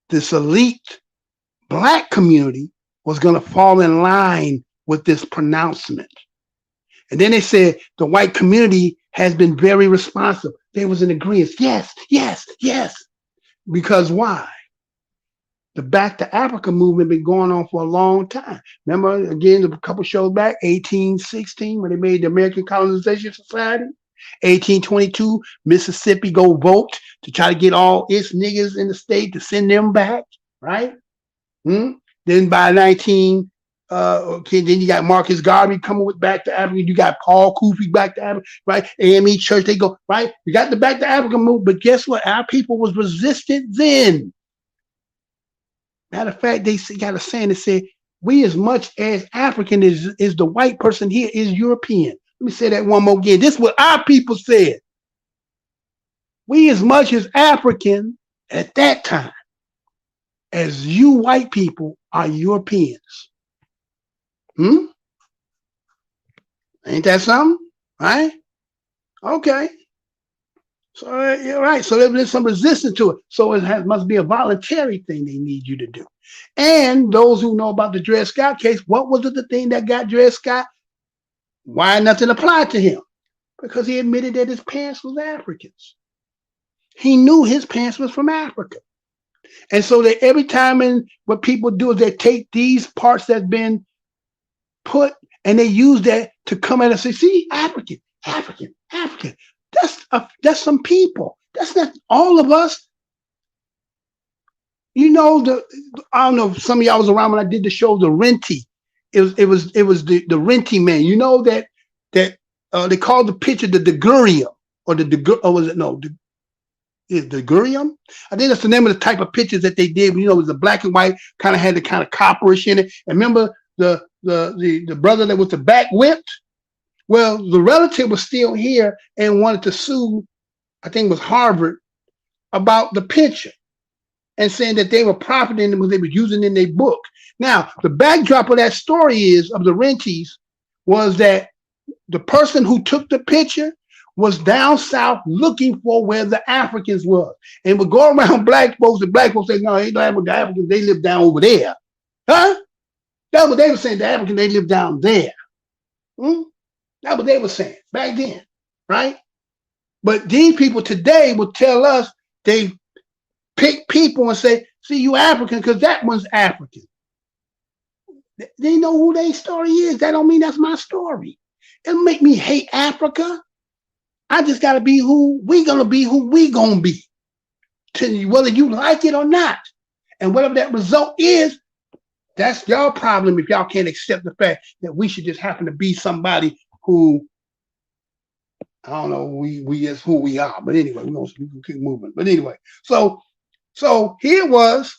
this elite black community was going to fall in line with this pronouncement. And then they said the white community has been very responsive. They was in agreement. Yes, yes, yes. Because why? The Back to Africa movement been going on for a long time. Remember, again, a couple shows back, 1816, when they made the American Colonization Society. 1822, Mississippi go vote to try to get all its niggas in the state to send them back, right? Then by then you got Marcus Garvey coming with Back to Africa. You got Paul Koofy Back to Africa, right? AME Church, they go, right? You got the Back to Africa movement, but guess what? Our people was resistant then. Matter of fact, they got a saying that said, we as much as African is the white person here is European. Let me say that one more again. This is what our people said. We as much as African at that time as you white people are Europeans. Ain't that something? Right? Okay. So you're right. So there's some resistance to it. So it must be a voluntary thing they need you to do. And those who know about the Dred Scott case, what was it the thing that got Dred Scott? Why nothing applied to him? Because he admitted that his parents was Africans. He knew his parents was from Africa. And so that every time what people do is they take these parts that's been put and they use that to come at us and say, see, African. That's some people. That's not all of us. You know, I don't know if some of y'all was around when I did the show, the Renty. It was the Renty man. You know that they called the picture the Degurium or the Degurium? I think that's the name of the type of pictures that they did. You know, it was the black and white, kind of had the kind of copperish in it. And remember the brother that was the back whipped? Well, the relative was still here and wanted to sue, I think it was Harvard, about the picture and saying that they were profiting because they were using in their book. Now, the backdrop of that story of the Renties was that the person who took the picture was down south looking for where the Africans were and would go around black folks and black folks say, no, ain't no the Africans, they live down over there. Huh? That's what they were saying, the Africans, they live down there. That's what they were saying back then, right? But these people today will tell us they pick people and say, see, you African because that one's African. They know who their story is. That don't mean that's my story. It'll make me hate Africa. I just got to be who we going to be. Whether you like it or not. And whatever that result is, that's your problem if y'all can't accept the fact that we should just happen to be somebody who, I don't know, we is who we are. But anyway, we can keep moving. But anyway, so here was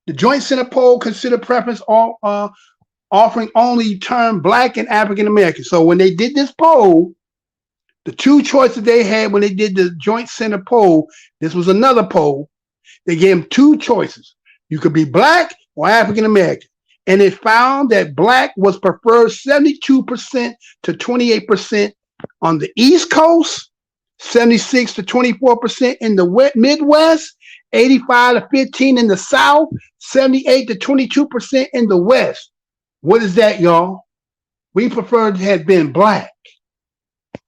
the Joint Center poll consider preference offering only term Black and African American. So when they did this poll, the two choices they had when they did the Joint Center poll, this was another poll, they gave them two choices. You could be Black or African American. And it found that Black was preferred 72% to 28% on the East Coast, 76 to 24% in the Midwest, 85 to 15 in the South, 78 to 22% in the West. What is that, y'all? We prefer to have been black.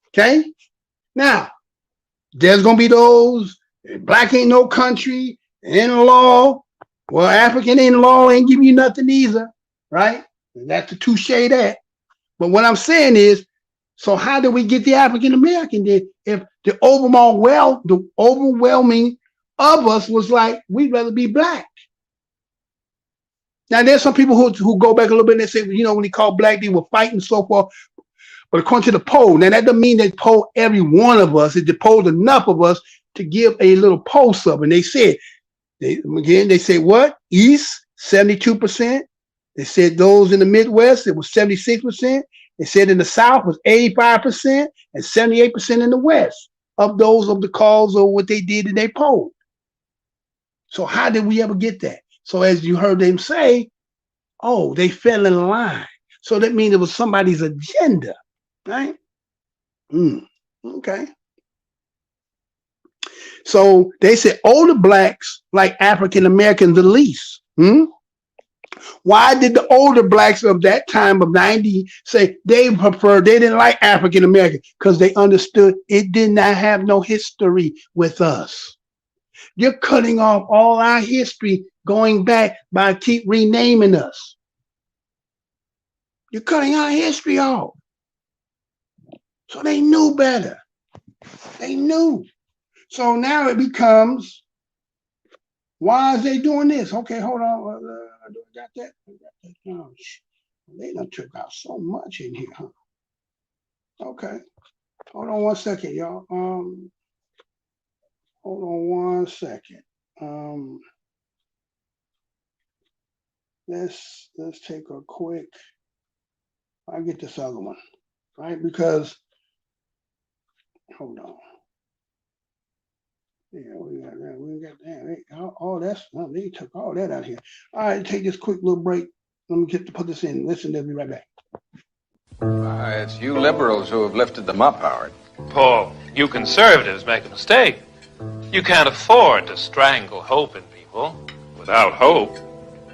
Okay? Now, there's going to be those, black ain't no country, in law. Well, African in law ain't giving you nothing either, right? That's the touche that. But what I'm saying is, so how do we get the African American then? If the overwhelming of us was like, we'd rather be black. Now, there's some people who go back a little bit and they say, you know, when they call black, they were fighting and so forth. But according to the poll, now that doesn't mean they polled every one of us. It polled enough of us to give a little pulse of. And they said, they said what? East, 72%. They said those in the Midwest, it was 76%. They said in the South was 85% and 78% in the West of those of the calls or what they did in their poll. So how did we ever get that? So as you heard them say, oh, they fell in line. So that means it was somebody's agenda, right? Okay. So they said older blacks like African Americans the least. Why did the older blacks of that time of 90 say they didn't like African American? Because they understood it did not have no history with us. You're cutting off all our history going back by keep renaming us. You're cutting our history off. So they knew better. They knew. So now it becomes, why is they doing this? Okay, hold on. I got that. Oh, they done took out so much in here, huh? Okay. Hold on one second, y'all. Hold on one second. Let's take a quick. I'll get this other one, right? Because hold on. Yeah, we got that. We got that. All that's they took all that out here. All right, take this quick little break. Let me put this in. Listen, they'll be right back. It's you liberals who have lifted them up, Howard. Paul, you conservatives make a mistake. You can't afford to strangle hope in people. Without hope,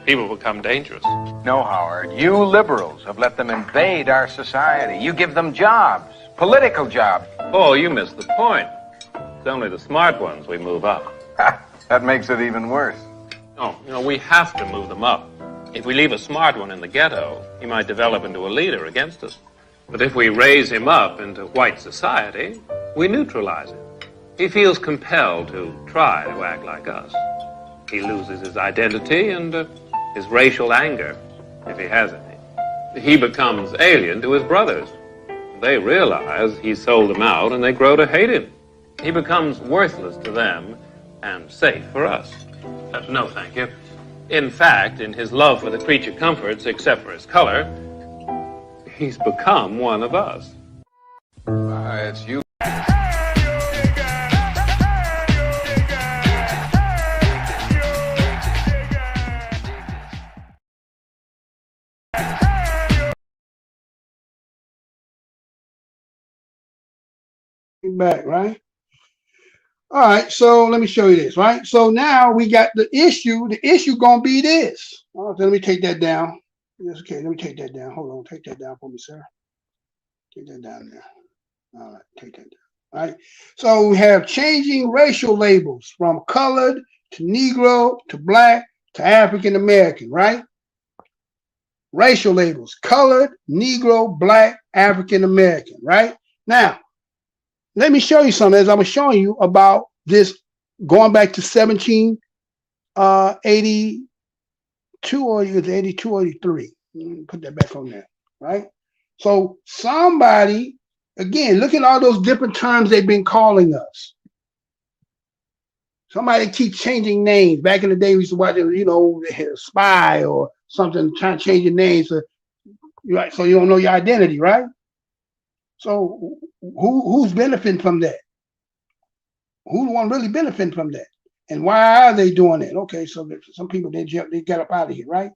people become dangerous. No, Howard. You liberals have let them invade our society. You give them jobs, political jobs. Paul, you missed the point. It's only the smart ones we move up. That makes it even worse. No, we have to move them up. If we leave a smart one in the ghetto, he might develop into a leader against us. But if we raise him up into white society, we neutralize him. He feels compelled to try to act like us. He loses his identity and his racial anger, if he has any. He becomes alien to his brothers. They realize he sold them out and they grow to hate him. He becomes worthless to them and safe for us. No, thank you. In fact, in his love for the creature comforts, except for his color, he's become one of us. It's you. Back, right? All right, so let me show you this, right? So now we got the issue. The issue gonna be this. Oh, so let me take that down. Yes, okay, let me take that down. Hold on, take that down for me, sir. Take that down there. All right, take that down. All right. So we have changing racial labels from colored to Negro to black to African American, right? Racial labels: colored, Negro, black, African American, right? Now, let me show you something as I was showing you about this going back to 1782 or it was 82 or 83. Put that back on there, right? So somebody, again, look at all those different terms they've been calling us. Somebody keeps changing names. Back in the day, we used to watch, they had a spy or something, trying to change your name so you don't know your identity, right? So who's benefiting from that? Who's the one really benefiting from that? And why are they doing it? Okay, so some people, they got up out of here, right?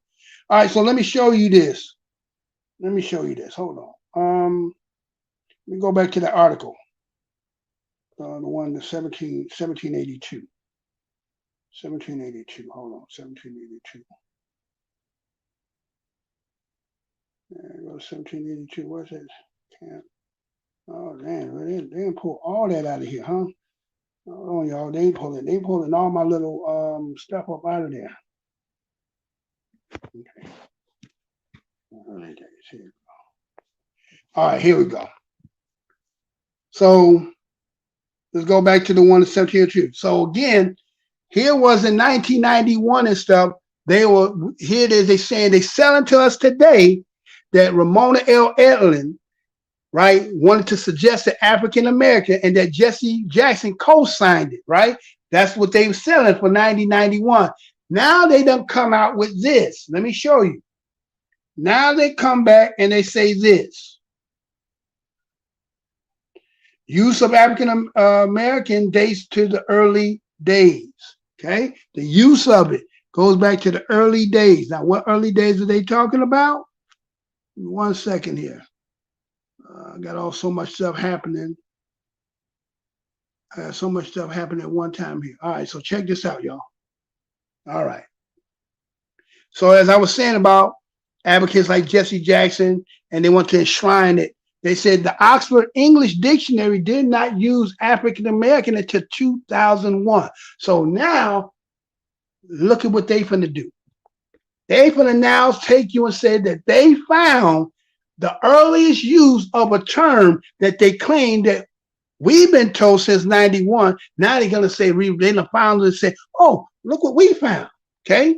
All right, so let me show you this. Hold on. Let me go back to the article. The one, the 1782. 1782. Hold on, 1782. There goes 1782. What's this? Camp. Oh damn, they didn't pull all that out of here, huh? Hold on, y'all. They pulling all my little stuff up out of there. Okay. All right, here we go. So let's go back to the one in 1702. So again, here was in 1991 and stuff. They were here. It is. They saying they selling to us today that Ramona L. Edlin, right, wanted to suggest that African American and that Jesse Jackson co-signed it, right? That's what they were selling for 1991. Now they done come out with this. Let me show you. Now they come back and they say this. Use of African American dates to the early days. Okay, the use of it goes back to the early days. Now, what early days are they talking about? 1 second here. I got so much stuff happening. I got so much stuff happening at one time here. All right, so check this out, y'all. All right. So as I was saying about advocates like Jesse Jackson, and they want to enshrine it. They said the Oxford English Dictionary did not use African American until 2001. So now, look at what they finna do. They finna now take you and say that they found the earliest use of a term that they claim that we've been told since 91. Now they're gonna say they done found it and say, oh, look what we found. Okay.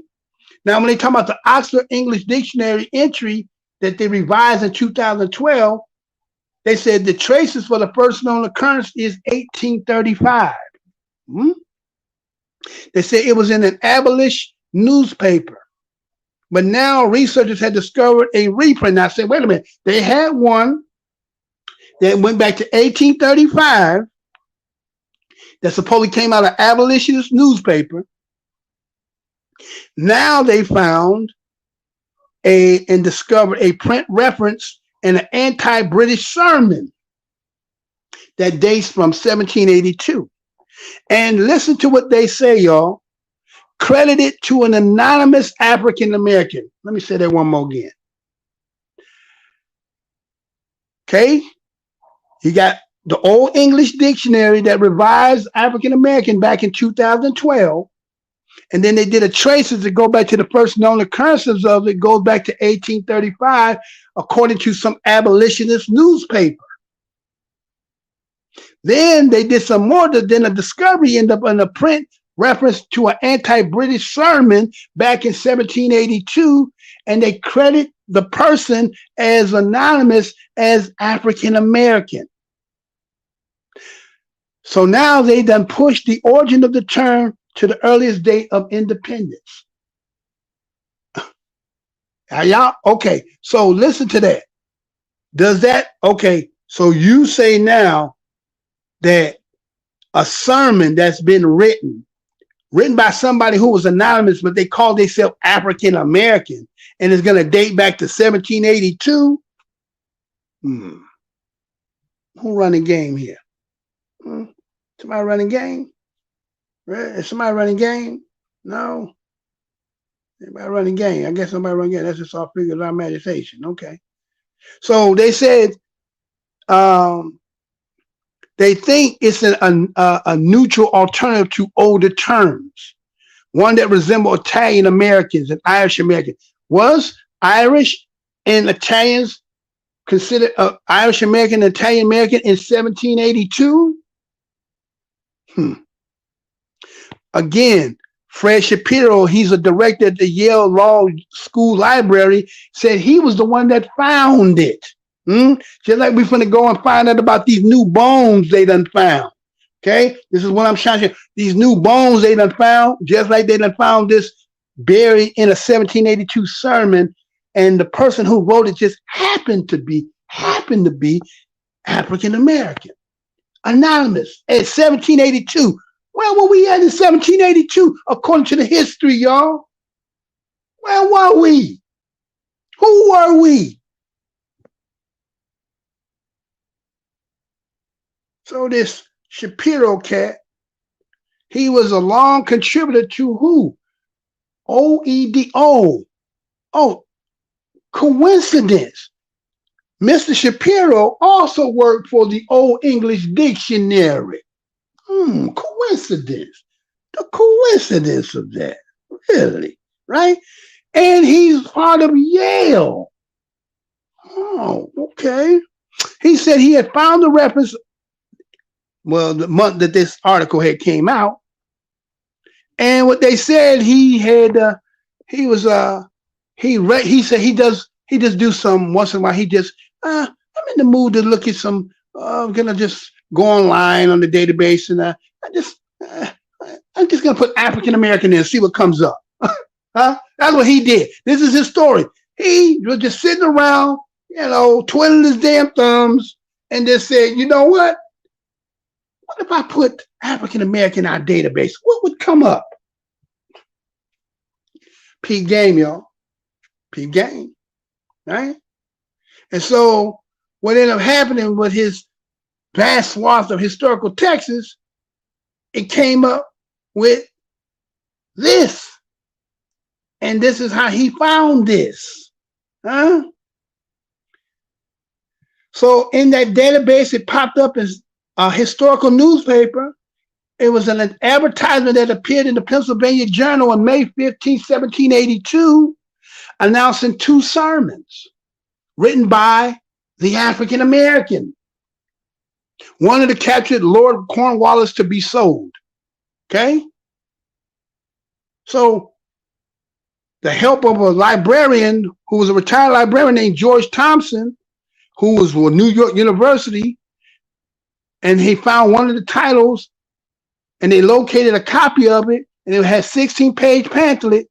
Now when they talk about the Oxford English Dictionary entry that they revised in 2012, they said the traces for the first known occurrence is 1835. They said it was in an abolition newspaper. But now researchers had discovered a reprint. Now I said, wait a minute, they had one that went back to 1835 that supposedly came out of abolitionist newspaper. Now they found and discovered a print reference in an anti-British sermon that dates from 1782. And listen to what they say, y'all. Credited to an anonymous African American. Let me say that one more again. Okay? You got the Old English Dictionary that revised African American back in 2012. And then they did a traces to go back to the first known occurrences of it, goes back to 1835, according to some abolitionist newspaper. Then they did some more, then a discovery ended up in a print reference to an anti-British sermon back in 1782, and they credit the person as anonymous as African American. So now they done pushed the origin of the term to the earliest date of independence. Y'all, okay, so listen to that. Does that, okay, so you say now that a sermon that's been written by somebody who was anonymous, but they called themselves African American, and it's going to date back to 1782? Who running game here? Somebody running game? Is somebody running game? No. Anybody running game? I guess somebody running game. That's just all figures our meditation. Okay. So they said they think it's a neutral alternative to older terms, one that resembled Italian Americans and Irish Americans. Was Irish and Italians considered Irish American and Italian American in 1782? Again, Fred Shapiro, he's a director at the Yale Law School Library, said he was the one that found it. Just like we're finna go and find out about these new bones they done found. Okay, this is what I'm trying to say. These new bones they done found, just like they done found this buried in a 1782 sermon, and the person who wrote it just happened to be African American, anonymous at 1782. Where were we at in 1782, according to the history, y'all? Where were we? Who were we? So this Shapiro cat, He was a long contributor to who? OED. Oh, coincidence. Mr. Shapiro also worked for the Old English Dictionary. Coincidence. The coincidence of that. Really, right? And he's part of Yale. Oh, okay. He said he had found the reference, well, the month that this article had came out. And what they said, he said he just do some once in a while. He just, I'm in the mood to look at some, I'm gonna just go online on the database and I'm just gonna put African American in and see what comes up. Huh? That's what he did. This is his story. He was just sitting around, twiddling his damn thumbs and just said, you know what? What if I put African American in our database? What would come up? Peep game, y'all. Peep game. Right? And so what ended up happening with his vast swath of historical texts, it came up with this. And this is how he found this. Huh? So in that database, it popped up as a historical newspaper. It was an advertisement that appeared in the Pennsylvania Journal on May 15, 1782, announcing 2 sermons written by the African American. One of the captured Lord Cornwallis to be sold. Okay? So the help of a librarian who was a retired librarian named George Thompson, who was with New York University, and he found one of the titles, and they located a copy of it, and it had 16-page pamphlet,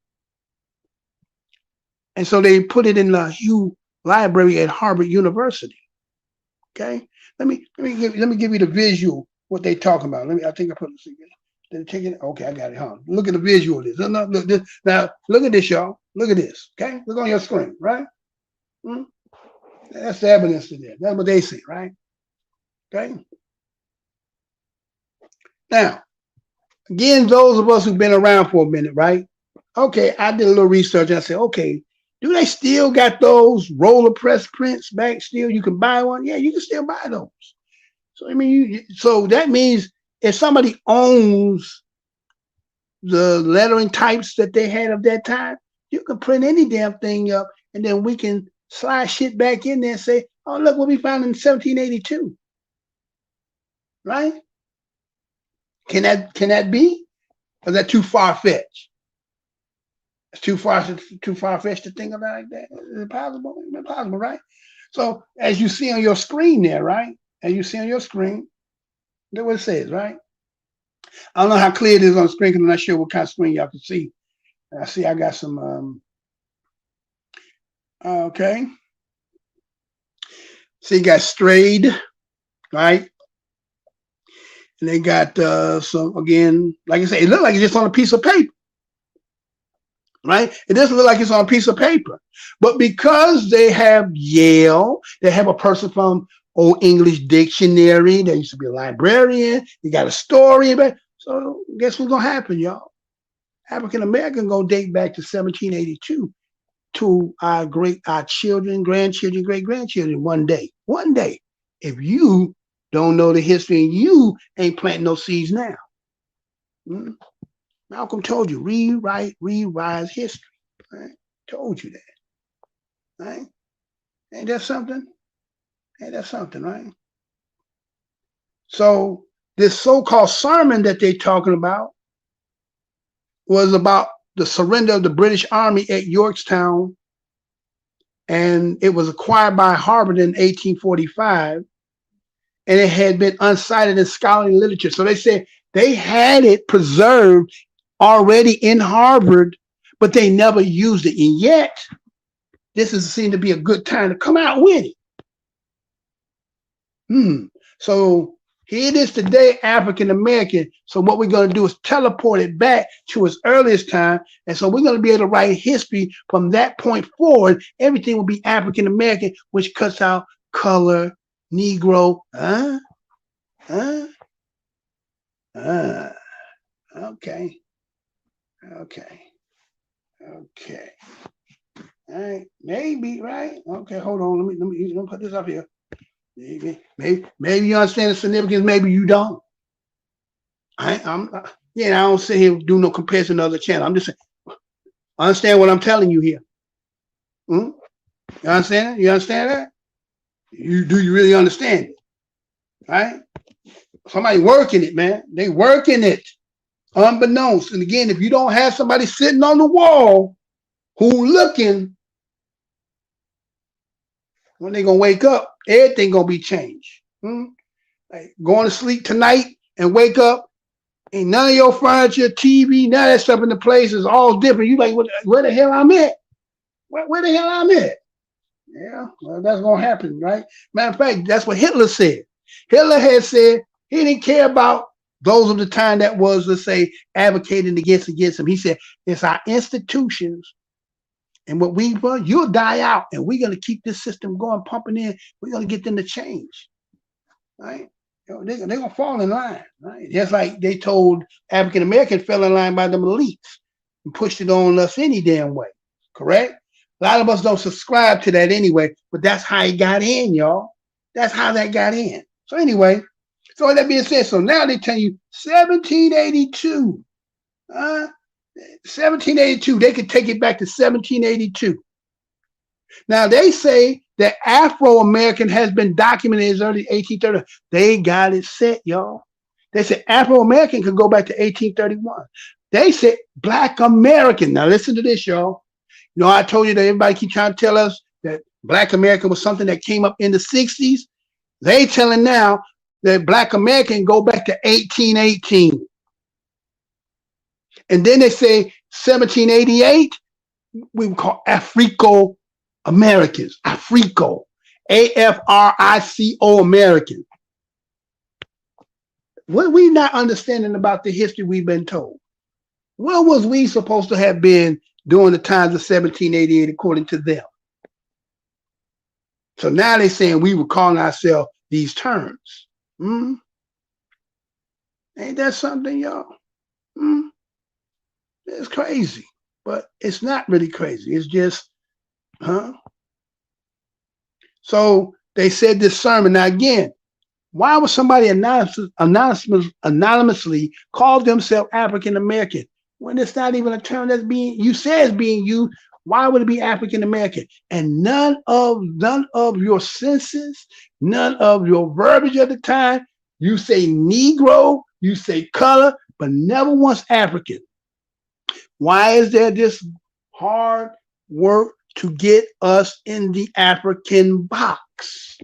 and so they put it in the Hugh Library at Harvard University. Okay, let me give you the visual what they talking about. I think I put it. Did it take it? Okay, I got it. Look at the visual of this. Look this. Now look at this, y'all. Look at this. Okay, look on your screen, right? That's the evidence to that. That's what they see, right? Okay. Now, again, those of us who've been around for a minute, right? Okay, I did a little research and I said, okay, do they still got those roller press prints back still? You can buy one? Yeah, you can still buy those. So, I mean, so that means if somebody owns the lettering types that they had of that time, you can print any damn thing up and then we can slide shit back in there and say, oh, look what we found in 1782. Right? Can that be? Or is that too far-fetched? It's too far-fetched to think of that like that. Is it possible? It's possible, right? So as you see on your screen there, right? As you see on your screen, that's what it says, right? I don't know how clear it is on the screen because I'm not sure what kind of screen y'all can see. I see I got some okay. So you got strayed, right? And they got some, again, like I say, it looked like it's just on a piece of paper, right? It doesn't look like it's on a piece of paper. But because they have Yale, they have a person from Old English Dictionary, there used to be a librarian, you got a story about it. So guess what's going to happen, y'all? African American going to date back to 1782 to our children, grandchildren, great-grandchildren one day. One day. If you don't know the history and you ain't planting no seeds now. Malcolm told you, rewrite history. Right? Told you that. Right? Ain't that something? Ain't that something, right? So this so-called sermon that they're talking about was about the surrender of the British Army at Yorktown, and it was acquired by Harvard in 1845, and it had been uncited in scholarly literature. So they said they had it preserved already in Harvard, but they never used it. And yet, this seemed to be a good time to come out with it. So here it is today, African American. So what we're going to do is teleport it back to its earliest time. And so we're going to be able to write history from that point forward. Everything will be African American, which cuts out color, Negro. Okay. All right, maybe, right? Okay, hold on. Let me put this up here. Maybe you understand the significance. Maybe you don't. I don't sit here and do no comparison to other channels. I'm just saying, understand what I'm telling you here. You understand it? You understand that? Do you really understand it? Right? Somebody working it, man. They working it, unbeknownst. And again, if you don't have somebody sitting on the wall who looking, when they gonna wake up, everything gonna be changed. Like going to sleep tonight and wake up, ain't none of your furniture, TV, none of that stuff in the place is all different. You like, where the hell I'm at? Where the hell I'm at? Yeah, well, that's gonna happen, right? Matter of fact, that's what Hitler said. Hitler had said he didn't care about those of the time that was, let's say, advocating against him. He said it's our institutions and what you'll die out, and we're gonna keep this system going, pumping in. We're gonna get them to change, right? They're gonna fall in line, right? Just like they told African Americans fell in line by them elites and pushed it on us any damn way, correct? A lot of us don't subscribe to that anyway, but that's how it got in, y'all. That's how that got in. So anyway, so that being said, so now they tell you 1782. 1782, they could take it back to 1782. Now they say that Afro-American has been documented as early 1830. They got it set, y'all. They said Afro-American could go back to 1831. They said Black American. Now listen to this, y'all. You know, I told you that everybody keep trying to tell us that Black American was something that came up in the 60s. They telling now that Black American go back to 1818. And then they say 1788, we would call Africo-Americans. Africo. A-F-R-I-C-O American. What are we not understanding about the history we've been told? What was we supposed to have been during the times of 1788 according to them? So now they're saying we were calling ourselves these terms. Ain't that something, y'all? It's crazy, but it's not really crazy. It's just, So they said this sermon. Now again, why would somebody anonymously call themselves African American when it's not even a term that's being used? Why would it be African American? And none of your senses, none of your verbiage at the time, you say Negro, you say color, but never once African. Why is there this hard work to get us in the African box?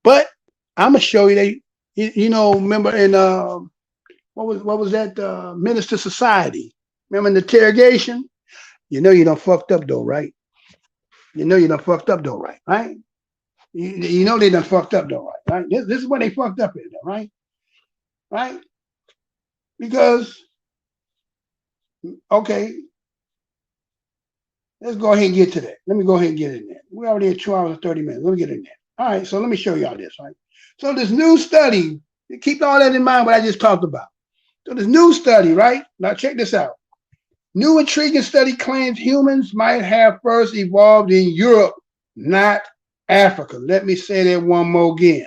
But I'm gonna show you that, remember in what was that Minister Society? Remember in the interrogation? You know you done fucked up though, right? You know they done fucked up though, right? You know they done fucked up though, right? This is where they fucked up in there, right? Right? Because, okay, let's go ahead and get to that. Let me go ahead and get in there. We're already at 2 hours and 30 minutes. Let me get in there. All right, so let me show y'all this, right? So this new study, keep all that in mind what I just talked about. So this new study, right? Now check this out. New intriguing study claims humans might have first evolved in Europe, not Africa. Let me say that one more again.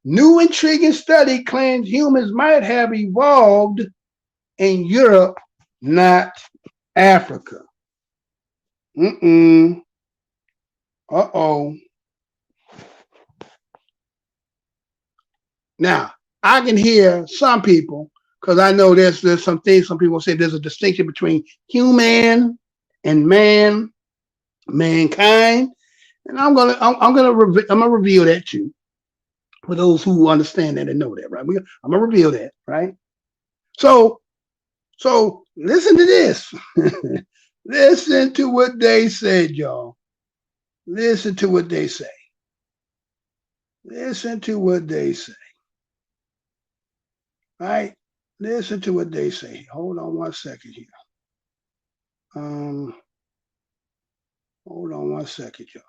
New intriguing study claims humans might have evolved in Europe, not Africa. Uh-oh. Now, I can hear some people, because I know there's some things some people say there's a distinction between human and mankind, and I'm gonna reveal that too for those who understand that and know that, right? I'm gonna reveal that, right? So listen to this. Listen to what they said, y'all. Listen to what they say. Listen to what they say. Right? Listen to what they say. Hold on one second here. Hold on one second, y'all.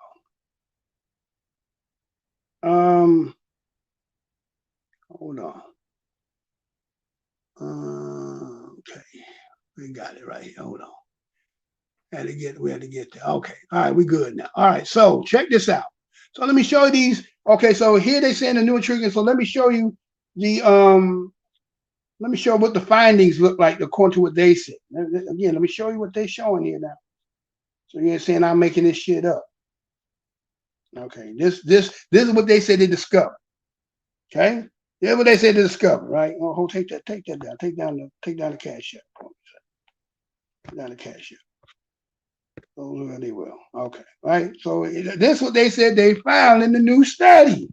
Hold on. Okay, we got it right here. Hold on. We had to get there. Okay, all right, we good now. All right, so check this out. So let me show you these. Okay, so here they say in the new intriguing. So let me show you the let me show what the findings look like according to what they said. Again, let me show you what they're showing here now. So you ain't saying I'm making this shit up. Okay, this is what they said they discovered. Okay, this is what they said they discovered. Right? Oh, take that down. Take down the cash app. Take down the cash app. Oh, they will. Okay, right. So this is what they said they found in the new study.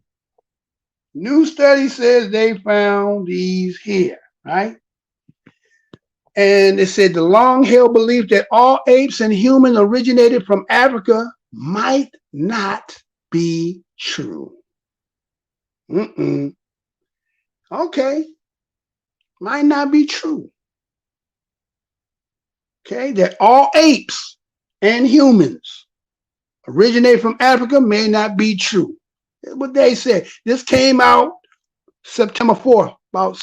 New study says they found these here, right? And it said the long-held belief that all apes and humans originated from Africa might not be true. Okay, might not be true. Okay, that all apes and humans originate from Africa may not be true. That's what they said. This came out September 4th, about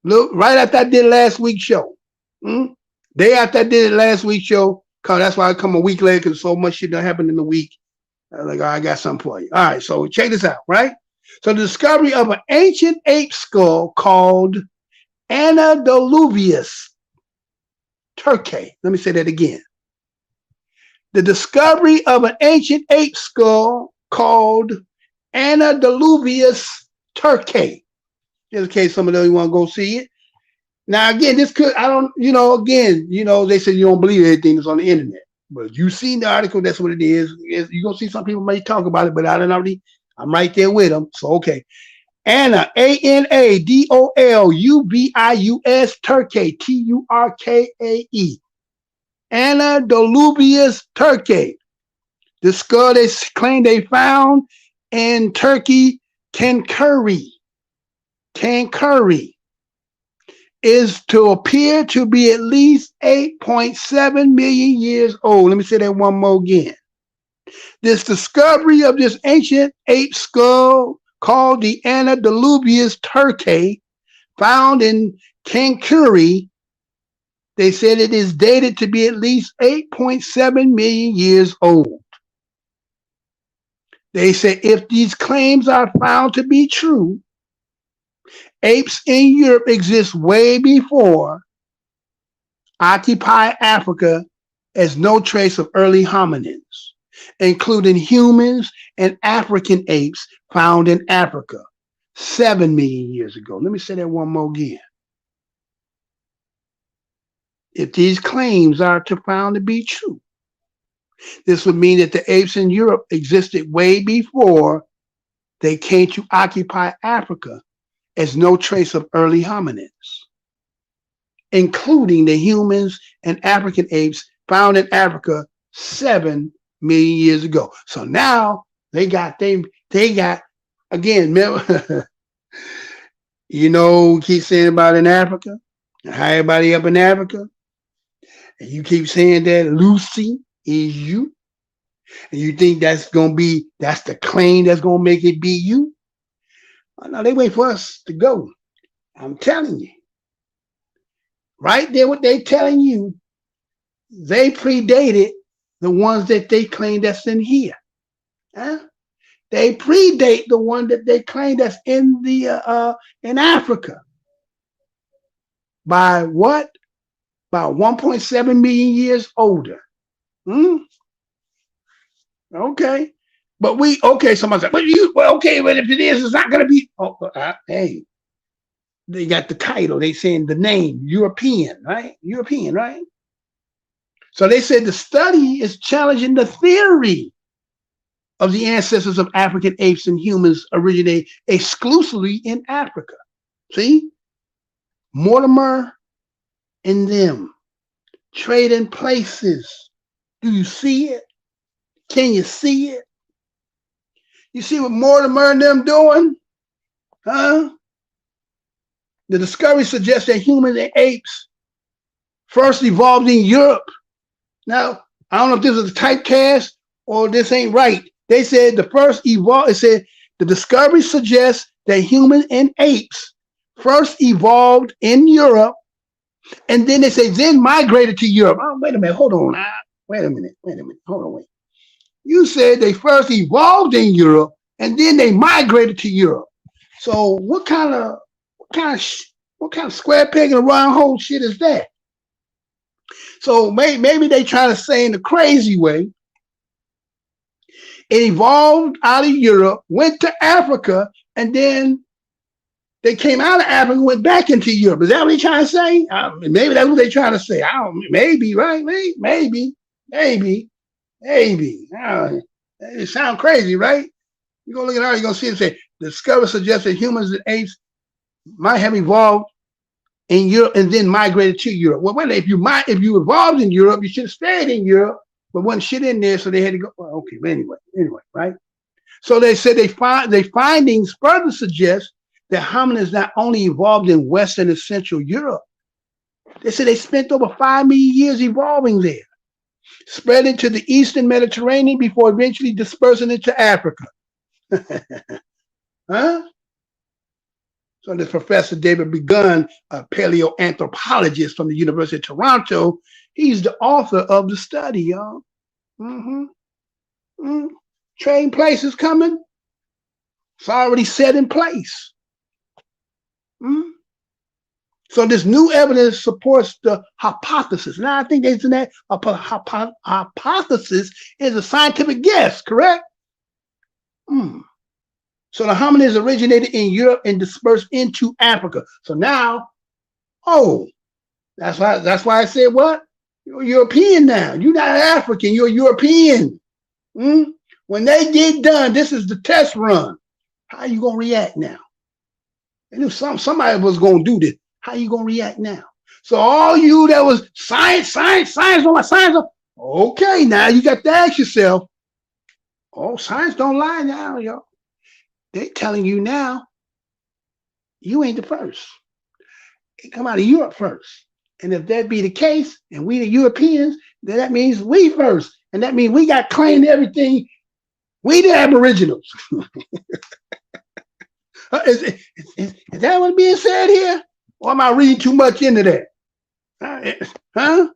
right after I did last week's show. Day after I did it last week's show, cause that's why I come a week later, because so much shit done happened in the week. I was like, I got something for you. All right, so check this out, right? So the discovery of an ancient ape skull called Antediluvius Turkey. Let me say that again. The discovery of an ancient ape skull called Antediluvius Turkey. Just in case some of them want to go see it. Now, again, this could, I don't, they said you don't believe everything that's on the internet. But you seen the article, that's what it is. You're going to see some people may talk about it, but I'm right there with them. So, okay. Anna, Antediluvius Turkey, Turkae. Antediluvius Turkey. The skull they claim they found in Turkey, Kankuri, is to appear to be at least 8.7 million years old. Let me say that one more again. This discovery of this ancient ape skull called the Antediluvius Turkey, found in Kankuri, they said it is dated to be at least 8.7 million years old. They say if these claims are found to be true, apes in Europe exist way before Occupy Africa, as no trace of early hominins, including humans and African apes found in Africa 7 million years ago. Let me say that one more again. If these claims are found to be true, this would mean that the apes in Europe existed way before they came to occupy Africa, as no trace of early hominins, including the humans and African apes found in Africa 7 million years ago. So now they got again, keep saying about in Africa, and how everybody up in Africa, and you keep saying that Lucy is you, and you think that's the claim that's gonna make it be you. No, they wait for us to go. I'm telling you. Right there, what they telling you, they predated the ones that they claim that's in here. They predate the one that they claim that's in the in Africa. By what? By 1.7 million years older. Okay. But somebody said, but if it is, it's not going to be. Hey, they got the title. They saying the name, European, right? European, right? So they said the study is challenging the theory of the ancestors of African apes and humans originate exclusively in Africa. See? Mortimer and them trading places. Do you see it? Can you see it? You see what Mortimer and them doing? The discovery suggests that humans and apes first evolved in Europe. Now, I don't know if this is a typecast or this ain't right. They said the discovery suggests that humans and apes first evolved in Europe And then they say, then migrated to Europe. Oh, wait a minute, hold on. Wait a minute, hold on, wait. You said they first evolved in Europe and then they migrated to Europe. So what kind of square peg in a round hole shit is that? So maybe they trying to say in the crazy way, it evolved out of Europe, went to Africa, and then they came out of Africa and went back into Europe. Is that what they're trying to say? Maybe that's what they're trying to say. Maybe, right? Maybe. It sounds crazy, right? You're going to look at it, you're going to see it say, discovery suggests that humans and apes might have evolved in Europe and then migrated to Europe. Well, if you evolved in Europe, you should have stayed in Europe, but wasn't shit in there, so they had to go. Well, okay, but anyway, right? So they said their findings further suggest that hominids not only evolved in Western and Central Europe, they said they spent over 5 million years evolving there, spreading to the Eastern Mediterranean before eventually dispersing into Africa. Huh? So this Professor David Begun, a paleoanthropologist from the University of Toronto, he's the author of the study, y'all. Trading places coming. It's already set in place. So this new evidence supports the hypothesis. Now I think there's that hypothesis is a scientific guess, correct? So the hominids originated in Europe and dispersed into Africa. So now, that's why I said what? You're European now. You're not African, you're European. When they get done, this is the test run. How are you gonna react now? And if somebody was gonna do this, how are you gonna react now? So all you that was science on my science, okay, now you got to ask yourself, science don't lie now, y'all. They're telling you now, you ain't the first. It come out of Europe first. And if that be the case, and we the Europeans, then that means we first. And that means we got claimed everything. We the Aboriginals. Is that what's being said here? Or am I reading too much into that? Huh?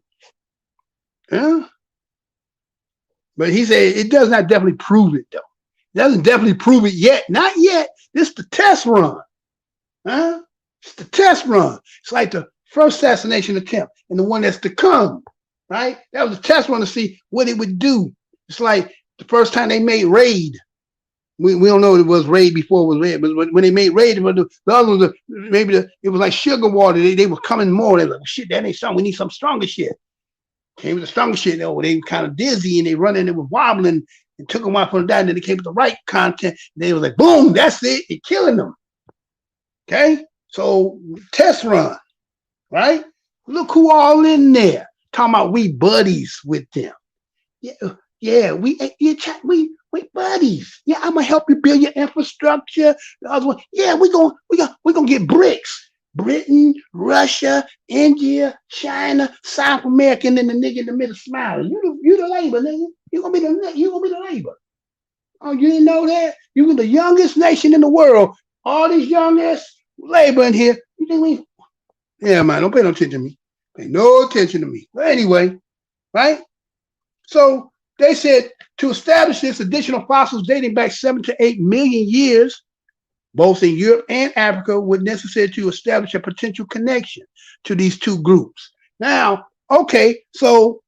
But he said it does not definitely prove it, though. It doesn't definitely prove it yet. Not yet. This is the test run. It's the test run. It's like the first assassination attempt and the one that's to come, right? That was a test run to see what it would do. It's like the first time they made Raid. We don't know if it was Raid before it was Raid, but when they made Raid, the other ones, it was like sugar water. They were coming more. They were like, shit, that ain't something. We need some stronger shit. Came with the stronger shit. They were kind of dizzy and they running, they were wobbling and took them out from the down. And then they came with the right content. They was like, boom, that's it. It killing them. Okay? So test run, right? Look who all in there. Talking about we buddies with them. Yeah, we buddies. Yeah, I'm gonna help you build your infrastructure. The other one, yeah, we're gonna get BRICS. Britain, Russia, India, China, South America, and then the nigga in the middle smiling. You the labor, nigga. You gonna be the labor. Oh, you didn't know that? You were the youngest nation in the world. All these youngest labor in here. You think we? Yeah, man, don't pay no attention to me. Pay no attention to me. But anyway, right? So they said to establish this, additional fossils dating back 7 to 8 million years, both in Europe and Africa, were necessary to establish a potential connection to these two groups. Now, so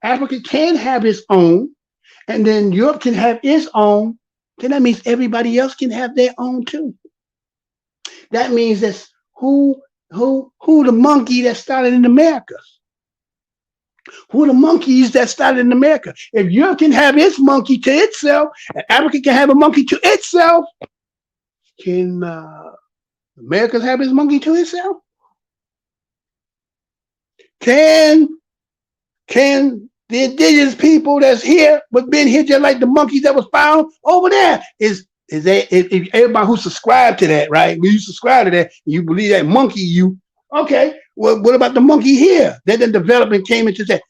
Africa can have its own, and then Europe can have its own. Then that means everybody else can have their own too. That means that's who the monkey that started in America. Who the monkeys that started in America? If Europe can have its monkey to itself, and Africa can have a monkey to itself, can America have its monkey to itself? Can the indigenous people that's here, but been here just like the monkeys that was found over there, is everybody who subscribed to that, right? When you subscribe to that, you believe that monkey, okay. Well, what about the monkey here? That then development came into that.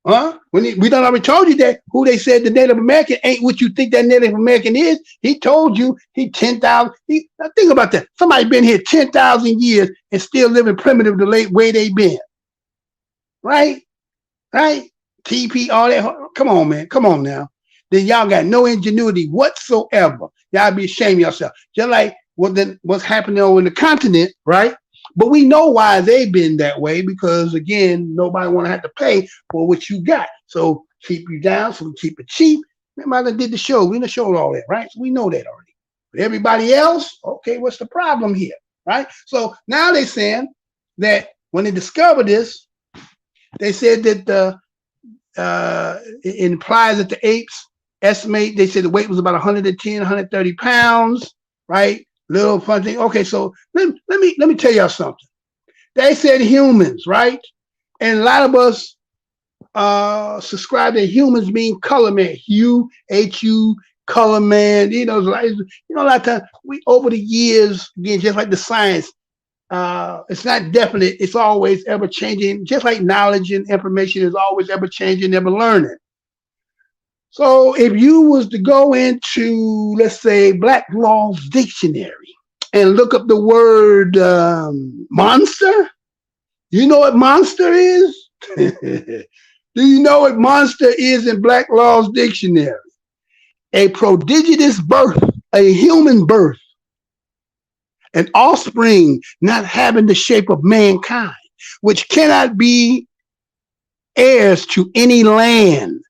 Huh? We done already told you that who they said the Native American ain't what you think that Native American is. He told you he 10,000. Now think about that. Somebody been here 10,000 years and still living primitive the late way they been. Right? Right? TP, all that. Come on, man. Come on now. Then y'all got no ingenuity whatsoever. Y'all be ashamed of yourself. Just like what's happening over in the continent, right? But we know why they've been that way because, again, nobody want to have to pay for what you got. So keep you down, so we keep it cheap. Remember, I did the show. We done showed all that, right? So we know that already. But everybody else, okay, what's the problem here, right? So now they're saying that when they discovered this, they said that it implies that the apes estimate, they said the weight was about 110, 130 pounds, right? Little fun thing. Okay, so let me tell y'all something. They said humans, right? And a lot of us subscribe that humans mean color man. H-U, color man. A lot of times we over the years, again, just like the science, it's not definite. It's always ever changing. Just like knowledge and information is always ever changing, ever learning. So if you was to go into, let's say, Black Law's Dictionary and look up the word monster, you know what monster is? Do you know what monster is in Black Law's Dictionary? A prodigious birth, a human birth, an offspring not having the shape of mankind, which cannot be heirs to any land.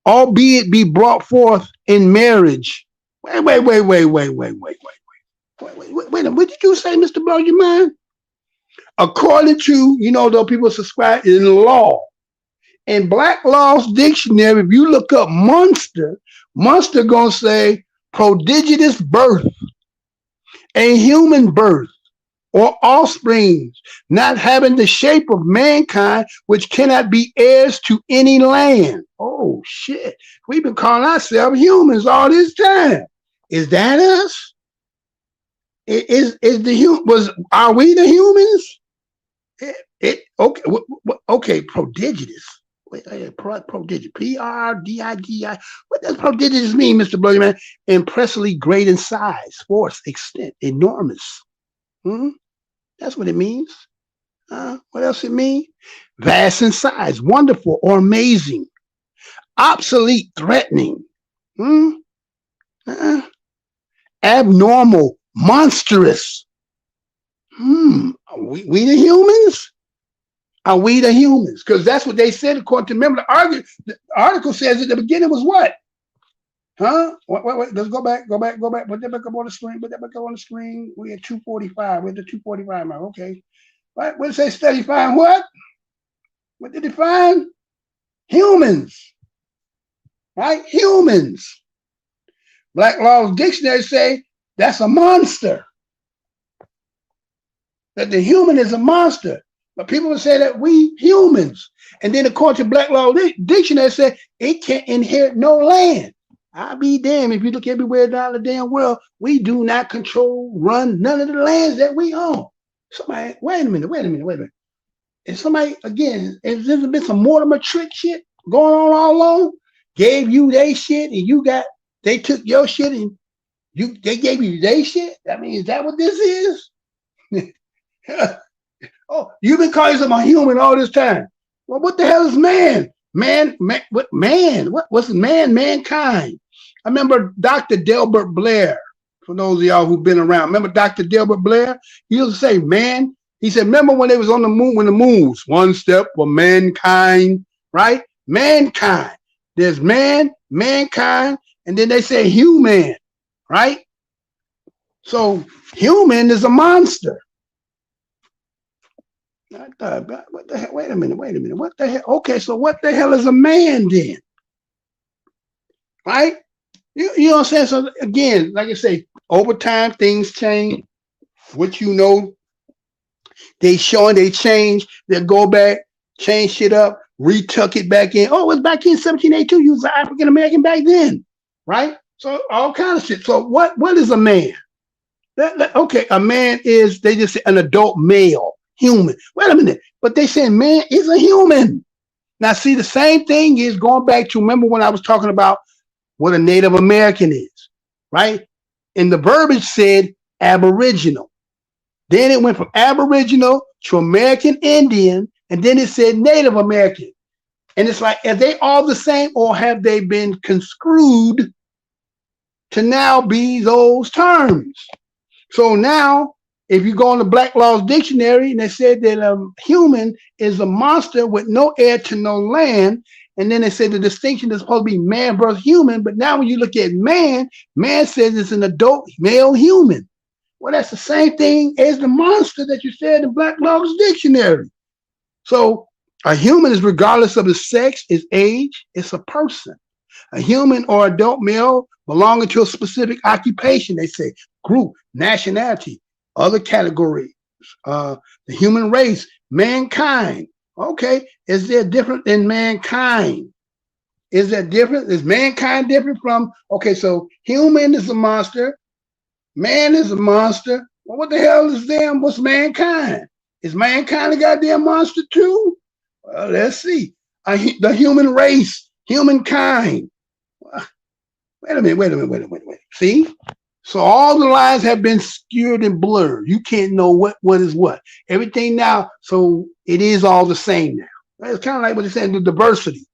Albeit be brought forth in marriage. Wait. What did you say, Mr. Blow Your Mind? According to, though people subscribe in law. In Black Law's Dictionary, if you look up monster gonna say prodigious birth, a human birth, or offsprings, not having the shape of mankind, which cannot be heirs to any land. Oh, shit. We've been calling ourselves humans all this time. Is that us? Are we the humans? Okay, prodigious. Prodigious. P-R-D-I-G-I. What does prodigious mean, Mr. Bloody Man? Impressively great in size, force, extent, enormous. That's what it means. What else it mean? Vast in size, wonderful or amazing, obsolete, threatening, abnormal, monstrous. Are we the humans? Are we the humans? Because that's what they said according to, remember the article says at the beginning was what? Wait, let's go back. Put that back up on the screen. We're at 245. We're at the 245 mark. Okay. Right. What did it say? Study find what? What did it find? Humans. Right? Humans. Black Law's Dictionary say that's a monster. That the human is a monster. But people would say that we humans. And then according to Black Law Dictionary say it can't inherit no land. I'll be damned if you look everywhere down the damn world, we do not run none of the lands that we own. Somebody, wait a minute. And somebody, again, has there been some Mortimer trick shit going on all along? Gave you their shit and they took your shit and they gave you their shit? I mean, is that what this is? Oh, you've been calling yourself a human all this time. Well, what the hell is man? What's man? Mankind. I remember Dr. Delbert Blair, for those of y'all who've been around. Remember Dr. Delbert Blair? He used to say, man, he said, remember when they was on the moon, when the moon was one step for mankind, right? Mankind. There's man, mankind, and then they say human, right? So human is a monster. What the hell? Wait a minute. What the hell? Okay, so what the hell is a man then? Right? You know what I'm saying? So again, like I say, over time things change. What they change, they'll go back, change shit up, retuck it back in. Oh, it was back in 1782. You was an African American back then, right? So all kinds of shit. So what is a man? Okay, a man is, they just say an adult male. human. Wait a minute. But they saying man is a human. Now, see, the same thing is going back to, remember when I was talking about what a Native American is, right? And the verbiage said Aboriginal. Then it went from Aboriginal to American Indian, and then it said Native American. And it's like, are they all the same, or have they been construed to now be those terms? So now, if you go on the Black Laws Dictionary, and they said that a human is a monster with no heir to no land, and then they said the distinction is supposed to be man versus human, but now when you look at man, man says it's an adult male human. Well, that's the same thing as the monster that you said in Black Laws Dictionary. So a human is regardless of his sex, his age, it's a person. A human or adult male belonging to a specific occupation, they say, group, nationality, other categories, the human race, mankind. Okay, is there different in mankind? Is that different? Is mankind different from, okay, so human is a monster, man is a monster. Well, what the hell is them? What's mankind? Is mankind a goddamn monster too? Well, let's see. The human race, humankind. Wait a minute. See? So all the lines have been skewed and blurred. You can't know what is what. Everything now, so it is all the same now. It's kind of like what they're saying, the diversity,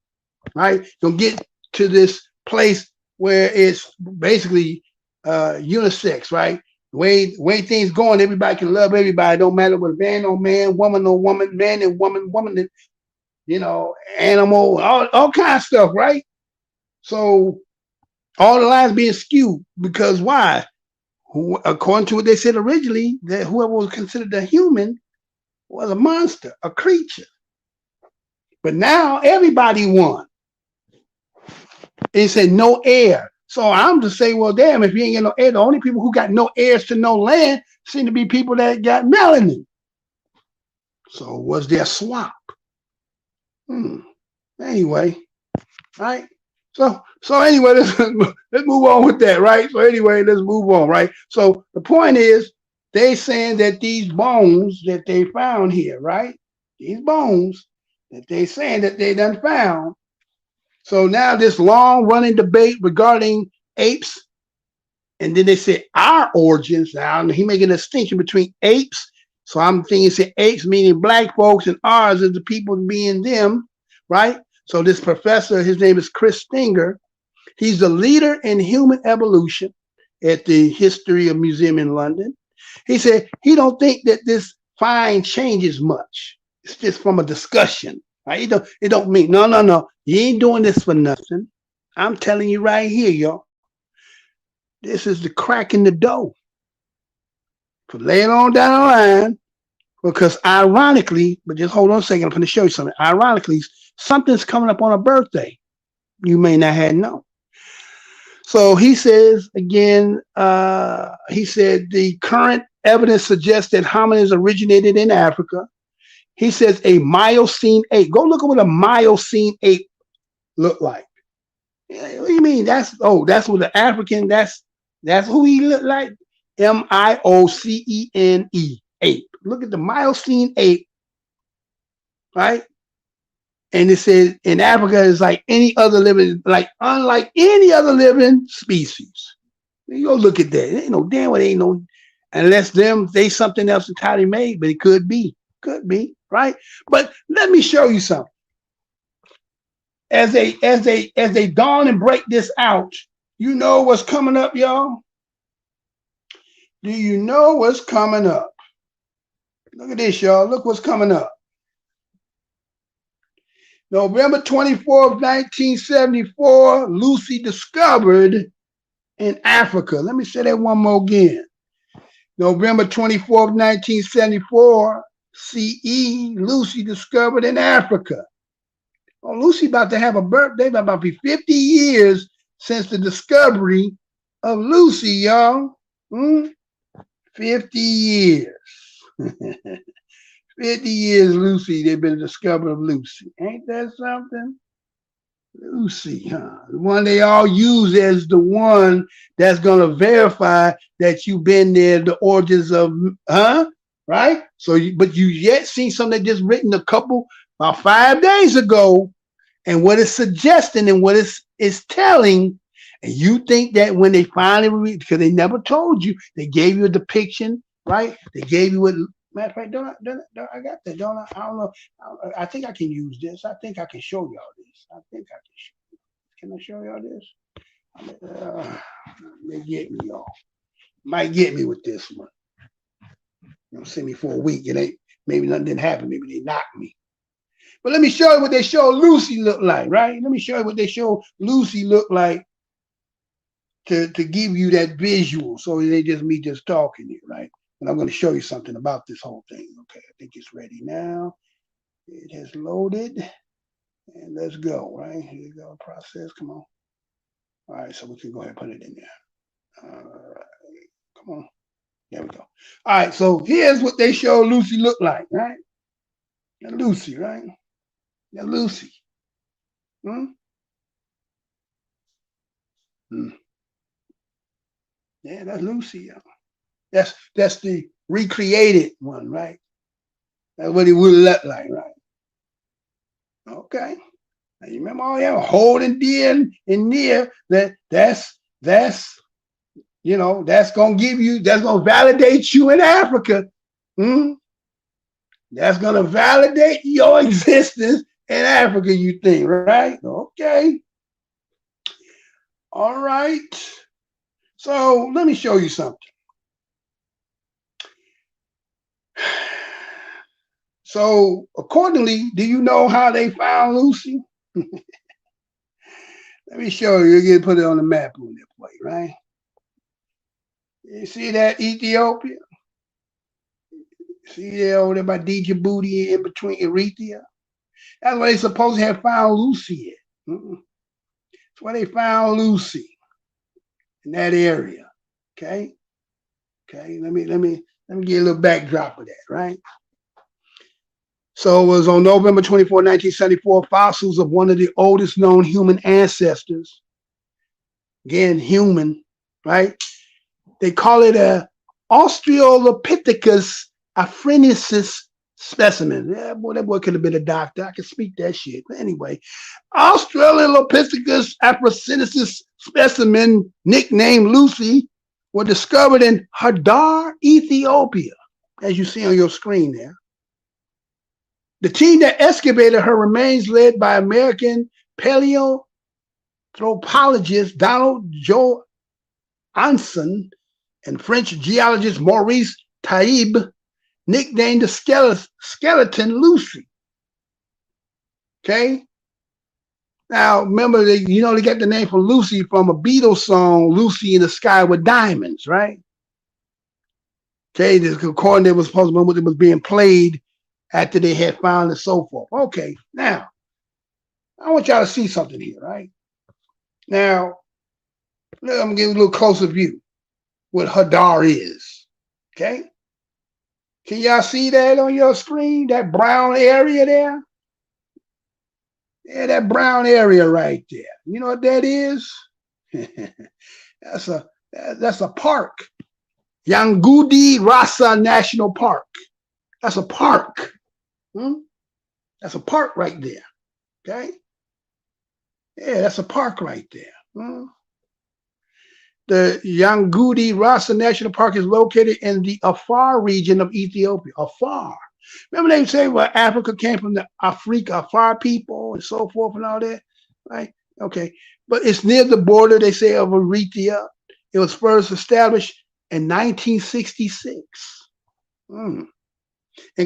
right? Don't get to this place where it's basically unisex, right? The way things going, everybody can love everybody. Don't matter what man or man, woman or woman, man and woman, and, you know, animal, all kinds of stuff, right? So all the lines being skewed because why? According to what they said originally, that whoever was considered a human was a monster, a creature. But now everybody won. It said no heir. So I'm to say, well, damn, if you ain't got no heir, the only people who got no heirs to no land seem to be people that got melanin. So was there a swap? Anyway, right? So anyway, let's move on with that, right? So anyway, let's move on, right? So the point is, they saying that these bones that they found here, right? These bones that they saying that they done found. So now this long running debate regarding apes, and then they said our origins. Now he making a distinction between apes. So I'm thinking say apes meaning black folks, and ours is the people being them, right? So this professor, his name is Chris Stinger. He's the leader in human evolution at the History of Museum in London. He said he don't think that this find changes much. It's just from a discussion. Right? It don't mean no. You ain't doing this for nothing. I'm telling you right here, y'all. This is the crack in the dough. For later on down the line, because ironically, but just hold on a second, I'm going to show you something. Ironically, something's coming up on a birthday you may not have known. So he says again, he said the current evidence suggests that hominids originated in Africa. He says a Miocene ape. Go look at what a Miocene ape looked like. What do you mean? That's what the African, that's who he looked like. Miocene ape. Look at the Miocene ape, right? And it says in Africa it's like any other living, like unlike any other living species. You go look at that. It ain't no damn well, ain't no, unless they something else entirely made, but it could be, right? But let me show you something. As they dawn and break this out, you know what's coming up, y'all? Do you know what's coming up? Look at this, y'all. Look what's coming up. November 24th, 1974, Lucy discovered in Africa. Let me say that one more again. November 24th, 1974, CE, Lucy discovered in Africa. Oh, Lucy about to have a birthday, about to be 50 years since the discovery of Lucy, y'all. 50 years. 50 years, Lucy, they've been discovered of Lucy. Ain't that something? Lucy, huh? The one they all use as the one that's going to verify that you've been there, the origins of, huh? right? So, but you yet seen something that just written about 5 days ago, and what it's suggesting and what it's telling, and you think that when they finally read, because they never told you, they gave you a depiction, right? They gave you a matter of fact, don't I got that, don't I? I don't know. I think I can use this. I think I can show y'all this. I think I can show y'all this? They get me, y'all. Might get me with this one. You know, send me for a week. It ain't, maybe nothing didn't happen. Maybe they knocked me. But let me show you what they show Lucy look like, right? Let me show you what they show Lucy look like to give you that visual. So it ain't just me just talking here, right? And I'm going to show you something about this whole thing. Okay, I think it's ready now. It has loaded. And let's go, right? Here you go, process, come on. All right, so we can go ahead and put it in there. All right, come on. There we go. All right, so here's what they show Lucy look like, right? Now Lucy, right? Now Lucy. Yeah, that's Lucy, y'all. That's the recreated one, right? That's what it would look like, right? Okay. Now you remember all that holding dear and near, that's you know, that's gonna give you, that's gonna validate you in Africa. That's gonna validate your existence in Africa, you think, right? Okay. All right. So let me show you something. So accordingly, do you know how they found Lucy? Let me show you. You can put it on the map on that plate, right? You see that Ethiopia? See there over there by Djibouti in between Eritrea? That's where they supposed to have found Lucy at. That's where they found Lucy, in that area. Okay? Okay, let me get a little backdrop of that, right? So it was on November 24, 1974, fossils of one of the oldest known human ancestors. Again, human, right? They call it a Australopithecus afrensis specimen. Yeah, boy, that boy could have been a doctor. I can speak that shit. But anyway, Australopithecus afrensis specimen, nicknamed Lucy, were discovered in Hadar, Ethiopia, as you see on your screen there. The team that excavated her remains, led by American paleoanthropologist Donald Johanson and French geologist Maurice Taïb, nicknamed the skeleton Lucy. Okay? Now, remember, they got the name from Lucy from a Beatles song, Lucy in the Sky with Diamonds, right? Okay, this according to it was supposed to be what was being played after they had found and so forth. Okay, now, I want y'all to see something here, right? Now, I'm going to give you a little closer view what Hadar is, okay? Can y'all see that on your screen, that brown area there? Yeah, that brown area right there. You know what that is? That's a park. Yangudi Rasa National Park. That's a park. That's a park right there. Okay? Yeah, that's a park right there. The Yangudi Rasa National Park is located in the Afar region of Ethiopia. Afar. Remember they say, well, Africa came from the Afar people and so forth and all that, right? Okay. But it's near the border, they say, of Eritrea. It was first established in 1966. And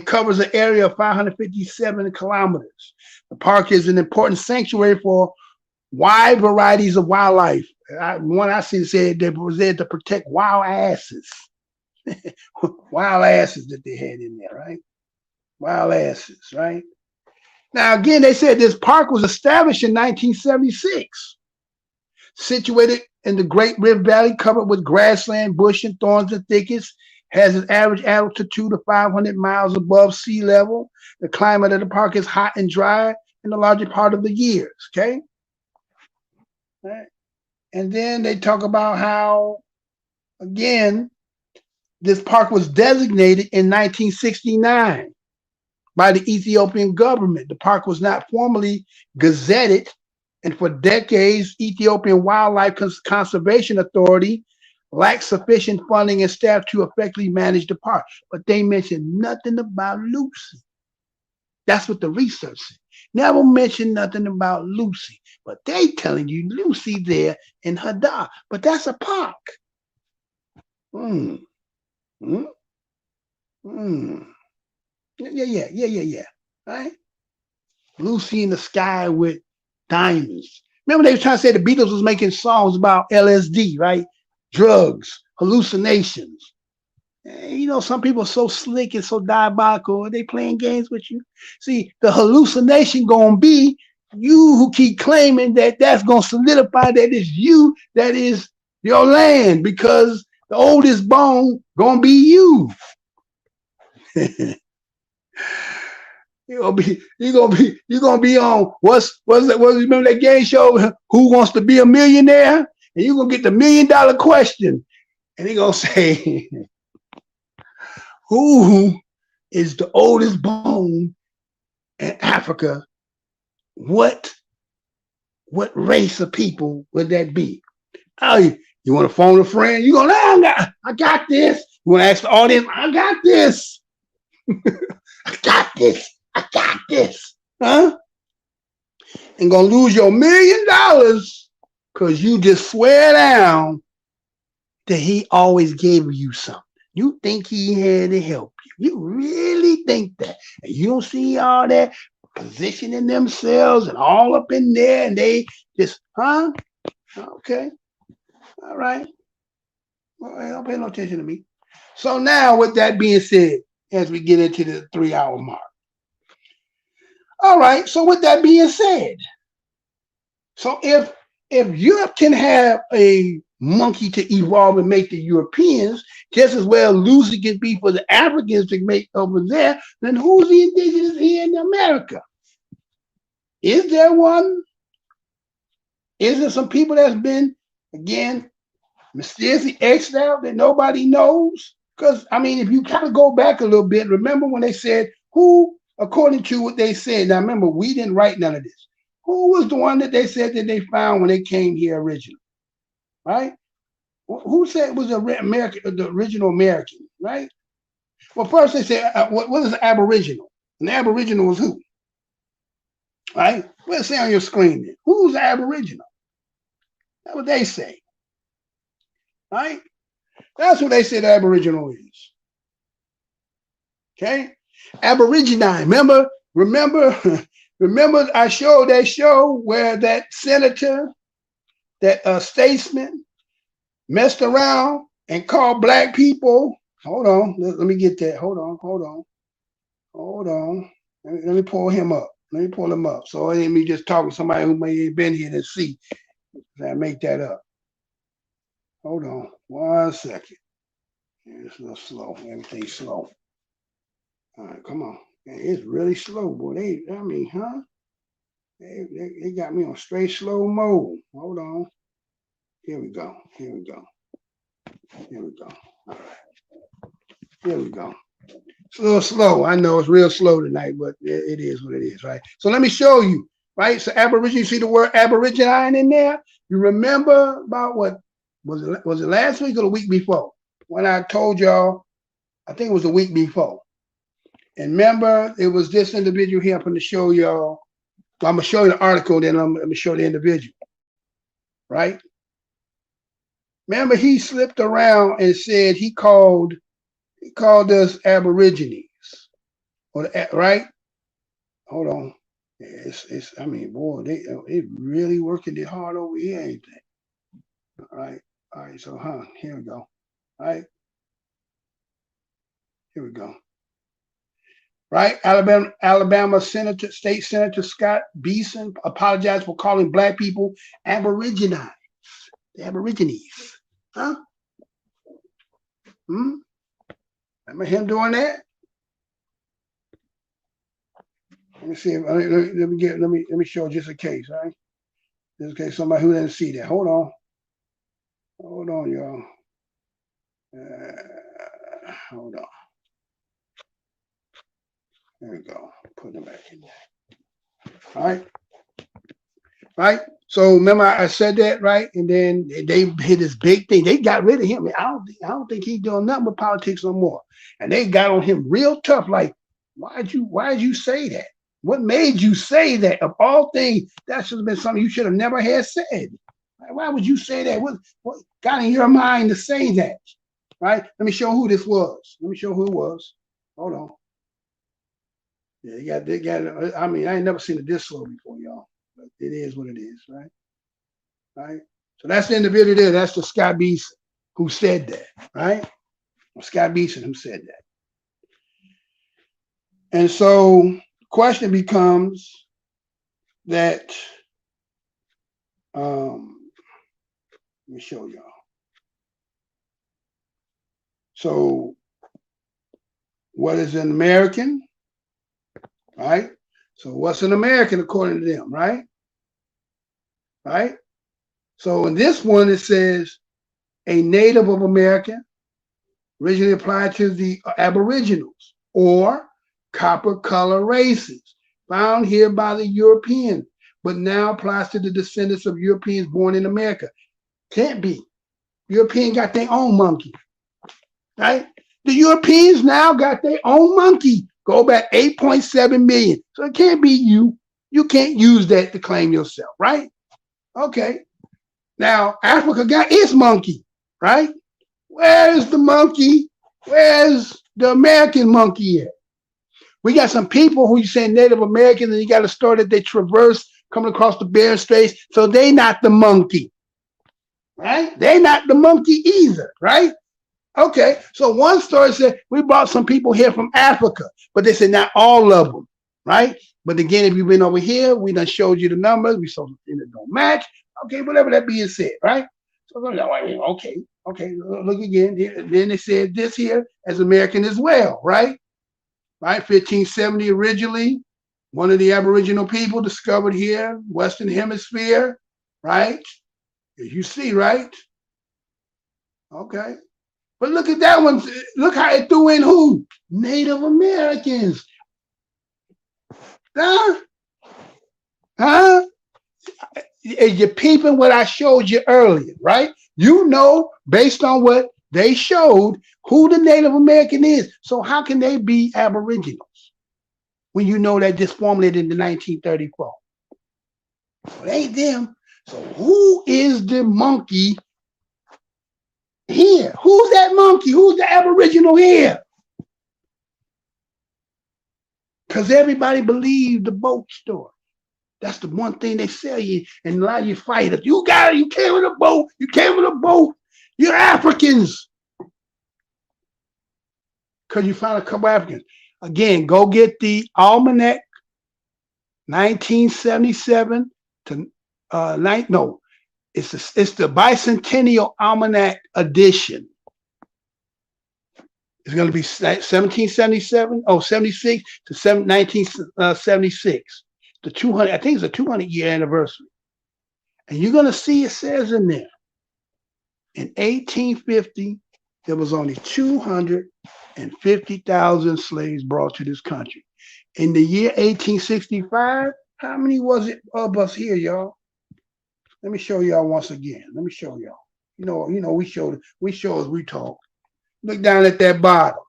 covers an area of 557 kilometers. The park is an important sanctuary for wide varieties of wildlife. One I see said they was there to protect wild asses. Wild asses that they had in there, right? Wild asses, right? Now, again, they said this park was established in 1976, situated in the Great Rift Valley, covered with grassland, bush, and thorns and thickets, has an average altitude of 500 miles above sea level. The climate of the park is hot and dry in the larger part of the years, okay? All right. And then they talk about how, again, this park was designated in 1969 by the Ethiopian government. The park was not formally gazetted, and for decades, Ethiopian Wildlife Conservation Authority lacked sufficient funding and staff to effectively manage the park. But they mentioned nothing about Lucy. That's what the research said. Never mentioned nothing about Lucy. But they telling you Lucy there in Hadar. But that's a park. Yeah. Right? Lucy in the sky with diamonds. Remember they were trying to say the Beatles was making songs about LSD, right? Drugs, hallucinations. And, you know, some people are so slick and so diabolical. Are they playing games with you? See, the hallucination gonna be you who keep claiming that that's gonna solidify that it's you that is your land, because the oldest bone gonna be you. You're gonna be on remember that game show, Who Wants to Be a Millionaire? And you're gonna get the $1 million question. And they're gonna say, who is the oldest bone in Africa? What race of people would that be? Oh, you want to phone a friend? You're gonna, I got this. You want to ask the audience? I got this. I got this. Huh? And gonna lose your $1 million because you just swear down that he always gave you something. You think he had to help you. You really think that. And you don't see all that positioning themselves and all up in there, and they just, huh? Okay. All right. Well, don't pay no attention to me. So now, with that being said, as we get into the 3-hour mark. All right, so with that being said, so if Europe can have a monkey to evolve and make the Europeans, just as well Lucy can be for the Africans to make over there, then who's the indigenous here in America? Is there one? Is there some people that's been, again, mysteriously X'd out that nobody knows? Because, I mean, if you kind of go back a little bit, remember when they said, who, according to what they said, now remember, we didn't write none of this. Who was the one that they said that they found when they came here originally? Right? Who said it was the original American, right? Well, first they said, what is an Aboriginal? An Aboriginal was who? Right? What's it say on your screen then? Who's an Aboriginal? That's what they say. Right? That's what they said Aboriginal is. Okay? Aborigine. Remember I showed that show where that senator, that statesman messed around and called black people. Hold on. Let me get that. Hold on. Let me pull him up. Let me pull him up. So it ain't me just talking to somebody who may have been here to see. I make that up. Hold on 1 second. It's a little slow. Everything's slow. All right, come on. It's really slow, boy. They got me on straight slow mode. Hold on. Here we go. All right. Here we go. It's a little slow. I know it's real slow tonight, but it is what it is, right? So let me show you, right? So Aborigine, you see the word Aborigine in there? You remember about what, was it last week or the week before? When I told y'all, I think it was the week before. And remember, it was this individual here. I'm going to show y'all. I'm going to show you the article, then I'm going to show the individual. Right? Remember, he slipped around and said he called us Aborigines. Right? Hold on. I mean, boy, they really working it hard over here, ain't they? All right, so here we go. All right. Here we go. Right? Alabama State Senator Scott Beeson apologized for calling black people Aborigines. The Aborigines. Huh? Remember him doing that? Let me see. Let me show just a case, right? Just in case somebody who didn't see that. Hold on, y'all. Hold on. There we go. Put them back in there. All right. Right. So remember I said that, right? And then they hit this big thing. They got rid of him. I don't think he's doing nothing but politics no more. And they got on him real tough. Like, why'd you say that? What made you say that? Of all things, that should have been something you should have never had said. Why would you say that? What got in your mind to say that? Right? Let me show who this was. Let me show who it was. Hold on. Yeah, they got. I mean, I ain't never seen it this slow before, y'all. But it is what it is, right? Right. So that's the individual there. That's the Scott Beeson who said that, right? Scott Beeson who said that. And so the question becomes that. Let me show y'all. So, what is an American? Right? So, what's an American according to them, right? Right? So, in this one, it says a native of America, originally applied to the Aboriginals or copper color races found here by the Europeans, but now applies to the descendants of Europeans born in America. Can't be. European got their own monkey, right? The Europeans now got their own monkey. Go back 8.7 million. So it can't be you. You can't use that to claim yourself, right? Okay. Now, Africa got its monkey, right? Where's the monkey? Where's the American monkey at? We got some people who you say Native Americans, and you got a story that they traverse coming across the Bering Straits. So they not the monkey, right? They not the monkey either, right? Okay, so one story said we brought some people here from Africa, but they said not all of them, right? But again, if you've been over here, we done showed you the numbers. We saw something that don't match. Okay, whatever that being said, right? So okay, look again. Then they said this here as American as well, right? Right, 1570 originally, one of the Aboriginal people discovered here, Western Hemisphere, right? As you see, right? Okay. But look at that one. Look how it threw in who? Native Americans. Huh? You're peeping what I showed you earlier, right? You know, based on what they showed, who the Native American is. So how can they be Aboriginals when you know that just formulated in 1934? Well, it ain't them. So who is the monkey here? Who's that monkey? Who's the Aboriginal here? Because everybody believed the boat story. That's the one thing they sell you and allow you to fight it. You got it. You came with a boat. You came with a boat. You're Africans. Because you found a couple Africans. Again, go get the Almanac 1977 to it's the Bicentennial Almanac edition. It's going to be 76 to 1976. The 200, I think it's a 200-year anniversary. And you're going to see it says in there, in 1850, there was only 250,000 slaves brought to this country. In the year 1865, how many was it of us here, y'all? Let me show y'all once again. Let me show y'all. You know, we show as we talk. Look down at that bottom.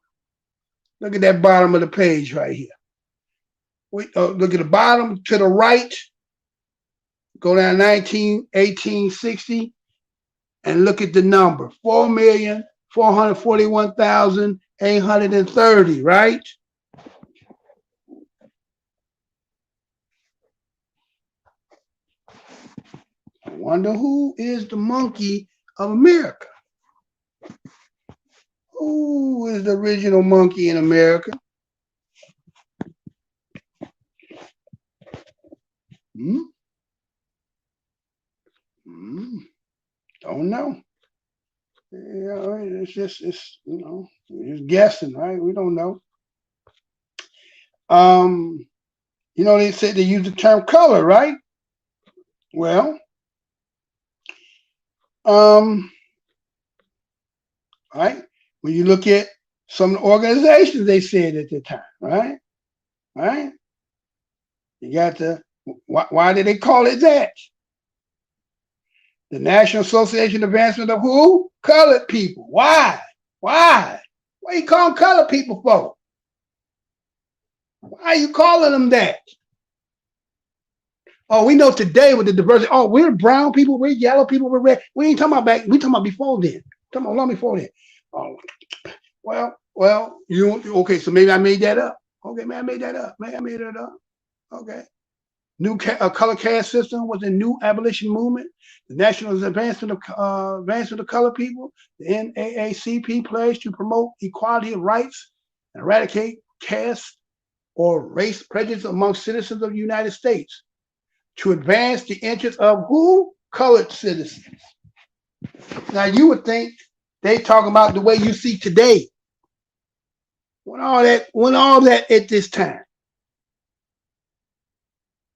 Look at that bottom of the page right here. Look at the bottom to the right. Go down 1860 and look at the number. 4,441,830, right? I wonder who is the monkey of America? Who is the original monkey in America? Don't know. Yeah, it's just we're just guessing, right? We don't know. They said they use the term color, right? Well, right? When you look at some organizations they said at the time, right? Right? You got the, why did they call it that? The National Association of Advancement of who? Colored people. Why? Why? What are you calling colored people for? Why are you calling them that? Oh, we know today with the diversity. Oh, we're brown people, we're yellow people, we're red. We ain't talking about back. We talking about before then. Talking about long before then. Oh, well, you okay? So maybe I made that up. Okay, man, I made that up. Man, I made that up. Okay. New color caste system was a new abolition movement. The National Advancement of Colored People, the NAACP pledged to promote equality of rights and eradicate caste or race prejudice among citizens of the United States to advance the interests of who? Colored citizens. Now you would think they talking about the way you see today. When all that at this time.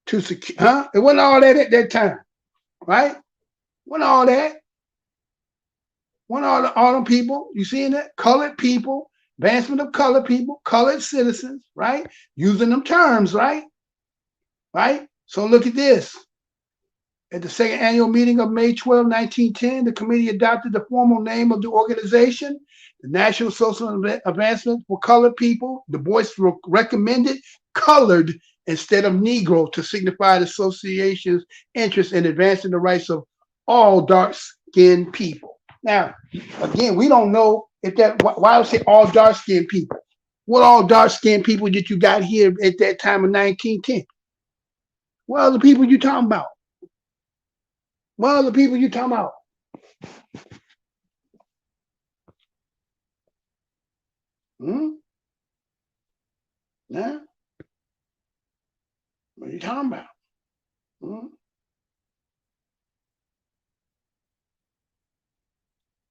To secure, huh? It wasn't all that at that time, right? Wasn't all that. Wasn't all them people. You seeing that? Colored people, advancement of colored people, colored citizens, right? Using them terms, right? Right? So look at this. At the second annual meeting of May 12, 1910, the committee adopted the formal name of the organization, the National Social Advancement for Colored People. Du Bois recommended colored instead of Negro to signify the association's interest in advancing the rights of all dark-skinned people. Now, again, we don't know if that, why would say all dark-skinned people? What all dark-skinned people that you got here at that time of 1910? What other people you talking about? What other people you talking about? Yeah? What are you talking about?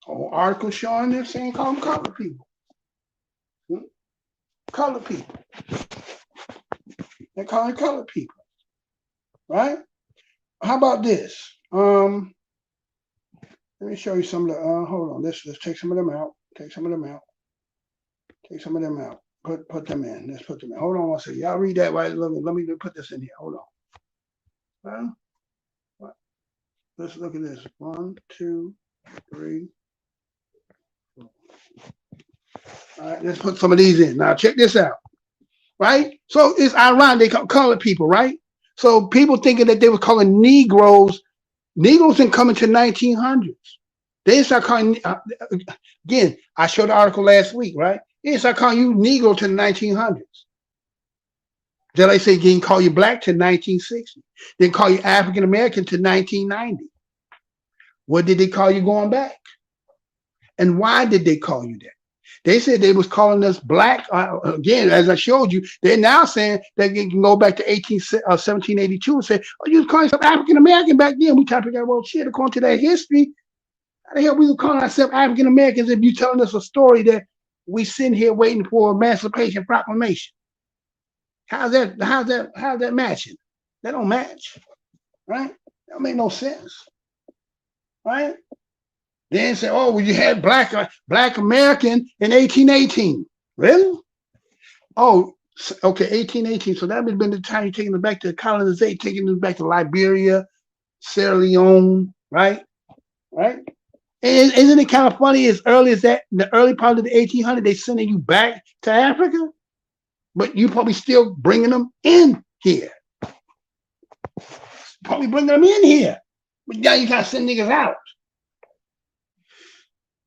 Oh, article showing this saying call them colored people. Colored people. They're calling colored people. Right? How about this? Let me show you some of the hold on. Let's take some of them out. Take some of them out. Take some of them out. Put them in. Let's put them in. Hold on one second. Y'all read that right. Let me put this in here. Hold on. Well, let's look at this. 1, 2, 3. 4. All right, let's put some of these in. Now check this out. Right? So it's ironic they call colored people, right? So people thinking that they were calling Negroes. Negroes didn't come into 1900s. They didn't start calling, again, I showed the article last week, right? They didn't start calling you Negro to the 1900s. Then I say, didn't call you black to 1960. Didn't call you African American to 1990. What did they call you going back? And why did they call you that? They said they was calling us black. Again, as I showed you, they're now saying that they can go back to 1782 and say, oh, you was calling yourself African American back then. We try to figure out, well, shit, according to that history, how the hell we were calling ourselves African Americans if you telling us a story that we sitting here waiting for Emancipation Proclamation? How's that matching? That don't match, right? That don't make no sense, right? Then say, oh, well, you had black American in 1818. Really? Oh, okay, 1818. So that would have been the time you're taking them back to colonization, taking them back to Liberia, Sierra Leone, right? Right? And isn't it kind of funny as early as that, in the early part of the 1800s, they sending you back to Africa, but you probably still bringing them in here. Probably bringing them in here. But now you got to send niggas out.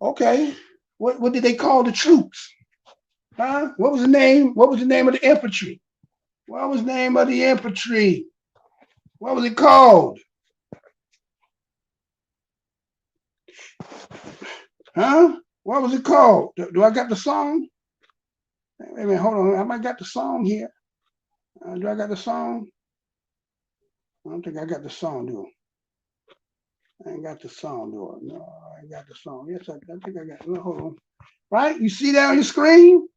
Okay, what did they call the troops? Huh? What was the name? What was the name of the infantry? What was the name of the infantry? What was it called? Huh? What was it called? Do I got the song? Wait a minute, hold on. I might got the song here. Do I got the song? I don't think I got the song, do I? I ain't got the song, do I? No, I ain't got the song. Yes, I think I got it. No, hold on. Right? You see that on your screen?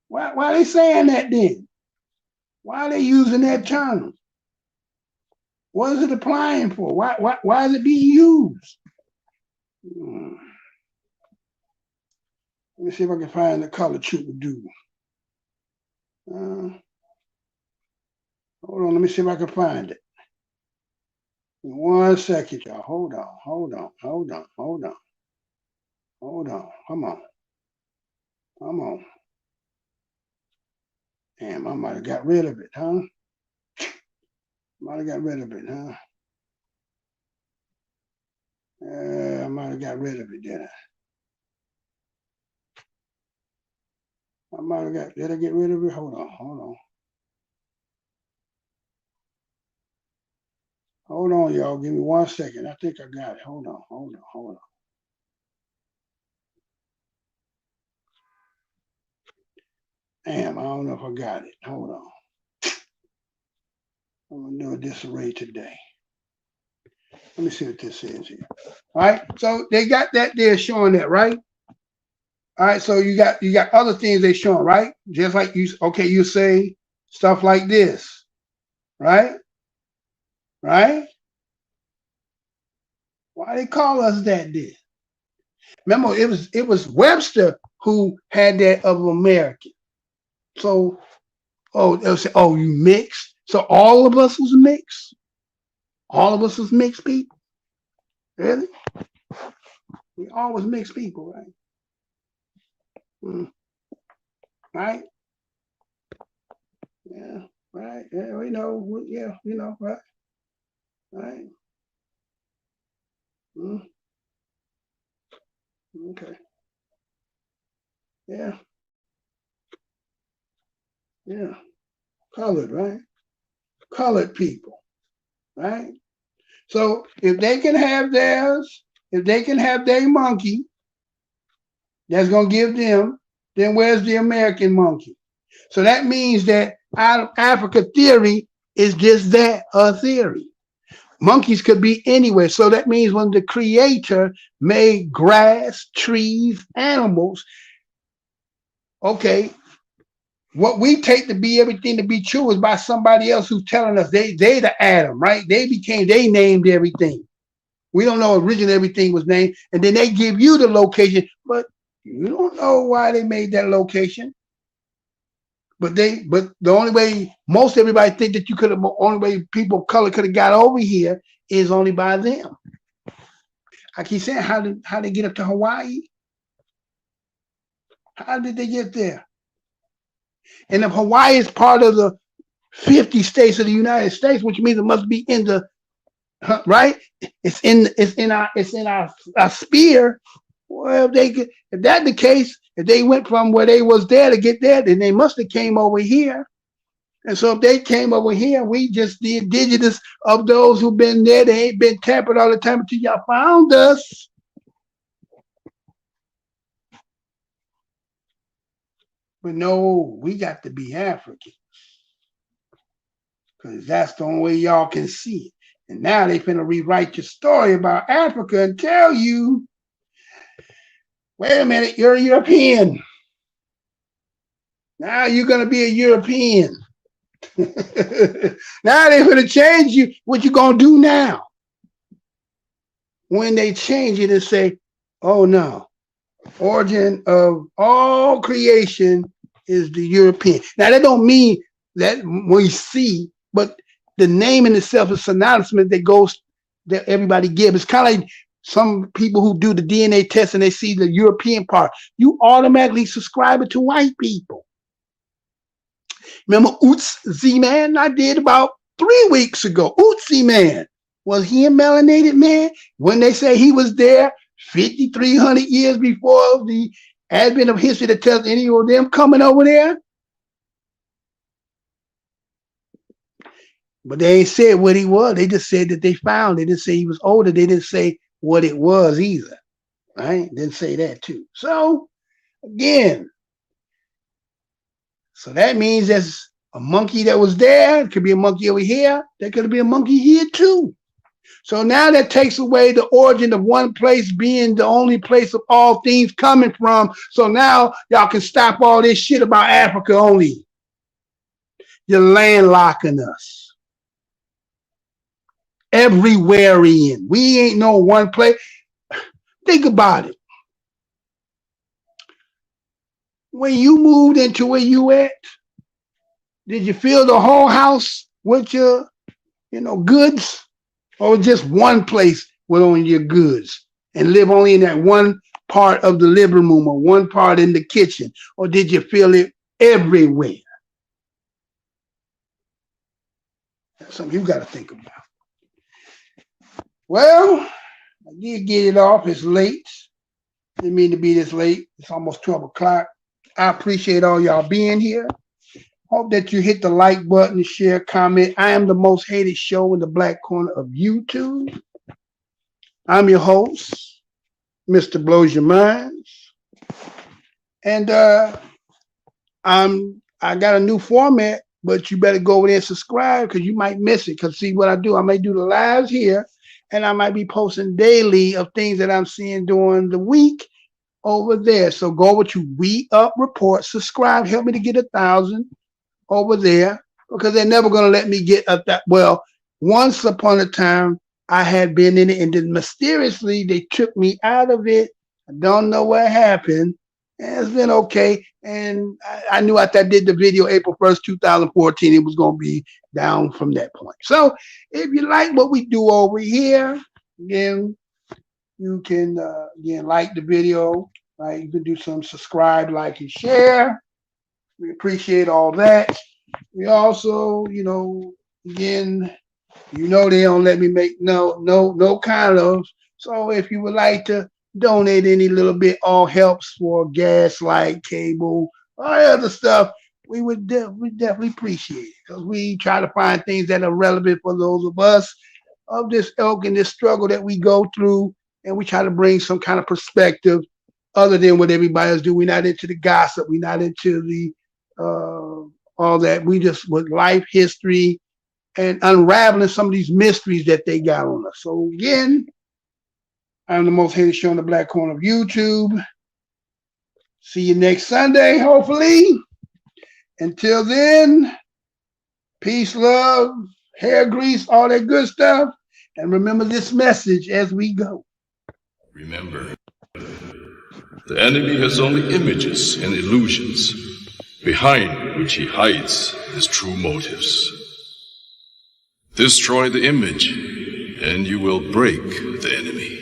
Why are they saying that then? Why are they using that term? What is it applying for? Why is it being used? Let me see if I can find the color troubadour. Hold on, let me see if I can find it. 1 second, y'all. Hold on. Come on. Damn, I might have got rid of it, huh? I might have got rid of it, did I? Did I get rid of it? Hold on. Hold on, y'all. Give me 1 second. I think I got it. Hold on. Damn, I don't know if I got it. Hold on. I'm gonna do a disarray today. Let me see what this says here. All right, so they got that there showing that, right? All right, so you got other things they showing, right? Just like you say stuff like this, right? Right? Why they call us that then? Remember, it was Webster who had that of American. So, they'll say, you mixed. So all of us was mixed. All of us was mixed people. Really? We always mixed people, right? Right? Yeah, right. Yeah, we know. Yeah, you know, right? Right. Okay. Yeah. Yeah. Colored, right? Colored people, right? So if they can have theirs, if they can have their monkey, that's going to give them, then where's the American monkey? So that means that out of Africa theory is just that, a theory. Monkeys could be anywhere. So that means when the creator made grass, trees, animals, okay, what we take to be everything to be true is by somebody else who's telling us they the Adam, right? They named everything. We don't know originally everything was named, and then they give you the location, but you don't know why they made that location. But the only way most everybody think that you could have, only way people of color could have got over here is only by them. I keep saying, how they get up to Hawaii? How did they get there? And if Hawaii is part of the 50 states of the United States, which means it must be in the right. It's in our sphere. Well, if that's the case, if they went from where they was there to get there, then they must have came over here. And so if they came over here, we just the indigenous of those who've been there. They ain't been tampered all the time until y'all found us. But no, we got to be African, because that's the only way y'all can see it. And now they finna rewrite your story about Africa and tell you, wait a minute, you're a European. Now you're gonna be a European. Now they're gonna change you. What you gonna do now? When they change it and say, oh no, origin of all creation is the European. Now that don't mean that we see, but the name in itself is synonymous that everybody gives. It's kind of like some people who do the DNA test and they see the European part. You automatically subscribe it to white people. Remember Utsi Man I did about 3 weeks ago? Utsi Man, was he a melanated man? When they say he was there 5,300 years before the advent of history that tells any of them coming over there? But they ain't said what he was. They just said that they found. They didn't say he was older. They didn't say what it was either. Right? Didn't say that too. So again, so that means there's a monkey that was there. It could be a monkey over here. There could be a monkey here too. So now that takes away the origin of one place being the only place of all things coming from. So now y'all can stop all this shit about Africa only. You're landlocking us. Everywhere in. We ain't no one place. Think about it. when you moved into where you at, did you fill the whole house with your, goods? Or just one place with only your goods and live only in that one part of the living room or one part in the kitchen? Or did you fill it everywhere? That's something you got to think about. Well, I did get it off. It's late. Didn't mean to be this late. It's almost 12 o'clock. I appreciate all y'all being here. Hope that you hit the like button, share, comment. I am the most hated show in the black corner of YouTube. I'm your host, Mr. Blows Your Minds. And I got a new format, but you better go over there and subscribe because you might miss it. Because see what I do, I may do the lives here, and I might be posting daily of things that I'm seeing during the week over there. So go over to WeUpReport, subscribe, help me to get 1,000 over there, because they're never going to let me get up that. Well, once upon a time, I had been in it, and then mysteriously they took me out of it. I don't know what happened. And it's been okay. And I knew after I did the video April 1st, 2014, it was going to be down from that point. So if you like what we do over here, again, you can again like the video, right? You can do some subscribe, like, and share. We appreciate all that. We also, again, they don't let me make no kind of. So if you would like to donate any little bit, all helps for gas, light, cable, all other stuff, we definitely appreciate it, because we try to find things that are relevant for those of us of this ilk and this struggle that we go through, and we try to bring some kind of perspective other than what everybody else do. We're not into the gossip. We're not into the all that. We just with life history and unraveling some of these mysteries that they got on us. So again, I'm the most hated show in the black corner of YouTube. See you next Sunday, hopefully. Until then, peace, love, hair grease, all that good stuff. And remember this message as we go. Remember, the enemy has only images and illusions, behind which he hides his true motives. Destroy the image, and you will break the enemy.